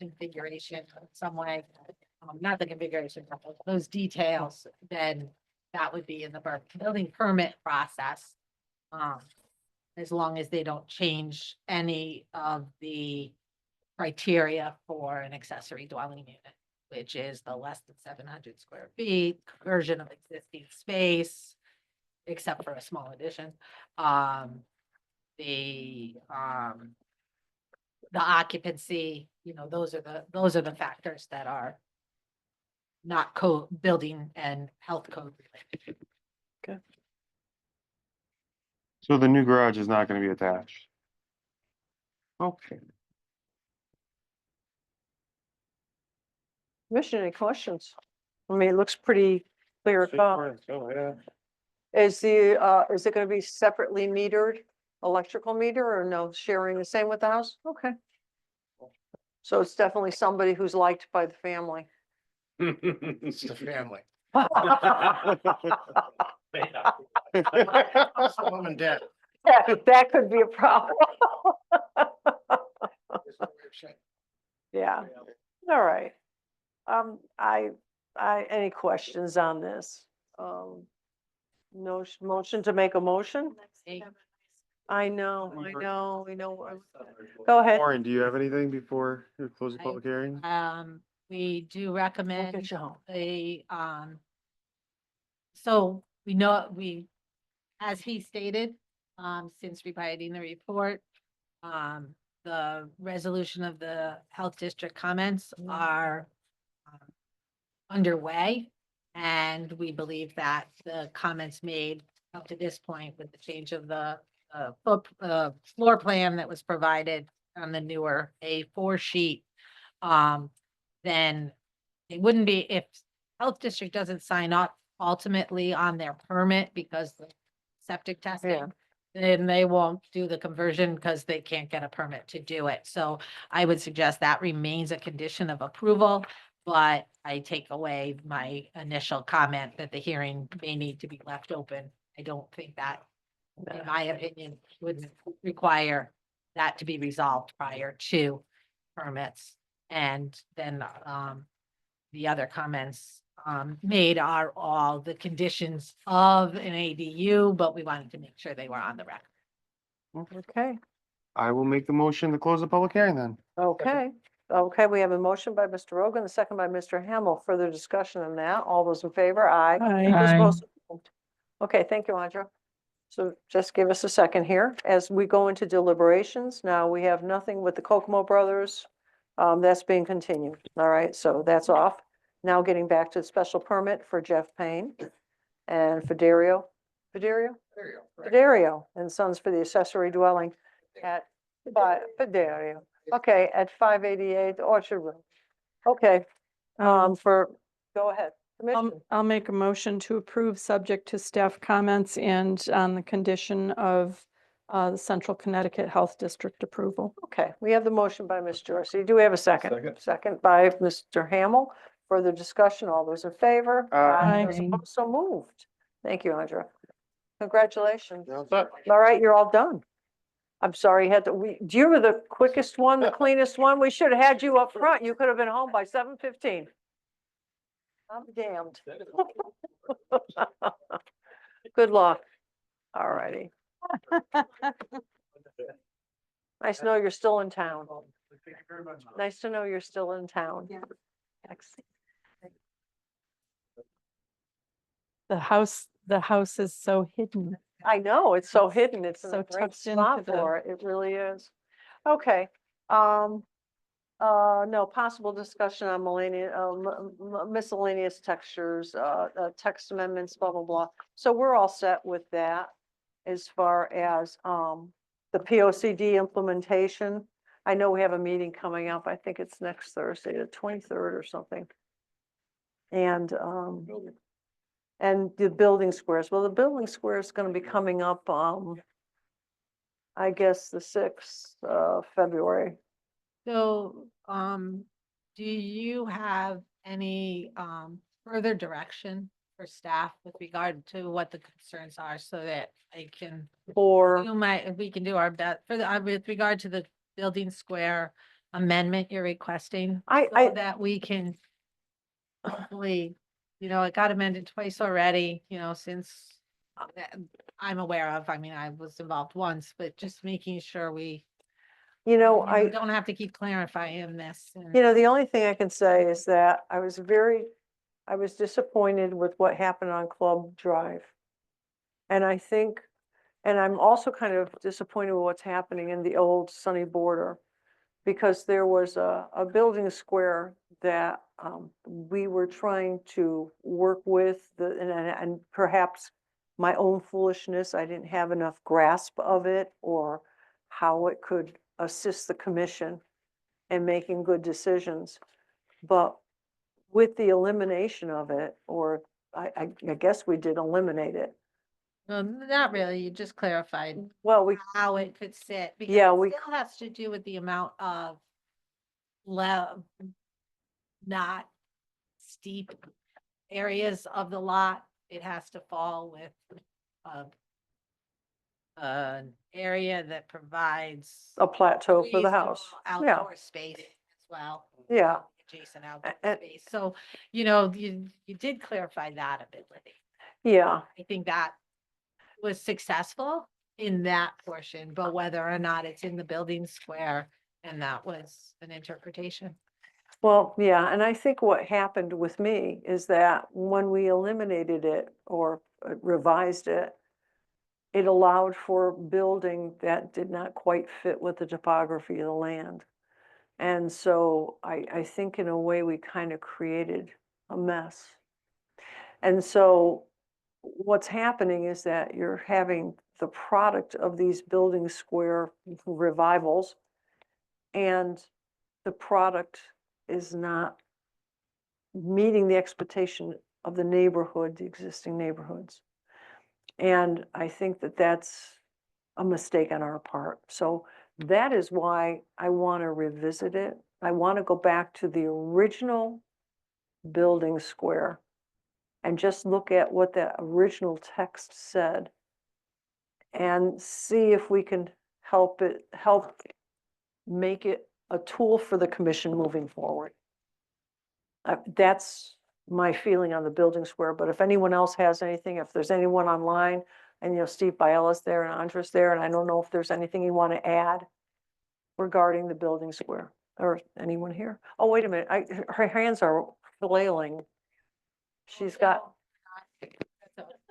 Speaker 8: configuration in some way. Not the configuration, but those details, then that would be in the building permit process. As long as they don't change any of the criteria for an accessory dwelling unit, which is the less than 700 square feet, conversion of existing space, except for a small addition. The occupancy, those are the factors that are not building and health code related.
Speaker 2: So the new garage is not gonna be attached? Okay.
Speaker 7: Commissioner, any questions? I mean, it looks pretty clear cut.
Speaker 2: Oh, yeah.
Speaker 7: Is it gonna be separately metered, electrical meter, or no, sharing the same with the house? Okay. So it's definitely somebody who's liked by the family.
Speaker 14: It's the family. Mom and dad.
Speaker 7: That could be a problem. Yeah, all right. Any questions on this? No motion to make a motion? I know. Go ahead.
Speaker 2: Warren, do you have anything before we close the
Speaker 8: I-
Speaker 2: public hearing?
Speaker 8: We do
Speaker 7: We'll
Speaker 8: recommend
Speaker 7: get you home.
Speaker 8: so we know, as he stated, since providing the report, the resolution of the health district comments are underway. And we believe that the comments made up to this point with the change of the floor plan that was provided on the newer A4 sheet, then it wouldn't be, if health district doesn't sign up ultimately on their permit because the septic testing, then they won't do the conversion because they can't get a permit to do it. So I would suggest that remains a condition of approval, but I take away my initial comment that the hearing may need to be left open. I don't think that, in my opinion, would require that to be resolved prior to permits. And then, the other comments made are all the conditions of an ADU, but we wanted to make sure they were on the record.
Speaker 7: Okay,
Speaker 2: I will make the motion to close the public hearing then.
Speaker 7: okay, we have a motion by Mr. Rogan, a second by Mr. Hamel. Further discussion on that. All those in favor? Aye. Those opposed? Okay, thank you, Audra. So just give us a second here as we go into deliberations. Now, we have nothing with the Kokomo brothers. That's being continued. All right, so that's off. Now getting back to the special permit for Jeff Payne and Fiderio and Sons for the accessory dwelling at Fiderio. Okay, at 588 Orchard Road. Okay, go ahead. Commissioner.
Speaker 9: I'll make a motion to approve subject to staff comments and on the condition of the Central Connecticut Health District approval.
Speaker 7: Okay, we have the motion by Ms. Dorsey. Do we have a second? Second by Mr. Hamel. Further discussion, all those in favor?
Speaker 9: Aye.
Speaker 7: Those opposed? So moved. Thank you, Audra. Congratulations.
Speaker 2: But
Speaker 7: All right, you're all done. I'm sorry, you had to, you were the quickest one, the cleanest one. We should have had you up front. You could have been home by 7:15. I'm damned. Good luck. All righty. Nice to know you're still in town. Nice to know you're still in town.
Speaker 9: Yeah.
Speaker 7: Excellent.
Speaker 9: The house is so hidden.
Speaker 7: I know, it's so hidden. It's in
Speaker 9: So
Speaker 7: a great
Speaker 9: tucked into
Speaker 7: spot
Speaker 9: the-
Speaker 7: for it. It really is. Okay, no, possible discussion on miscellaneous textures, text amendments, blah, blah, blah. So we're all set with that as far as, the POCD implementation. I know we have a meeting coming up. I think it's next Thursday, the 23rd or something. And the building squares. Well, the building square is gonna be coming up, I guess, the 6th of February.
Speaker 8: So, do you have any, further direction for staff with regard to what the concerns are so that I can
Speaker 7: Or,
Speaker 8: we can do our best for the, with regard to the building square amendment you're requesting? So that we can hopefully, it got amended twice already, since I'm aware of. I mean, I was involved once, but just making sure we
Speaker 7: I
Speaker 8: don't have to keep clarifying this. and-
Speaker 7: the only thing I can say is that I was disappointed with what happened on Club Drive. And I think, and I'm also kind of disappointed with what's happening in the old Sunny Border. Because there was a building square that we were trying to work with and perhaps my own foolishness, I didn't have enough grasp of it or how it could assist the commission in making good decisions. But with the elimination of it, or I guess we did eliminate it.
Speaker 8: Well, not really, you just clarified
Speaker 7: Well, we,
Speaker 8: how it could sit. because
Speaker 7: Yeah,
Speaker 8: it
Speaker 7: we-
Speaker 8: Still has to do with the amount of not steep areas of the lot. It has to fall with an area that provides
Speaker 7: a plateau for the house.
Speaker 8: reasonable
Speaker 7: Yeah,
Speaker 8: outdoor space as well.
Speaker 7: yeah.
Speaker 8: Adjacent outdoor
Speaker 7: and-
Speaker 8: space. So, you did clarify that ability.
Speaker 7: Yeah,
Speaker 8: I think that was successful in that portion, but whether or not it's in the building square, and that was an interpretation.
Speaker 7: well, yeah, and I think what happened with me is that when we eliminated it or revised it, it allowed for building that did not quite fit with the topography of the land. And so I think in a way we kind of created a mess. And so what's happening is that you're having the product of these building square revivals, and the product is not meeting the expectation of the neighborhood, the existing neighborhoods. And I think that that's a mistake on our part. So that is why I want to revisit it. I want to go back to the original building square and just look at what that original text said and see if we can help make it a tool for the commission moving forward. That's my feeling on the building square, but if anyone else has anything, if there's anyone online, and Steve Biella's there and Andres there, and I don't know if there's anything you want to add regarding the building square, or anyone here. Oh, wait a minute, her hands are flailing. She's got,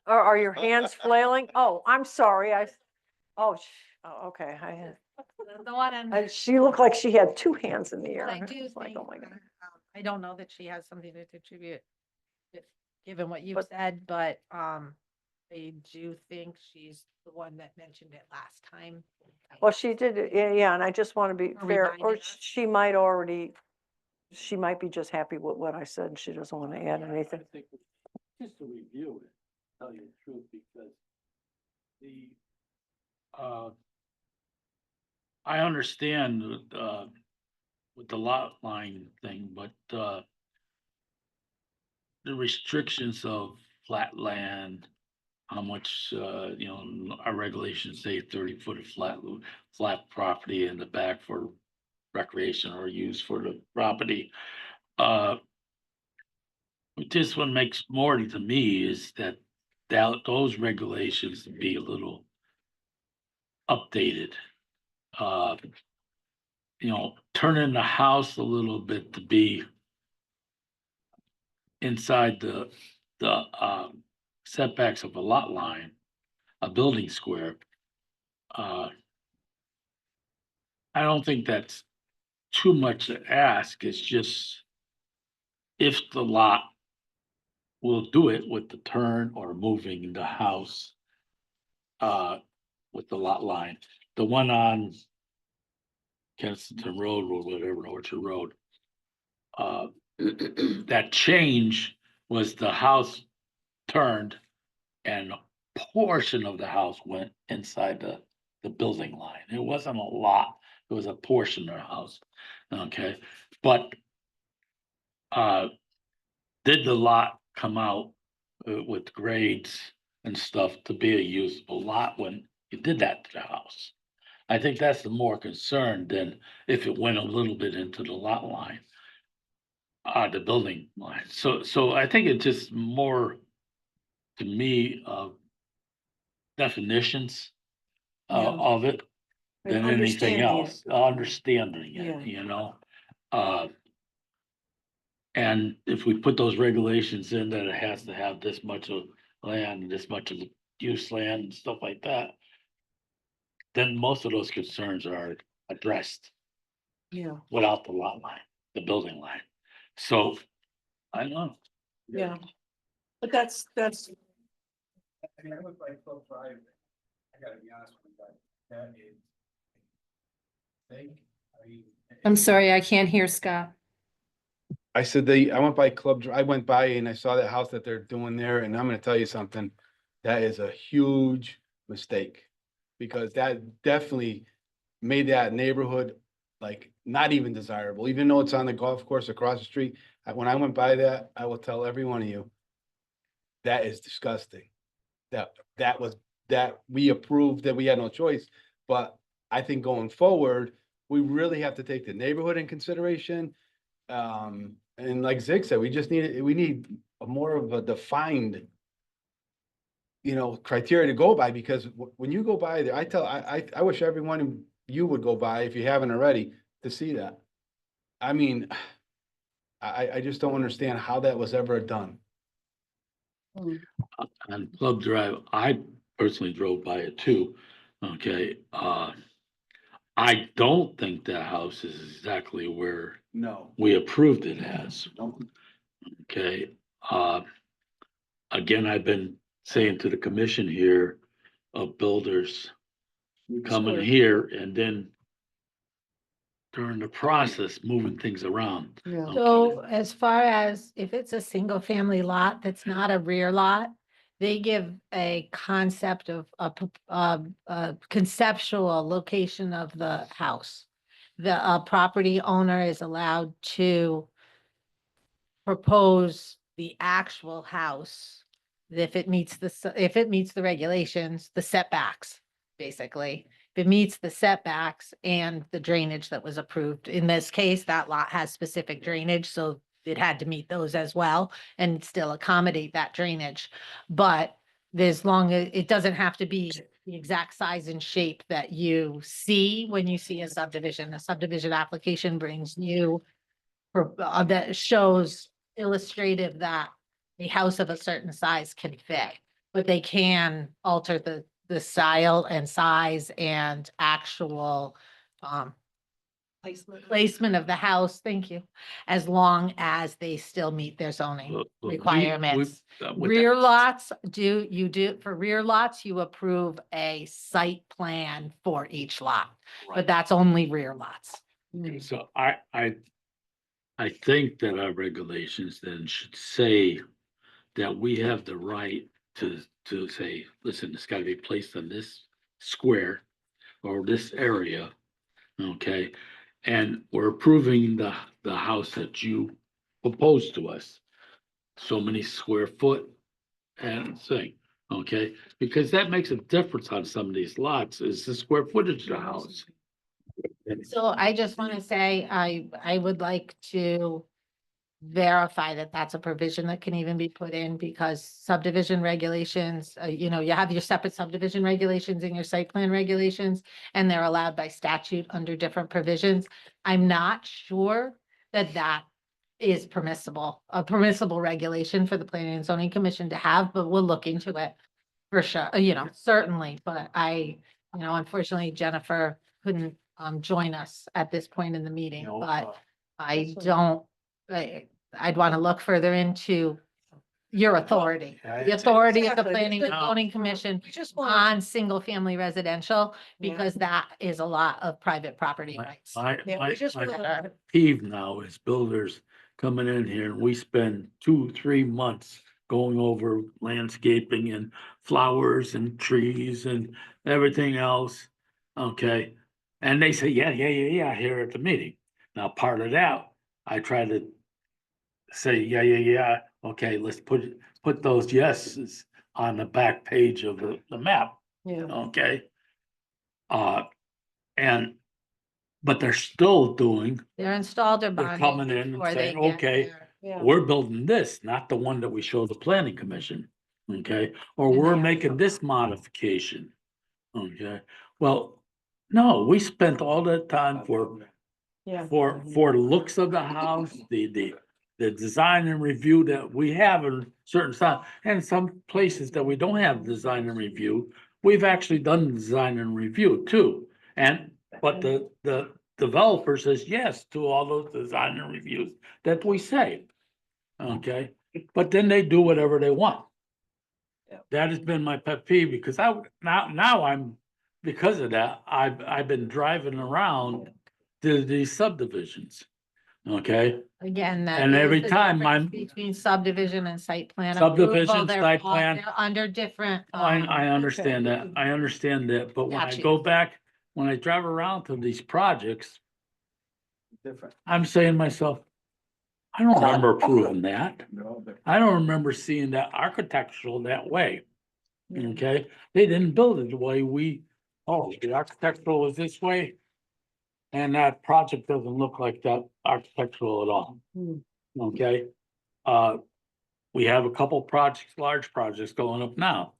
Speaker 7: are your hands flailing? Oh, I'm sorry, oh, okay,
Speaker 8: The one and
Speaker 7: she looked like she had two hands in the air.
Speaker 8: I do
Speaker 7: It's like,
Speaker 8: think,
Speaker 7: oh my God.
Speaker 8: I don't know that she has something to contribute, given what you've
Speaker 7: But-
Speaker 8: said, but, I do think she's the one that mentioned it last time.
Speaker 7: Well, she did, yeah, and I just want to be
Speaker 8: Or
Speaker 7: fair,
Speaker 8: reminding
Speaker 7: or
Speaker 8: us.
Speaker 7: she might be just happy with what I said, and she doesn't want to add anything.
Speaker 10: I think just to review it, tell you the truth, because I understand, with the lot line thing, but, the restrictions of flat land, how much, our regulations say 30 foot of flat property in the back for recreation or use for the property. This one makes more to me is that those regulations be a little updated. Turning the house a little bit to be inside the setbacks of a lot line, a building square. I don't think that's too much to ask. It's just if the lot will do it with the turn or moving the house with the lot line. The one on Kensington Road or whatever, Orchard Road. That change was the house turned and a portion of the house went inside the building line. It wasn't a lot, it was a portion of the house, okay? But did the lot come out with grades and stuff to be a usable lot when you did that to the house? I think that's the more concern than if it went a little bit into the lot line. The building line. So I think it's just more to me of definitions
Speaker 7: Yeah.
Speaker 10: of it
Speaker 7: And
Speaker 10: than anything
Speaker 7: understanding it.
Speaker 10: else, understanding
Speaker 7: Yeah.
Speaker 10: it. And if we put those regulations in that it has to have this much of land, and this much of the use land and stuff like that, then most of those concerns are addressed
Speaker 7: Yeah,
Speaker 10: without the lot line, the building line. So, I don't know.
Speaker 7: yeah. But that's,
Speaker 13: I mean, I look like Phil Drive. I gotta be honest with you, guys. That is
Speaker 6: I'm sorry, I can't hear Scott.
Speaker 13: I said I went by I went by and I saw that house that they're doing there, and I'm gonna tell you something. That is a huge mistake. Because that definitely made that neighborhood like not even desirable, even though it's on the golf course across the street. When I went by that, I will tell every one of you, that is disgusting. That we approved, that we had no choice, but I think going forward, we really have to take the neighborhood in consideration. And like Zig said, we need a more of a defined, criteria to go by, because when you go by there, I wish everyone of you would go by, if you haven't already, to see that. I mean, I just don't understand how that was ever done.
Speaker 10: On Club Drive, I personally drove by it too. Okay, I don't think that house is exactly where
Speaker 13: No.
Speaker 10: we approved it as.
Speaker 13: No.
Speaker 10: Okay, again, I've been saying to the commission here of builders coming here and then during the process, moving things around.
Speaker 7: Yeah.
Speaker 8: So as far as if it's a single family lot, that's not a rear lot, they give a concept of a conceptual location of the house. The property owner is allowed to propose the actual house if it meets the regulations, the setbacks, basically. If it meets the setbacks and the drainage that was approved. In this case, that lot has specific drainage, so it had to meet those as well and still accommodate that drainage. But as long as it doesn't have to be the exact size and shape that you see when you see a subdivision. A subdivision application brings you that shows illustrative that a house of a certain size can fit, but they can alter the style and size and actual placement of the house, thank you, as long as they still meet their zoning
Speaker 10: Look, we-
Speaker 8: requirements.
Speaker 10: with
Speaker 8: Rear
Speaker 10: that-
Speaker 8: lots, for rear lots, you approve a site plan for each lot, but
Speaker 10: Right.
Speaker 8: that's only rear lots.
Speaker 10: So I think that our regulations then should say that we have the right to say, listen, it's gotta be placed on this square or this area. Okay, and we're approving the house that you proposed to us. So many square foot and thing, okay? Because that makes a difference on some of these lots, is the square footage of the house.
Speaker 8: So I just want to say, I would like to verify that that's a provision that can even be put in, because subdivision regulations, you have your separate subdivision regulations and your site plan regulations, and they're allowed by statute under different provisions. I'm not sure that that is a permissible regulation for the Planning and Zoning Commission to have, but we'll look into it for sure, certainly, but unfortunately Jennifer couldn't join us at this point in the meeting, but I don't, I'd want to look further into your authority, the authority of the
Speaker 7: Exactly.
Speaker 8: Planning and
Speaker 7: No.
Speaker 8: Zoning Commission
Speaker 7: We just want,
Speaker 8: on single-family residential,
Speaker 7: Yeah.
Speaker 8: because that is a lot of private property rights.
Speaker 7: yeah, we just
Speaker 10: My
Speaker 7: want,
Speaker 10: peeve now is builders coming in here and we spend 2-3 months going over landscaping and flowers and trees and everything else. Okay, and they say, yeah, here at the meeting. Now, part of that, I try to say, yeah, okay, let's put those yeses on the back page of the map,
Speaker 7: yeah.
Speaker 10: okay? And, but they're still doing,
Speaker 8: They're installed or
Speaker 10: they're
Speaker 8: bonded
Speaker 10: coming in and
Speaker 8: before they
Speaker 10: saying,
Speaker 8: get
Speaker 10: okay,
Speaker 8: there.
Speaker 7: Yeah.
Speaker 10: we're building this, not the one that we show the planning commission, okay? Or
Speaker 8: And
Speaker 10: we're
Speaker 8: they-
Speaker 10: making this modification, okay? Well, no, we spent all that time
Speaker 7: Yeah.
Speaker 10: for the looks of the house, the design and review that we have in certain stuff, and some places that we don't have design and review, we've actually done design and review too. But the developer says yes to all those design and reviews that we say. Okay, but then they do whatever they want.
Speaker 7: Yep.
Speaker 10: That has been my pet peeve, because now I'm, because of that, I've been driving around to these subdivisions. Okay,
Speaker 8: Again, that
Speaker 10: And
Speaker 8: is
Speaker 10: every
Speaker 8: the
Speaker 10: time
Speaker 8: difference
Speaker 10: I'm-
Speaker 8: between subdivision and site plan.
Speaker 10: Subdivision,
Speaker 8: approval. They're
Speaker 10: site
Speaker 8: all-
Speaker 10: plan.
Speaker 8: they're under different.
Speaker 10: I understand that. I understand that, but when I
Speaker 8: Statute.
Speaker 10: go back, when I drive around to these projects,
Speaker 13: Different.
Speaker 10: I'm saying to myself, I don't remember approving that. I don't remember seeing that architectural that way. Okay, they didn't build it the way the architectural is this way. And that project doesn't look like that architectural at all. Okay? We have a couple projects, large projects going up now.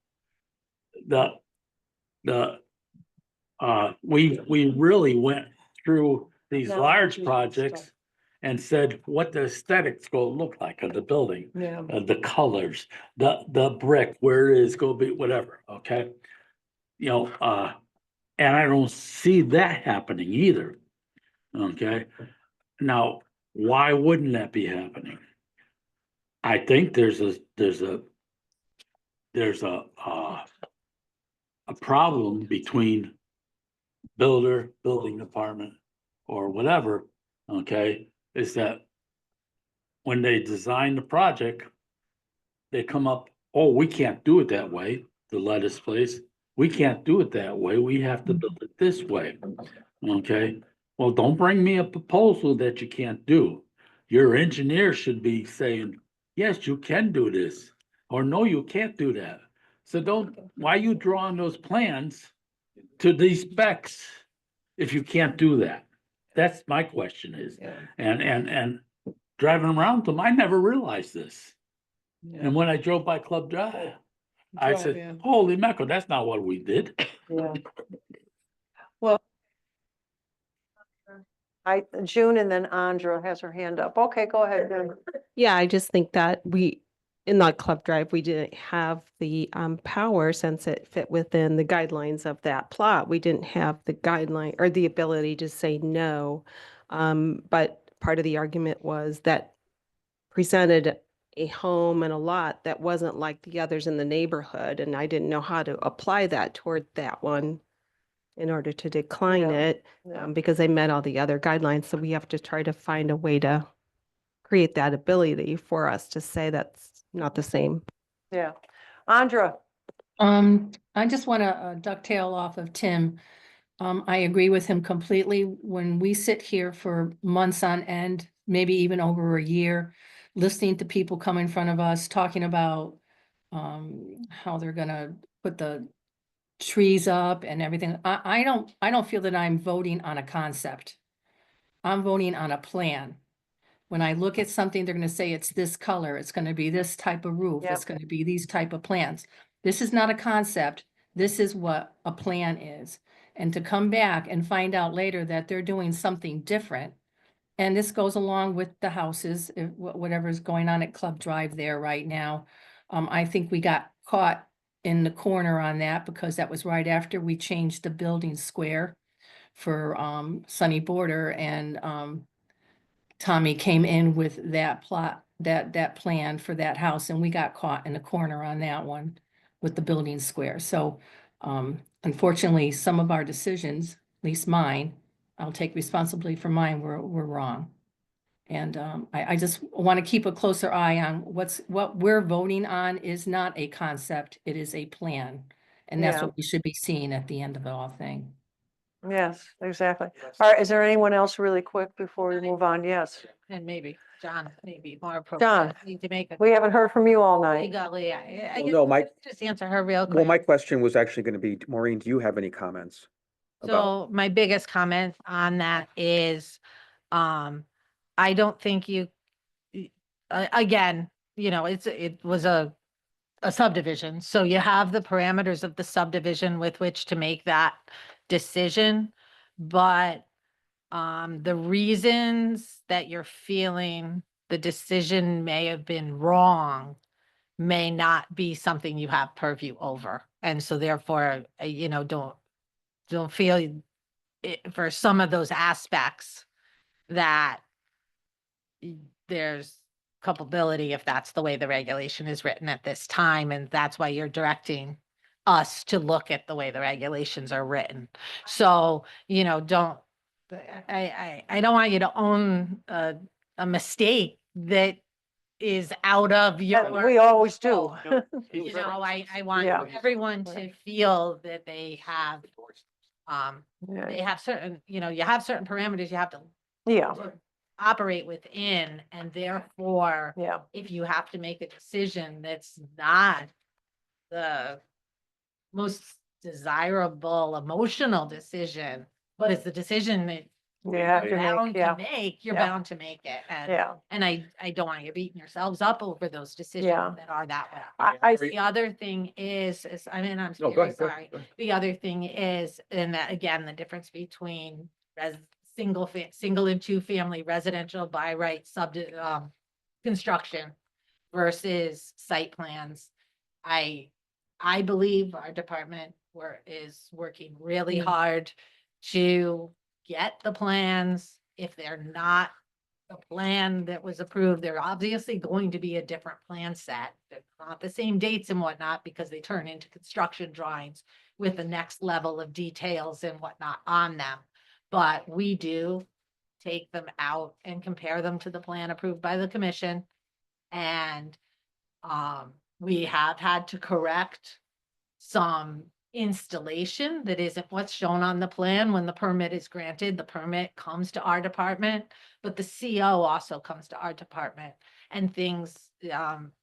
Speaker 10: We really went through these
Speaker 7: No,
Speaker 10: large
Speaker 7: we-
Speaker 10: projects and said what the aesthetics gonna look like of the building,
Speaker 7: Yeah.
Speaker 10: the colors, the brick, where it is gonna be, whatever, okay? You know, and I don't see that happening either. Okay, now, why wouldn't that be happening? I think there's a problem between building department, or whatever, okay, is that when they design the project, they come up, oh, we can't do it that way, the lettuce place. We can't do it that way. We have to build it this way. Okay, well, don't bring me a proposal that you can't do. Your engineer should be saying, yes, you can do this, or no, you can't do that. So why are you drawing those plans to these specs if you can't do that? That's my question is, and driving around them, I never realized this. And when I drove by Club Drive, I said, holy mackerel, that's not what we did.
Speaker 7: Yeah. Well. June and then Andra has her hand up. Okay, go ahead, June.
Speaker 12: Yeah, I just think that in that Club Drive, we didn't have the power since it fit within the guidelines of that plot. We didn't have the guideline or the ability to say no. But part of the argument was that presented a home and a lot that wasn't like the others in the neighborhood, and I didn't know how to apply that toward that one in order to decline
Speaker 7: Yeah,
Speaker 12: it,
Speaker 7: yeah.
Speaker 12: because they met all the other guidelines. So we have to try to find a way to create that ability for us to say that's not the same.
Speaker 7: Yeah. Andra,
Speaker 6: I just want to ducktail off of Tim. I agree with him completely. When we sit here for months on end, maybe even over a year, listening to people come in front of us, talking about how they're gonna put the trees up and everything. I don't feel that I'm voting on a concept. I'm voting on a plan. When I look at something, they're gonna say it's this color, it's gonna be this type of roof, it's
Speaker 7: Yep.
Speaker 6: gonna be these type of plants. This is not a concept. This is what a plan is. And to come back and find out later that they're doing something different. And this goes along with the houses, whatever's going on at Club Drive there right now. I think we got caught in the corner on that because that was right after we changed the building square for Sunny Border, and Tommy came in with that plot, that plan for that house, and we got caught in the corner on that one with the building square. So unfortunately, some of our decisions, at least mine, I'll take responsibility for mine, were wrong. And I just want to keep a closer eye on what we're voting on is not a concept, it is a plan. And that's
Speaker 7: Yeah.
Speaker 6: what we should be seeing at the end of the whole thing.
Speaker 7: yes, exactly. All right, is there anyone else really quick before we move on? Yes.
Speaker 8: And maybe John, maybe more
Speaker 7: John,
Speaker 8: appropriate. Need to make a.
Speaker 7: we haven't heard from you all night.
Speaker 8: Legally, I
Speaker 15: Well,
Speaker 8: guess
Speaker 15: no, my-
Speaker 8: let's just answer her real quick.
Speaker 15: Well, my question was actually going to be, Maureen, do you have any comments? About,
Speaker 8: So my biggest comment on that is, I don't think again, it was a subdivision. So you have the parameters of the subdivision with which to make that decision. But, the reasons that you're feeling the decision may have been wrong may not be something you have purview over. And so therefore, don't feel for some of those aspects that there's culpability if that's the way the regulation is written at this time. And that's why you're directing us to look at the way the regulations are written. So, don't I don't want you to own a mistake that is out of your.
Speaker 7: We always do.
Speaker 8: control. You know, I want
Speaker 7: Yeah.
Speaker 8: everyone to feel that they have,
Speaker 7: Yeah,
Speaker 8: they have certain, you know, you have certain parameters you have to
Speaker 7: yeah,
Speaker 8: operate within, and therefore,
Speaker 7: yeah,
Speaker 8: if you have to make a decision that's not the most desirable emotional decision, but it's the decision that
Speaker 7: you have
Speaker 8: you're
Speaker 7: to
Speaker 8: bound
Speaker 7: make, yeah,
Speaker 8: to make, you're
Speaker 7: yeah.
Speaker 8: bound to make it.
Speaker 7: Yeah.
Speaker 8: And I don't want you beating yourselves up over those decisions
Speaker 7: Yeah.
Speaker 8: that are that way.
Speaker 7: I
Speaker 8: The other thing is, I mean, I'm
Speaker 15: No, go
Speaker 8: very
Speaker 15: ahead, go
Speaker 8: sorry.
Speaker 15: ahead, go ahead.
Speaker 8: The other thing is, and that, again, the difference between single and two family residential by right construction versus site plans. I believe our department is working really hard to get the plans. If they're not the plan that was approved, they're obviously going to be a different plan set. They're not the same dates and whatnot because they turn into construction drawings with the next level of details and whatnot on them. But we do take them out and compare them to the plan approved by the commission. And we have had to correct some installation that isn't what's shown on the plan. When the permit is granted, the permit comes to our department, but the CO also comes to our department. And things,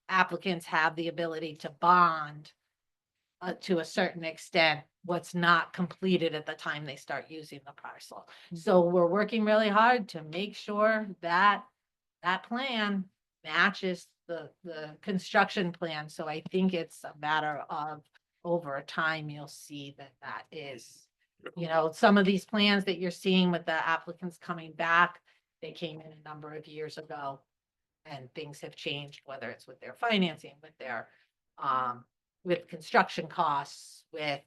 Speaker 8: applicants have the ability to bond to a certain extent what's not completed at the time they start using the parcel. So we're working really hard to make sure that that plan matches the construction plan. So I think it's a matter of over time, you'll see that that is, you know, some of these plans that you're seeing with the applicants coming back, they came in a number of years ago and things have changed, whether it's with their financing, with their, with construction costs, with,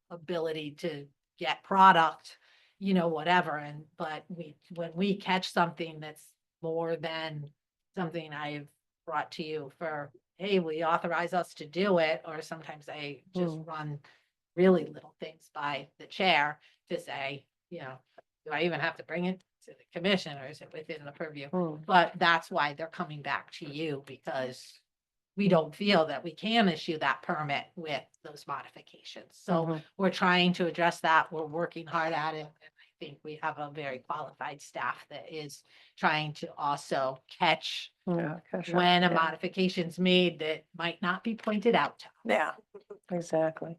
Speaker 8: ability to get product, you know, whatever. And, but when we catch something that's more than something I've brought to you for, hey, will you authorize us to do it? Or sometimes I just run really little things by the chair to say, you know, do I even have to bring it to the commission or is it within the purview? But that's why they're coming back to you, because we don't feel that we can issue that permit with those modifications. So we're trying to address that. We're working hard at it. And I think we have a very qualified staff that is trying to also catch when a modification's made that might not be pointed out to us.
Speaker 7: Yeah, exactly.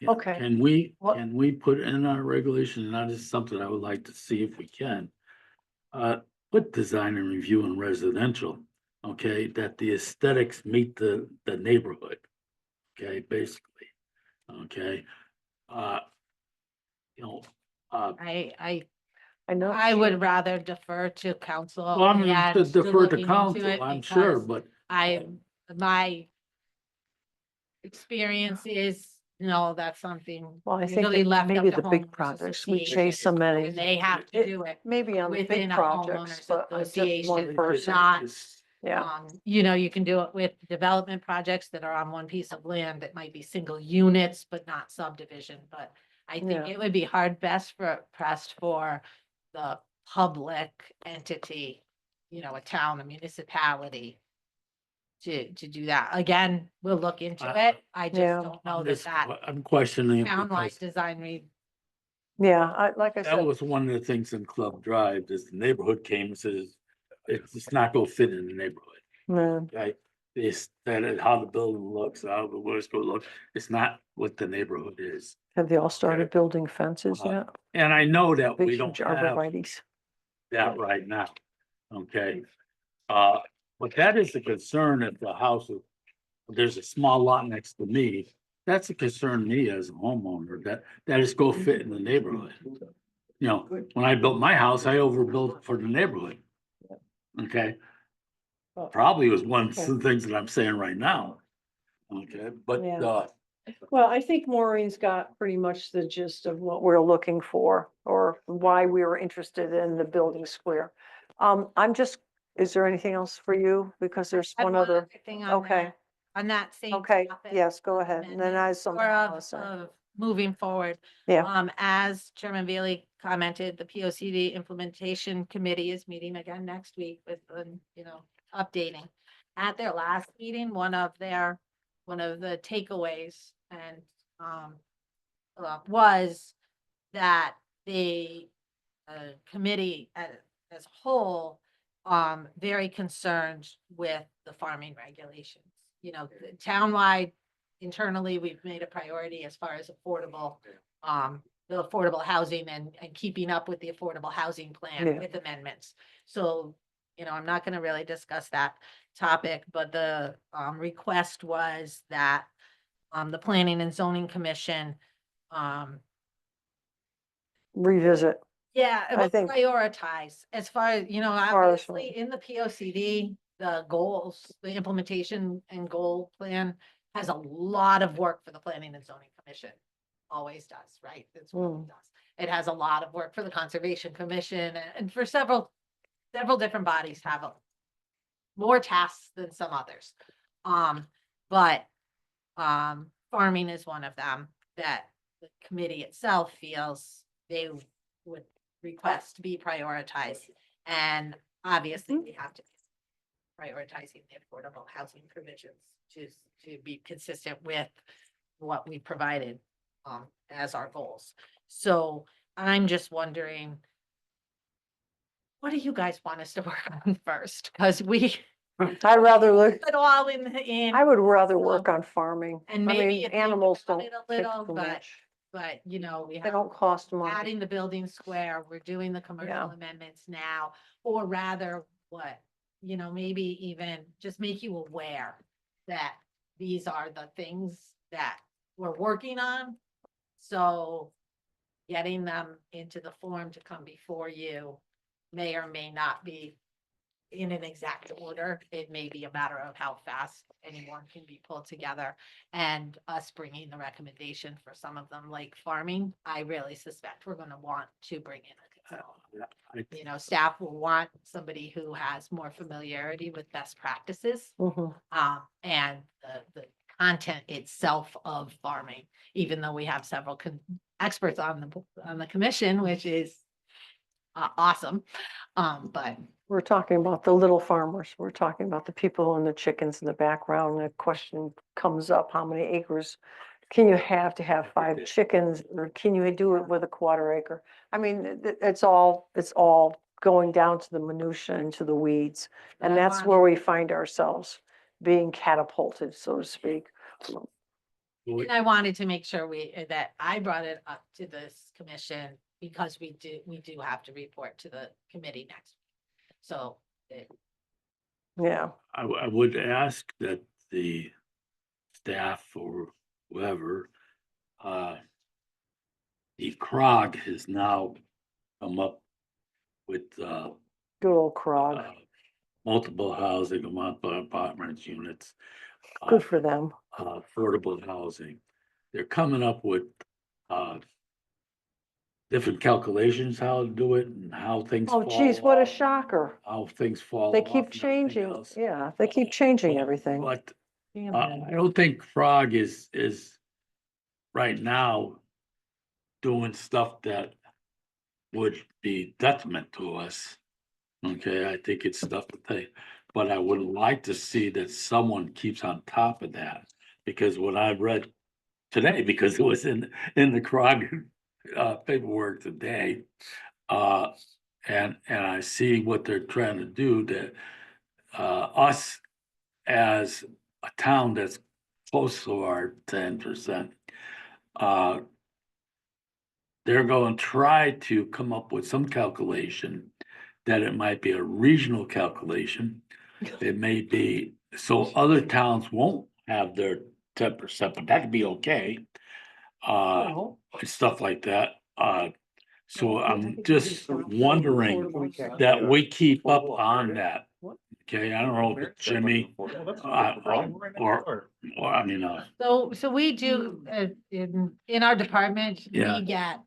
Speaker 10: Yeah,
Speaker 7: Okay.
Speaker 10: Can we
Speaker 7: What-
Speaker 10: put in our regulation, and that is something I would like to see if we can. Put design and review in residential, okay, that the aesthetics meet the neighborhood. Okay, basically, okay. You know,
Speaker 8: I
Speaker 7: know.
Speaker 8: I would rather defer to council.
Speaker 10: well, I'm gonna
Speaker 8: and
Speaker 10: defer
Speaker 8: look
Speaker 10: to
Speaker 8: into
Speaker 10: council,
Speaker 8: it
Speaker 10: I'm sure,
Speaker 8: because
Speaker 10: but
Speaker 8: my experience is, you know, that's something
Speaker 7: Well, I think
Speaker 8: usually
Speaker 7: that
Speaker 8: left up
Speaker 7: maybe
Speaker 8: to
Speaker 7: the big
Speaker 8: homeowners
Speaker 7: projects, we
Speaker 8: association,
Speaker 7: chase so many.
Speaker 8: and they have to do it
Speaker 7: Maybe on the
Speaker 8: within
Speaker 7: big
Speaker 8: a
Speaker 7: projects,
Speaker 8: homeowners
Speaker 7: but just
Speaker 8: association,
Speaker 7: one person.
Speaker 8: not,
Speaker 7: Yeah,
Speaker 8: you know, you can do it with development projects that are on one piece of land that might be single units, but not subdivision. But I think
Speaker 7: Yeah.
Speaker 8: it would be pressed for the public entity, you know, a town, a municipality to do that. Again, we'll look into
Speaker 10: I-
Speaker 8: it. I just
Speaker 7: Yeah.
Speaker 8: don't know that
Speaker 10: I'm questioning it
Speaker 8: townwide
Speaker 10: because
Speaker 8: design read.
Speaker 7: yeah, like I
Speaker 10: that
Speaker 7: said,
Speaker 10: was one of the things in Club Drive, is the neighborhood came and says, it's not gonna fit in the neighborhood. Okay, this, that is how the building looks, how the words go look, it's not what the neighborhood is.
Speaker 7: have they all started building fences
Speaker 10: Uh,
Speaker 7: yet?
Speaker 10: And I know that
Speaker 7: Big
Speaker 10: we don't
Speaker 7: huge
Speaker 10: have
Speaker 7: arborvitae's.
Speaker 10: that right now, okay? But that is a concern if the house, there's a small lot next to me, that's a concern to me as a homeowner, that is go fit in the neighborhood. You know, when I built my house, I overbuilt for the neighborhood. Okay, probably was one of the things that I'm saying right now. Okay, but,
Speaker 7: Yeah. Well, I think Maureen's got pretty much the gist of what we're looking for, or why we were interested in the building square. Is there anything else for you? Because there's
Speaker 8: I have
Speaker 7: one other.
Speaker 8: thing on
Speaker 7: Okay,
Speaker 8: that, on that same
Speaker 7: okay,
Speaker 8: topic.
Speaker 7: yes, go ahead. And then I have something
Speaker 8: More
Speaker 7: else.
Speaker 8: of moving forward.
Speaker 7: Yeah.
Speaker 8: As Chairman Bailey commented, the POCD Implementation Committee is meeting again next week with, updating. At their last meeting, one of the takeaways and, was that the committee as a whole, very concerned with the farming regulations. Townwide, internally, we've made a priority as far as the affordable housing and keeping up with the affordable housing plan
Speaker 7: Yeah.
Speaker 8: with amendments. So, I'm not going to really discuss that topic, but the request was that the Planning and Zoning Commission,
Speaker 7: Revisit.
Speaker 8: yeah,
Speaker 7: I think-
Speaker 8: prioritize as far as,
Speaker 7: far as-
Speaker 8: obviously in the POCD, the goals, the implementation and goal plan has a lot of work for the Planning and Zoning Commission. Always does, right? It's what it does. It has a lot of work for the Conservation Commission and for several different bodies have more tasks than some others. But farming is one of them that the committee itself feels they would request to be prioritized. And obviously we have to be prioritizing the affordable housing provisions to be consistent with what we provided as our goals. So I'm just wondering, what do you guys want us to work on first? Because
Speaker 7: I'd rather look,
Speaker 8: put all in.
Speaker 7: I would rather
Speaker 8: so-
Speaker 7: work on farming.
Speaker 8: And
Speaker 7: I
Speaker 8: maybe
Speaker 7: mean,
Speaker 8: if you think
Speaker 7: animals
Speaker 8: about
Speaker 7: don't
Speaker 8: it a
Speaker 7: take
Speaker 8: little,
Speaker 7: too
Speaker 8: but-
Speaker 7: much.
Speaker 8: But, we
Speaker 7: They
Speaker 8: have
Speaker 7: don't cost money.
Speaker 8: adding the building square, we're doing the commercial
Speaker 7: Yeah.
Speaker 8: amendments now, or rather what, maybe even just make you aware that these are the things that we're working on. So getting them into the form to come before you may or may not be in an exact order. It may be a matter of how fast anyone can be pulled together and us bringing the recommendation for some of them, like farming. I really suspect we're going to want to bring in a consultant. Staff will want somebody who has more familiarity with best practices, and the content itself of farming, even though we have several experts on the commission, which is awesome. But
Speaker 7: We're talking about the little farmers. We're talking about the people and the chickens in the background. The question comes up, how many acres can you have to have 5 chickens? Or can you do it with a 1/4 acre? I mean, it's all going down to the minutia and to the weeds. And that's where we find ourselves being catapulted, so to speak.
Speaker 8: and I wanted to make sure that I brought it up to this commission because we do have to report to the committee next week. So
Speaker 7: Yeah.
Speaker 10: I would ask that the staff or whoever, the CROG has now come up with,
Speaker 7: Good old Krog.
Speaker 10: multiple housing, multiple apartments, units,
Speaker 7: Good for them.
Speaker 10: affordable housing. They're coming up with, different calculations, how to do it and how things.
Speaker 7: Oh, geez,
Speaker 10: fall
Speaker 7: what a
Speaker 10: off,
Speaker 7: shocker.
Speaker 10: How things fall.
Speaker 7: They
Speaker 10: off
Speaker 7: keep
Speaker 10: and everything
Speaker 7: changing.
Speaker 10: else.
Speaker 7: Yeah, they keep changing everything.
Speaker 10: But
Speaker 7: Damn
Speaker 10: I
Speaker 7: it.
Speaker 10: don't think Frog is right now doing stuff that would be detriment to us. Okay, I think it's stuff but I would like to see that someone keeps on top of that. Because what I read today, because it was in the CROG paperwork today. And I see what they're trying to do, that us as a town that's close to our 10%, they're going to try to come up with some calculation that it might be a regional calculation. It may be, so other towns won't have their 10%, but that could be okay. And stuff like that. So I'm just wondering that we keep up on that. Okay, I don't know if it's Jimmy, or I mean,
Speaker 8: So we do, in our department,
Speaker 10: Yeah.
Speaker 8: we get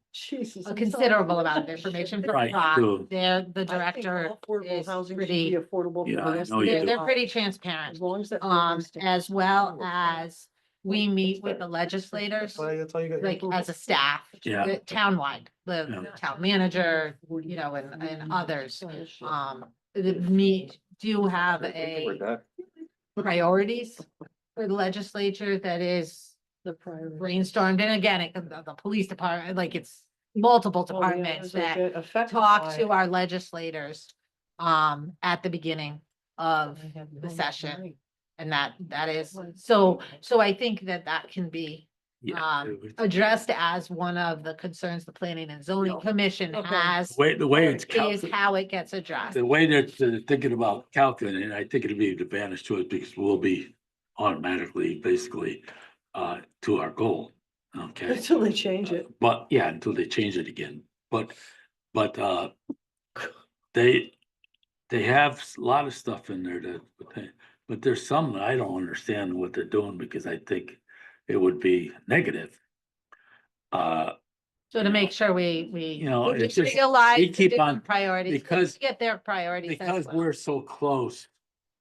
Speaker 8: a considerable amount of information from
Speaker 10: Right,
Speaker 8: CROG.
Speaker 10: too.
Speaker 8: The director is pretty,
Speaker 7: affordable.
Speaker 10: Yeah, I know you do.
Speaker 8: they're pretty transparent.
Speaker 7: As long as that.
Speaker 8: As well as we meet with the legislators,
Speaker 2: That's all you got.
Speaker 8: like as a staff.
Speaker 10: Yeah.
Speaker 8: Townwide, the
Speaker 10: Yeah.
Speaker 8: town manager, you know, and others. Me do have a priorities for the legislature that is
Speaker 7: The priority.
Speaker 8: brainstormed. And again, the police department, like it's multiple
Speaker 7: Oh, yeah,
Speaker 8: departments
Speaker 7: those are
Speaker 8: that
Speaker 7: good. Affected
Speaker 8: talk
Speaker 7: by
Speaker 8: to
Speaker 7: it.
Speaker 8: our legislators at the beginning of the session. And that is, so I think that can be
Speaker 10: Yeah.
Speaker 8: addressed as one of the concerns the Planning and Zoning Commission
Speaker 7: Okay.
Speaker 8: has.
Speaker 10: The way it's
Speaker 8: Is
Speaker 10: calculated,
Speaker 8: how it gets addressed.
Speaker 10: the way that they're thinking about calculating, it, I think it'd be an advantage to it because we'll be automatically, basically, to our goal. Okay,
Speaker 7: Until they change it.
Speaker 10: but yeah, until they change it again, but they have a lot of stuff in there but there's some that I don't understand what they're doing because I think it would be negative.
Speaker 8: So to make sure we
Speaker 10: it's
Speaker 8: just
Speaker 10: just,
Speaker 8: realize
Speaker 10: we
Speaker 8: the
Speaker 10: keep
Speaker 8: different
Speaker 10: on,
Speaker 8: priorities,
Speaker 10: because-
Speaker 8: get their priorities as
Speaker 10: because
Speaker 8: well.
Speaker 10: we're so close.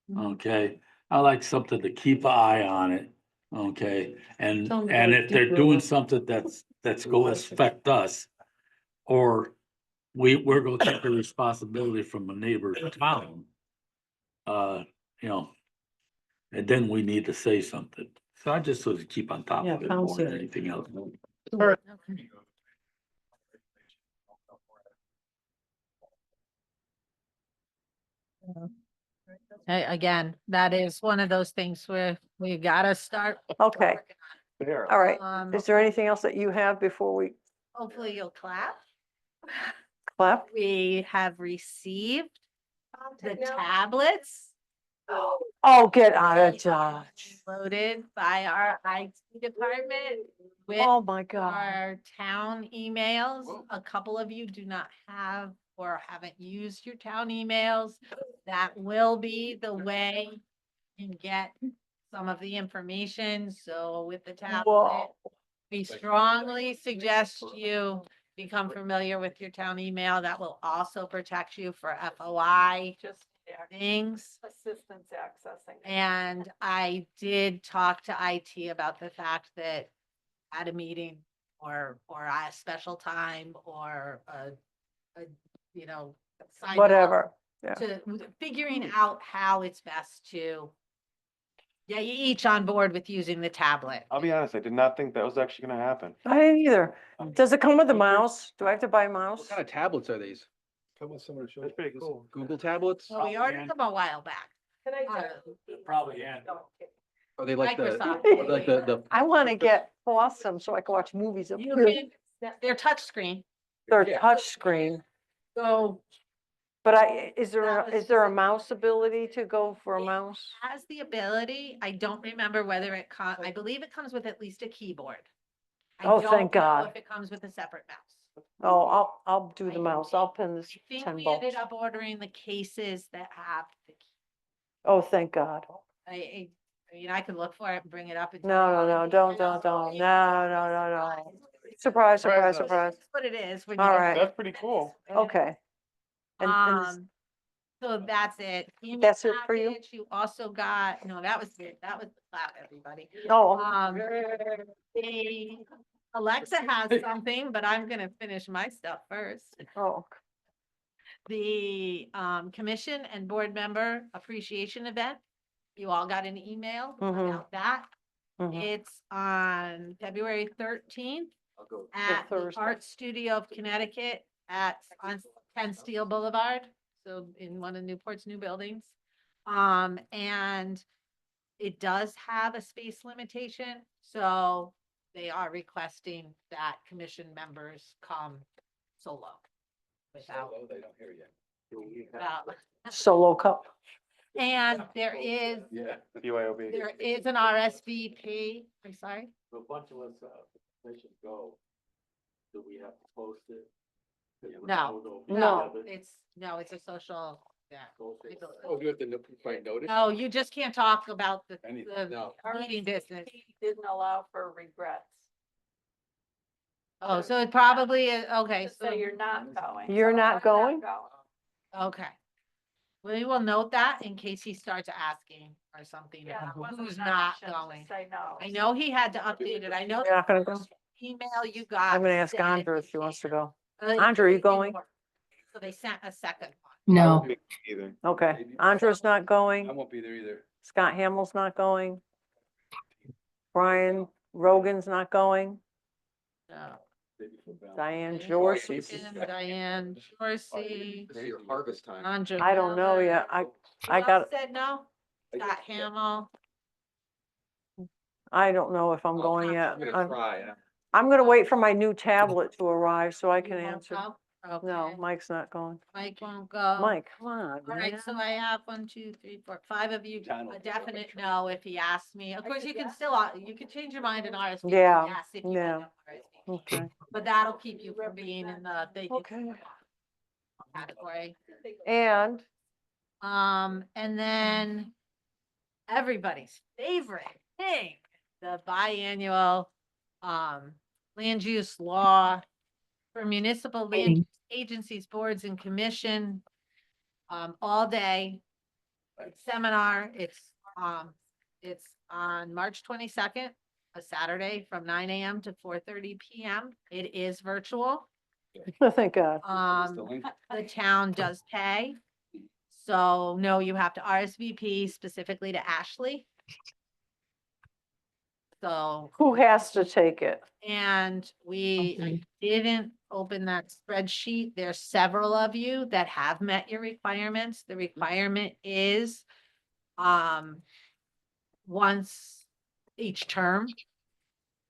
Speaker 8: Mhm.
Speaker 10: Okay, I like something to keep an eye on it, okay, and
Speaker 7: Tell 'em to
Speaker 10: and
Speaker 7: go
Speaker 10: if they're
Speaker 7: deeper
Speaker 10: doing
Speaker 7: with-
Speaker 10: something that's going to affect us. Or we're gonna take the responsibility from a neighbor town. You know. And then we need to say something, so I just sort of keep on top
Speaker 7: Yeah,
Speaker 10: of it more
Speaker 7: counsel.
Speaker 10: than anything else.
Speaker 8: Again, that is one of those things where we gotta start.
Speaker 7: Okay, all right.
Speaker 8: Um,
Speaker 7: Is there anything else that you have before we
Speaker 8: hopefully you'll clap.
Speaker 7: clap?
Speaker 8: We have received the tablets
Speaker 7: Oh, get out of Dodge.
Speaker 8: loaded by our IT department with
Speaker 7: Oh, my God.
Speaker 8: our town emails. A couple of you do not have or haven't used your town emails. That will be the way you can get some of the information. So with the tablet,
Speaker 7: Whoa.
Speaker 8: we strongly suggest you become familiar with your town email. That will also protect you for FOI things.
Speaker 7: Assistance accessing.
Speaker 8: And I did talk to IT about the fact that at a meeting or a special time or you know, sign up
Speaker 7: Whatever. Yeah.
Speaker 8: to figuring out how it's best to get you each on board with using the tablet.
Speaker 2: I'll be honest, I did not think that was actually gonna happen.
Speaker 7: I didn't either. Does it come with a mouse? Do I have to buy a mouse?
Speaker 3: What kind of tablets are these?
Speaker 2: That's pretty cool.
Speaker 3: Google tablets?
Speaker 8: Well, we ordered them a while back.
Speaker 10: Probably, yeah.
Speaker 3: Are they like
Speaker 8: Microsoft.
Speaker 3: the
Speaker 7: I want to get awesome so I can watch movies up
Speaker 8: You
Speaker 7: here.
Speaker 8: can, they're touchscreen,
Speaker 7: They're touch screen.
Speaker 8: so
Speaker 7: But is there a mouse ability to go for a mouse?
Speaker 8: has the ability, I don't remember whether I believe it comes with at least a keyboard. I
Speaker 7: Oh,
Speaker 8: don't
Speaker 7: thank
Speaker 8: know
Speaker 7: God.
Speaker 8: If it comes with a separate mouse.
Speaker 7: Oh, I'll do the mouse. I'll pin this
Speaker 8: I think
Speaker 7: 10
Speaker 8: we
Speaker 7: bucks.
Speaker 8: ended up ordering the cases that have the key.
Speaker 7: Oh, thank God.
Speaker 8: I mean, I could look for it and bring it up. And
Speaker 7: No, don't. No. Surprise, surprise, surprise.
Speaker 8: That's what it is. when
Speaker 7: All
Speaker 8: you-
Speaker 7: right.
Speaker 2: That's pretty cool.
Speaker 7: Okay. And
Speaker 8: So that's it. In your
Speaker 7: That's it for you?
Speaker 8: package, You also got, no, that was it. That was the clap, everybody.
Speaker 7: oh,
Speaker 8: The Alexa has something, but I'm gonna finish my stuff first.
Speaker 7: oh,
Speaker 8: The commission and board member appreciation event. You all got an email
Speaker 7: Mhm.
Speaker 8: about that.
Speaker 7: mhm.
Speaker 8: It's on February 13th at the
Speaker 7: Thursday.
Speaker 8: Art Studio of Connecticut on 10 Steel Boulevard. So in one of Newport's new buildings. And it does have a space limitation, so they are requesting that commission members come solo. Without, without-
Speaker 7: Solo cup.
Speaker 8: and there is
Speaker 2: BYOB.
Speaker 8: an RSVP, I'm sorry.
Speaker 10: A bunch of us, they should go. Do we have to post it?
Speaker 8: No. It's a social, yeah.
Speaker 3: Oh, you have to provide notice?
Speaker 8: No, you just can't talk about the
Speaker 3: No.
Speaker 8: meeting business.
Speaker 7: Didn't allow for regrets.
Speaker 8: Oh, so it probably is, okay, so,
Speaker 7: not going. You're not going?
Speaker 8: okay. We will note that in case he starts asking or something,
Speaker 1: Yeah, it wasn't
Speaker 8: who's
Speaker 1: an
Speaker 8: not
Speaker 1: option to
Speaker 8: going.
Speaker 1: Say no.
Speaker 8: I know he had to update it. I know.
Speaker 7: You're not gonna go?
Speaker 8: Email you got.
Speaker 7: I'm gonna ask
Speaker 8: said
Speaker 7: Andrea if she wants to go.
Speaker 8: it
Speaker 7: Andrea, are you
Speaker 8: didn't
Speaker 7: going?
Speaker 8: work. So they sent a second one.
Speaker 6: No,
Speaker 2: Either.
Speaker 7: Okay, Andrea's not
Speaker 13: I
Speaker 7: going,
Speaker 13: won't be there either.
Speaker 7: Scott Hamill's not going. Brian Rogan's not going,
Speaker 8: No.
Speaker 7: Diane Jorcy's.
Speaker 8: Diane Dorsey.
Speaker 3: This is your harvest time.
Speaker 8: Andrea
Speaker 7: I don't know
Speaker 8: Miller.
Speaker 7: yet, I
Speaker 8: Who else
Speaker 7: got,
Speaker 8: said no? Scott Hamill.
Speaker 7: I don't know if I'm going yet.
Speaker 3: I'm gonna try.
Speaker 7: I'm gonna wait for my new tablet to arrive so I
Speaker 8: You
Speaker 7: can
Speaker 8: won't
Speaker 7: answer.
Speaker 8: go?
Speaker 7: No,
Speaker 8: Okay.
Speaker 7: Mike's not going.
Speaker 8: Mike won't go.
Speaker 7: Mike, come on,
Speaker 8: All right, so
Speaker 7: man.
Speaker 8: I have 1, 2, 3, 4, 5 of you,
Speaker 13: John will
Speaker 8: a
Speaker 13: be
Speaker 8: definite no if he asks me. Of course, you can still, you can change your mind and RSVP.
Speaker 7: Yeah,
Speaker 8: Yes, if you
Speaker 7: yeah.
Speaker 8: want to RSVP.
Speaker 7: Okay,
Speaker 8: But that'll keep you from being in the
Speaker 7: okay.
Speaker 8: category.
Speaker 7: And
Speaker 8: And then everybody's favorite thing, the biannual land use law for municipal land
Speaker 6: Meeting.
Speaker 8: use agencies, boards and commission, all day. Seminar, it's on March 22nd, a Saturday from 9 AM to 4:30 PM. It is virtual.
Speaker 7: thank God.
Speaker 8: The town does pay. So no, you have to RSVP specifically to Ashley. So,
Speaker 7: Who has to take it?
Speaker 8: and I
Speaker 6: Okay.
Speaker 8: didn't open that spreadsheet. There's several of you that have met your requirements. The requirement is once each term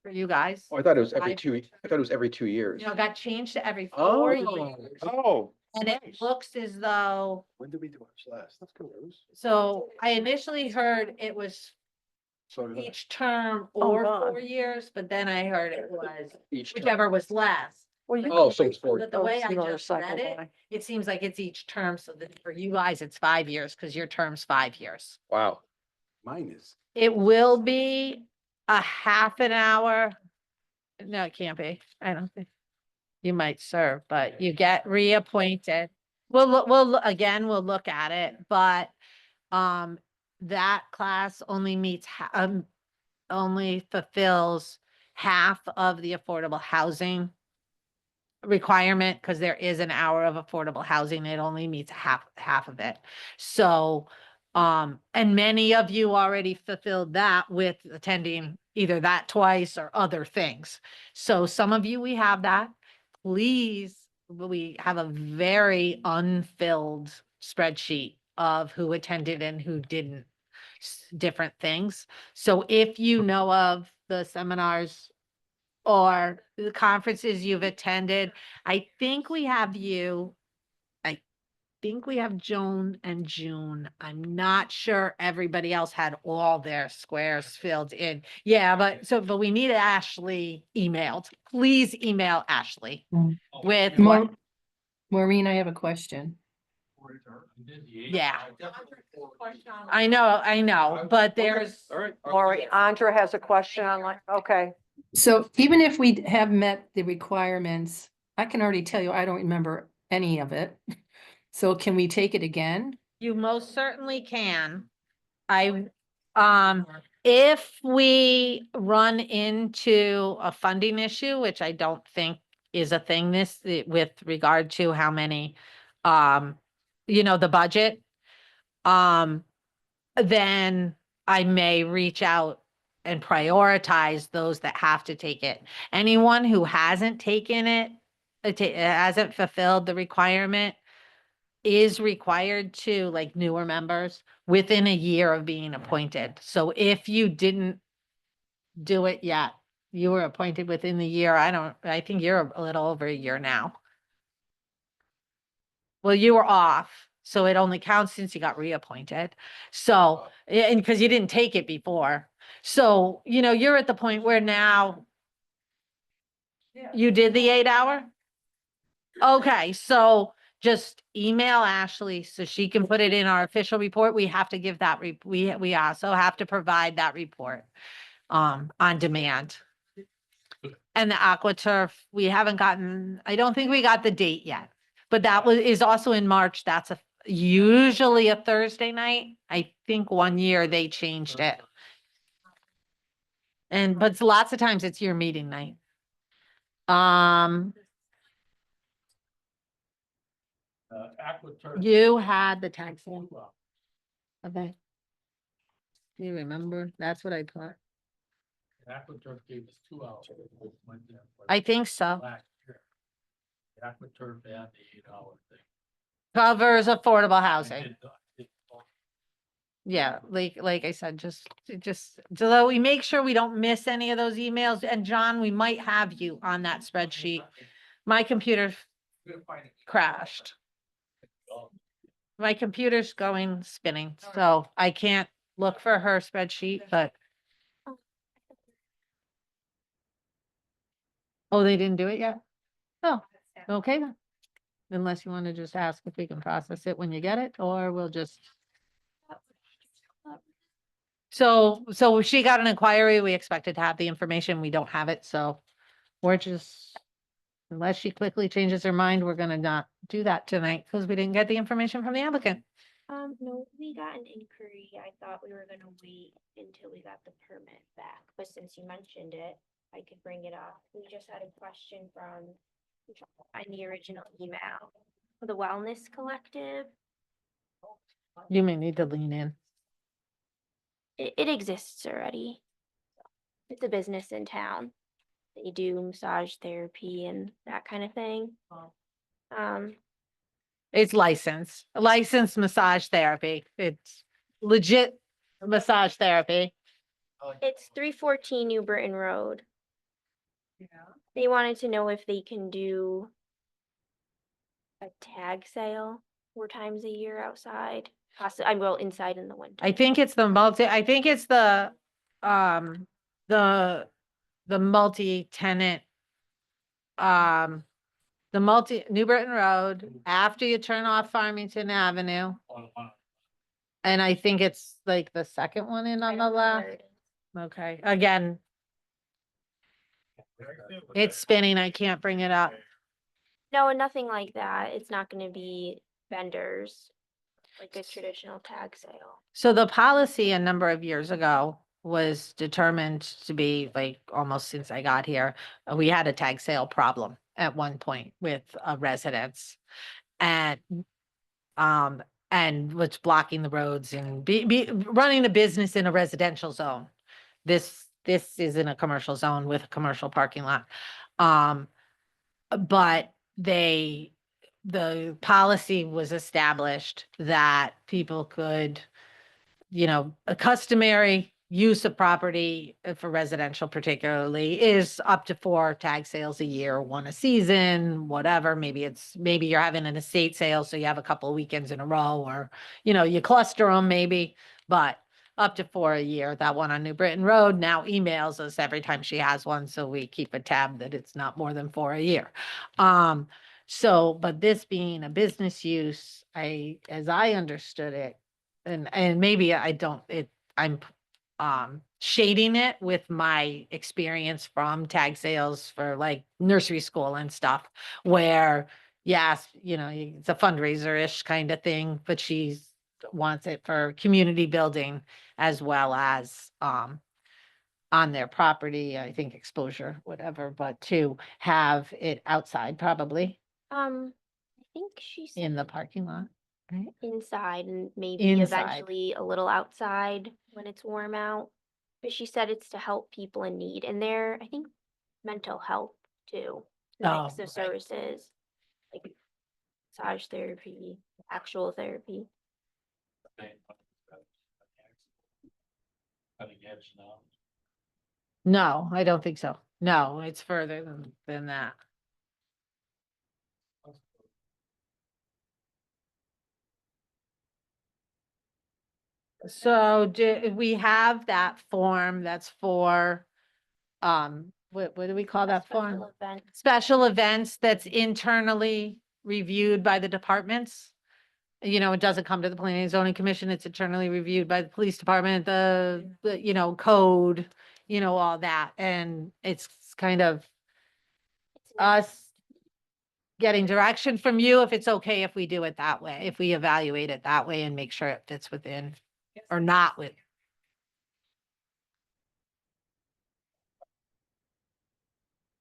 Speaker 8: for you guys.
Speaker 3: Oh, I thought it was every
Speaker 8: I-
Speaker 3: 2, I thought it was every 2 years.
Speaker 8: You know, it got changed to every
Speaker 3: Oh.
Speaker 8: 4 years.
Speaker 2: Oh,
Speaker 8: And it looks as though,
Speaker 13: When did we do ours last? Let's go, Rose.
Speaker 8: so I initially heard it was
Speaker 13: So did I.
Speaker 8: each term
Speaker 7: Oh,
Speaker 8: or
Speaker 7: God.
Speaker 8: 4 years, but then I heard it was
Speaker 3: Each term.
Speaker 8: whichever was less.
Speaker 7: Well, you.
Speaker 3: Oh, so it's 4.
Speaker 8: But the way I
Speaker 7: Another
Speaker 8: just read
Speaker 7: cycle
Speaker 8: it,
Speaker 7: by.
Speaker 8: it seems like it's each term, so that for you guys, it's 5 years, because your term's 5 years.
Speaker 3: Wow.
Speaker 13: Mine is.
Speaker 8: It will be a half an hour. No, it can't be. I don't think. You might serve, but you get reappointed. Again, we'll look at it, but, that class only meets, only fulfills half of the affordable housing requirement, because there is an hour of affordable housing. It only meets half of it. So, and many of you already fulfilled that with attending either that twice or other things. So some of you, we have that. Please, we have a very unfilled spreadsheet of who attended and who didn't, different things. So if you know of the seminars or the conferences you've attended, I think we have Joan and June. I'm not sure everybody else had all their squares filled in. Yeah, but we need Ashley emailed. Please email Ashley
Speaker 6: Mm.
Speaker 8: with what,
Speaker 6: Maureen, I have a question.
Speaker 8: yeah. I know, but there's,
Speaker 3: All right.
Speaker 7: Lori, Andrea has a question on like, okay.
Speaker 6: So even if we have met the requirements, I can already tell you, I don't remember any of it. So can we take it again?
Speaker 8: you most certainly can. If we run into a funding issue, which I don't think is a thing with regard to how many, the budget, then I may reach out and prioritize those that have to take it. Anyone who hasn't taken it, hasn't fulfilled the requirement, is required to, like newer members, within a year of being appointed. So if you didn't do it yet, you were appointed within the year, I think you're a little over a year now. Well, you were off, so it only counts since you got reappointed. So, and because you didn't take it before. So, you're at the point where now you did the 8-hour? Okay, so just email Ashley so she can put it in our official report. We have to give that, we also have to provide that report on demand. And the AquaTurf, we haven't gotten, I don't think we got the date yet, but that is also in March. That's usually a Thursday night. I think one year they changed it. But lots of times it's your meeting night. You had the tag sale. Okay. Do you remember? That's what I put.
Speaker 10: AquaTurf gave us 2 hours.
Speaker 8: I think so.
Speaker 10: AquaTurf and the 8-hour thing.
Speaker 8: Covers affordable housing. Yeah, like I said, just so that we make sure we don't miss any of those emails. And John, we might have you on that spreadsheet. My computer crashed. My computer's going spinning, so I can't look for her spreadsheet, but. Oh, they didn't do it yet? Oh, okay then. Unless you want to just ask if we can process it when you get it, or we'll just. So she got an inquiry. We expected to have the information. We don't have it, so we're just, unless she quickly changes her mind, we're gonna not do that tonight because we didn't get the information from the applicant.
Speaker 4: No, we got an inquiry. I thought we were gonna wait until we got the permit back, but since you mentioned it, I could bring it up. We just had a question from in the original email, the Wellness Collective.
Speaker 8: You may need to lean in.
Speaker 4: It exists already. It's a business in town. They do massage therapy and that kind of thing.
Speaker 8: It's licensed massage therapy. It's legit massage therapy.
Speaker 4: It's 314 New Britain Road. They wanted to know if they can do a tag sale 4 times a year outside. I will inside in the winter.
Speaker 8: I think it's the multi-tenant, New Britain Road, after you turn off Farmington Avenue. And I think it's like the second one in on the left. Okay, again. It's spinning. I can't bring it up.
Speaker 4: No, nothing like that. It's not gonna be vendors, like a traditional tag sale.
Speaker 8: So the policy a number of years ago was determined to be, like, almost since I got here, we had a tag sale problem at one point with residents. And was blocking the roads and be running a business in a residential zone. This is in a commercial zone with a commercial parking lot. But the policy was established that people could, a customary use of property for residential particularly is up to 4 tag sales a year, 1 a season, whatever. Maybe you're having an estate sale, so you have a couple of weekends in a row, or, you cluster them maybe, but up to 4 a year. That one on New Britain Road now emails us every time she has one, so we keep a tab that it's not more than 4 a year. But this being a business use, as I understood it, and maybe I'm shading it with my experience from tag sales for like nursery school and stuff, where yes, it's a fundraiser-ish kind of thing, but she wants it for community building as well as on their property, I think exposure, whatever, but to have it outside probably
Speaker 4: I think she said
Speaker 8: in the parking lot, right?
Speaker 4: inside and maybe
Speaker 8: Inside.
Speaker 4: eventually a little outside when it's warm out. But she said it's to help people in need, and they're, I think, mental health too. Mix of services, like massage therapy, actual therapy.
Speaker 8: No, I don't think so. No, it's further than that. So do we have that form that's for, what do we call that form?
Speaker 4: Special event.
Speaker 8: Special events that's internally reviewed by the departments? It doesn't come to the Planning and Zoning Commission. It's internally reviewed by the police department, the code, all that. And it's kind of
Speaker 4: It's not-
Speaker 8: us getting direction from you if it's okay if we do it that way, if we evaluate it that way and make sure it fits within or not with.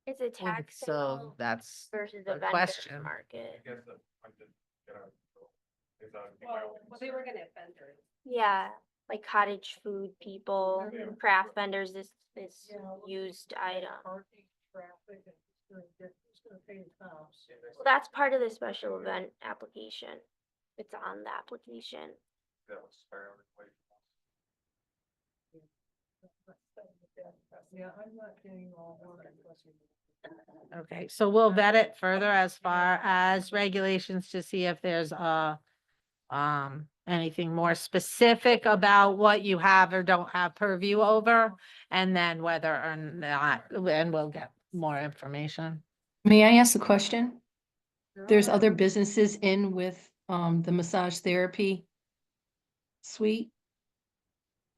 Speaker 4: It's a tax
Speaker 8: So
Speaker 4: sale
Speaker 8: that's
Speaker 4: versus
Speaker 8: the
Speaker 4: a vendor's
Speaker 8: question.
Speaker 4: market.
Speaker 1: We were gonna vendor.
Speaker 4: Yeah, like cottage food people, craft vendors, this used item. Well, that's part of the special event application. It's on the application.
Speaker 1: Yeah, I'm not getting all one question.
Speaker 8: Okay, so we'll vet it further as far as regulations to see if there's anything more specific about what you have or don't have purview over, and then whether or not, and we'll get more information.
Speaker 6: May I ask a question? There's other businesses in with the massage therapy suite?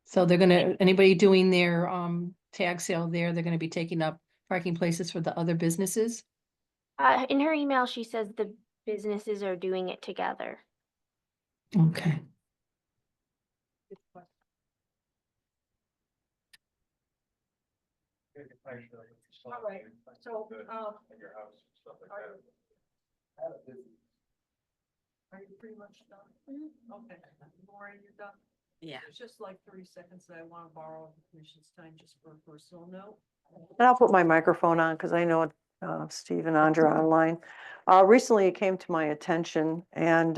Speaker 6: So they're gonna, anybody doing their tag sale there, they're gonna be taking up parking places for the other businesses?
Speaker 4: In her email, she says the businesses are doing it together.
Speaker 6: Okay.
Speaker 1: All right, so, are you pretty much done? Okay, Maureen, you're done?
Speaker 8: Yeah.
Speaker 1: It's just like 30 seconds that I want to borrow the commission's time just for a personal note.
Speaker 7: And I'll put my microphone on because I know Steve and Andrea are online. Recently, it came to my attention, and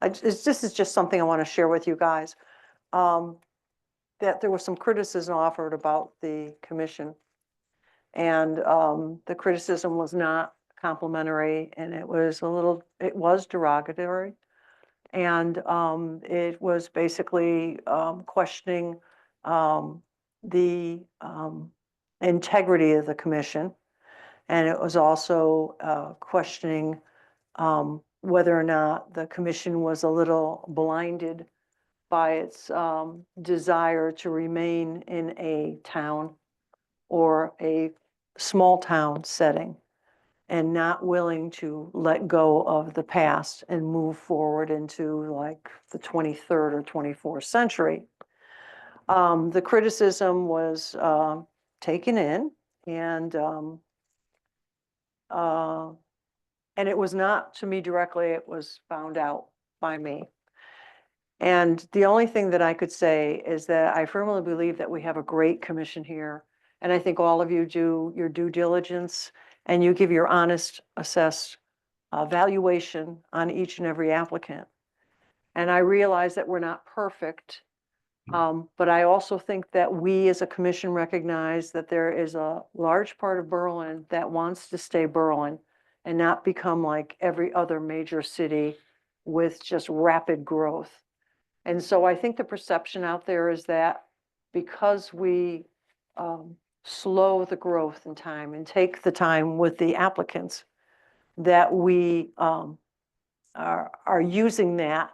Speaker 7: this is just something I want to share with you guys. That there was some criticism offered about the commission. And the criticism was not complimentary, and it was derogatory. And it was basically questioning the integrity of the commission. And it was also questioning whether or not the commission was a little blinded by its desire to remain in a town or a small town setting and not willing to let go of the past and move forward into like the 23rd or 24th century. The criticism was taken in, and it was not to me directly, it was found out by me. And the only thing that I could say is that I firmly believe that we have a great commission here. And I think all of you do your due diligence and you give your honest, assessed valuation on each and every applicant. And I realize that we're not perfect, but I also think that we as a commission recognize that there is a large part of Berlin that wants to stay Berlin and not become like every other major city with just rapid growth. And so I think the perception out there is that because we slow the growth in time and take the time with the applicants, that we are using that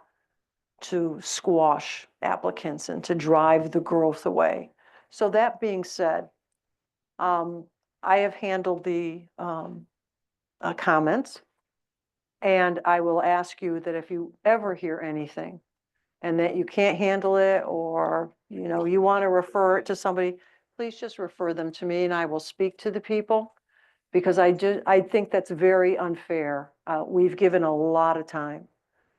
Speaker 7: to squash applicants and to drive the growth away. So that being said, I have handled the comments, and I will ask you that if you ever hear anything and that you can't handle it, or you want to refer it to somebody, please just refer them to me and I will speak to the people, because I think that's very unfair. We've given a lot of time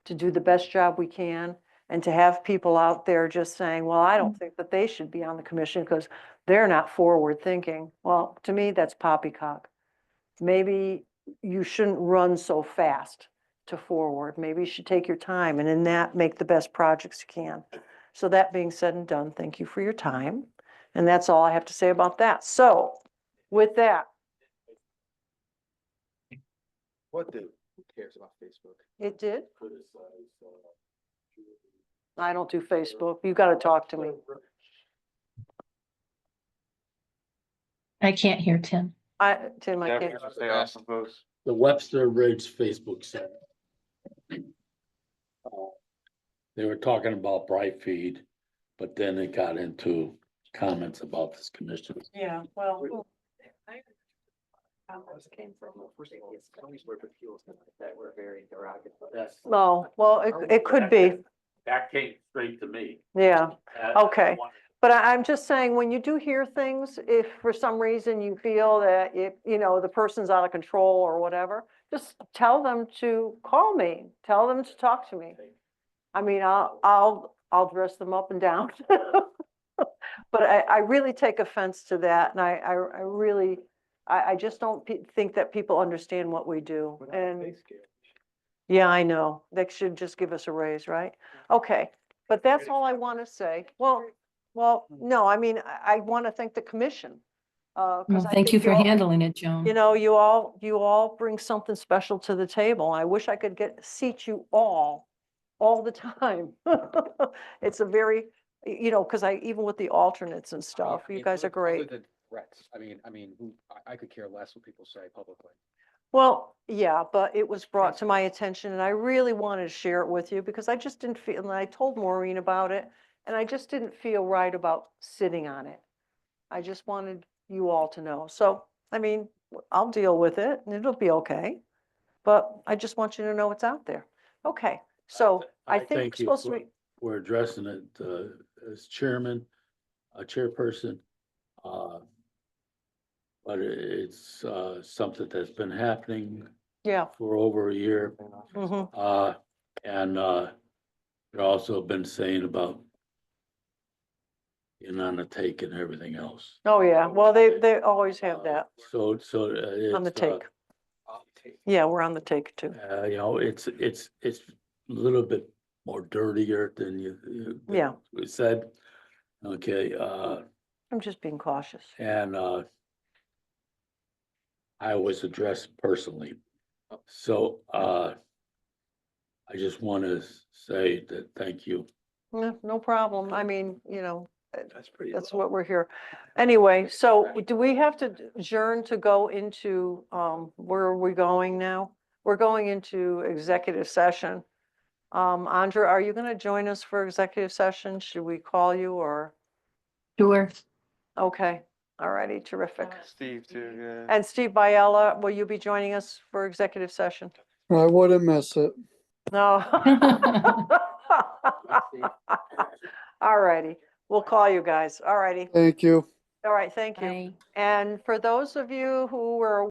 Speaker 7: to do the best job we can, and to have people out there just saying, well, I don't think that they should be on the commission because they're not forward thinking. Well, to me, that's poppycock. Maybe you shouldn't run so fast to forward. Maybe you should take your time and in that make the best projects you can. So that being said and done, thank you for your time. And that's all I have to say about that. So with that.
Speaker 2: What did? Who cares about Facebook?
Speaker 7: It did? I don't do Facebook. You got to talk to me.
Speaker 6: I can't hear Tim.
Speaker 7: Tim, I can't.
Speaker 10: The Webster Ridge Facebook site. They were talking about Bright Feed, but then it got into comments about this commission.
Speaker 7: Yeah, well,
Speaker 1: Came from a previous that were very derogatory.
Speaker 10: That's,
Speaker 7: Oh, well, it could be,
Speaker 10: that came straight to me.
Speaker 7: yeah.
Speaker 10: I
Speaker 7: Okay.
Speaker 10: wanted-
Speaker 7: But I'm just saying, when you do hear things, if for some reason you feel that the person's out of control or whatever, just tell them to call me, tell them to talk to me. I mean, I'll dress them up and down. But I really take offense to that, and I really, I just don't think that people understand what we do. And yeah, I know, they should just give us a raise, right? Okay, but that's all I want to say. Well, no, I mean, I want to thank the commission.
Speaker 6: Well,
Speaker 7: 'Cause I
Speaker 6: thank
Speaker 7: think
Speaker 6: you for
Speaker 7: all-
Speaker 6: handling it, Joan.
Speaker 7: You all bring something special to the table. I wish I could seat you all the time. It's a very, because even with the alternates and stuff, you guys are great.
Speaker 3: Threats, I mean, I could care less what people say publicly.
Speaker 7: Well, yeah, but it was brought to my attention and I really wanted to share it with you because I just didn't feel, and I told Maureen about it, and I just didn't feel right about sitting on it. I just wanted you all to know. So, I mean, I'll deal with it and it'll be okay. But I just want you to know it's out there. Okay, so I think we're
Speaker 10: thank you
Speaker 7: supposed to
Speaker 10: for-
Speaker 7: be,
Speaker 10: We're addressing it, as chairman, chairperson. But it's, something that's been happening
Speaker 7: yeah.
Speaker 10: for over a year.
Speaker 7: Mhm.
Speaker 10: And, you've also been saying about being on the take and everything else.
Speaker 7: Oh, yeah. Well, they always have that
Speaker 10: So,
Speaker 7: on the
Speaker 10: it's,
Speaker 7: take. Yeah, we're on the take too.
Speaker 10: it's a little bit more dirtier than than
Speaker 7: Yeah.
Speaker 10: we said. Okay,
Speaker 7: I'm just being cautious.
Speaker 10: and, I was addressed personally. So, I just want to say that thank you.
Speaker 7: No problem. I mean, that's what we're here. Anyway, so do we have to adjourn to go into, where are we going now? We're going into executive session. Andra, are you going to join us for executive session? Should we call you or?
Speaker 6: Sure.
Speaker 7: Okay, all righty, terrific.
Speaker 2: Steve too, yeah.
Speaker 7: And Steve Biella, will you be joining us for executive session?
Speaker 13: I wouldn't miss it.
Speaker 7: No. All righty, we'll call you guys. All righty.
Speaker 13: Thank you.
Speaker 7: All right, thank you.
Speaker 6: Bye.
Speaker 7: And for those of you who were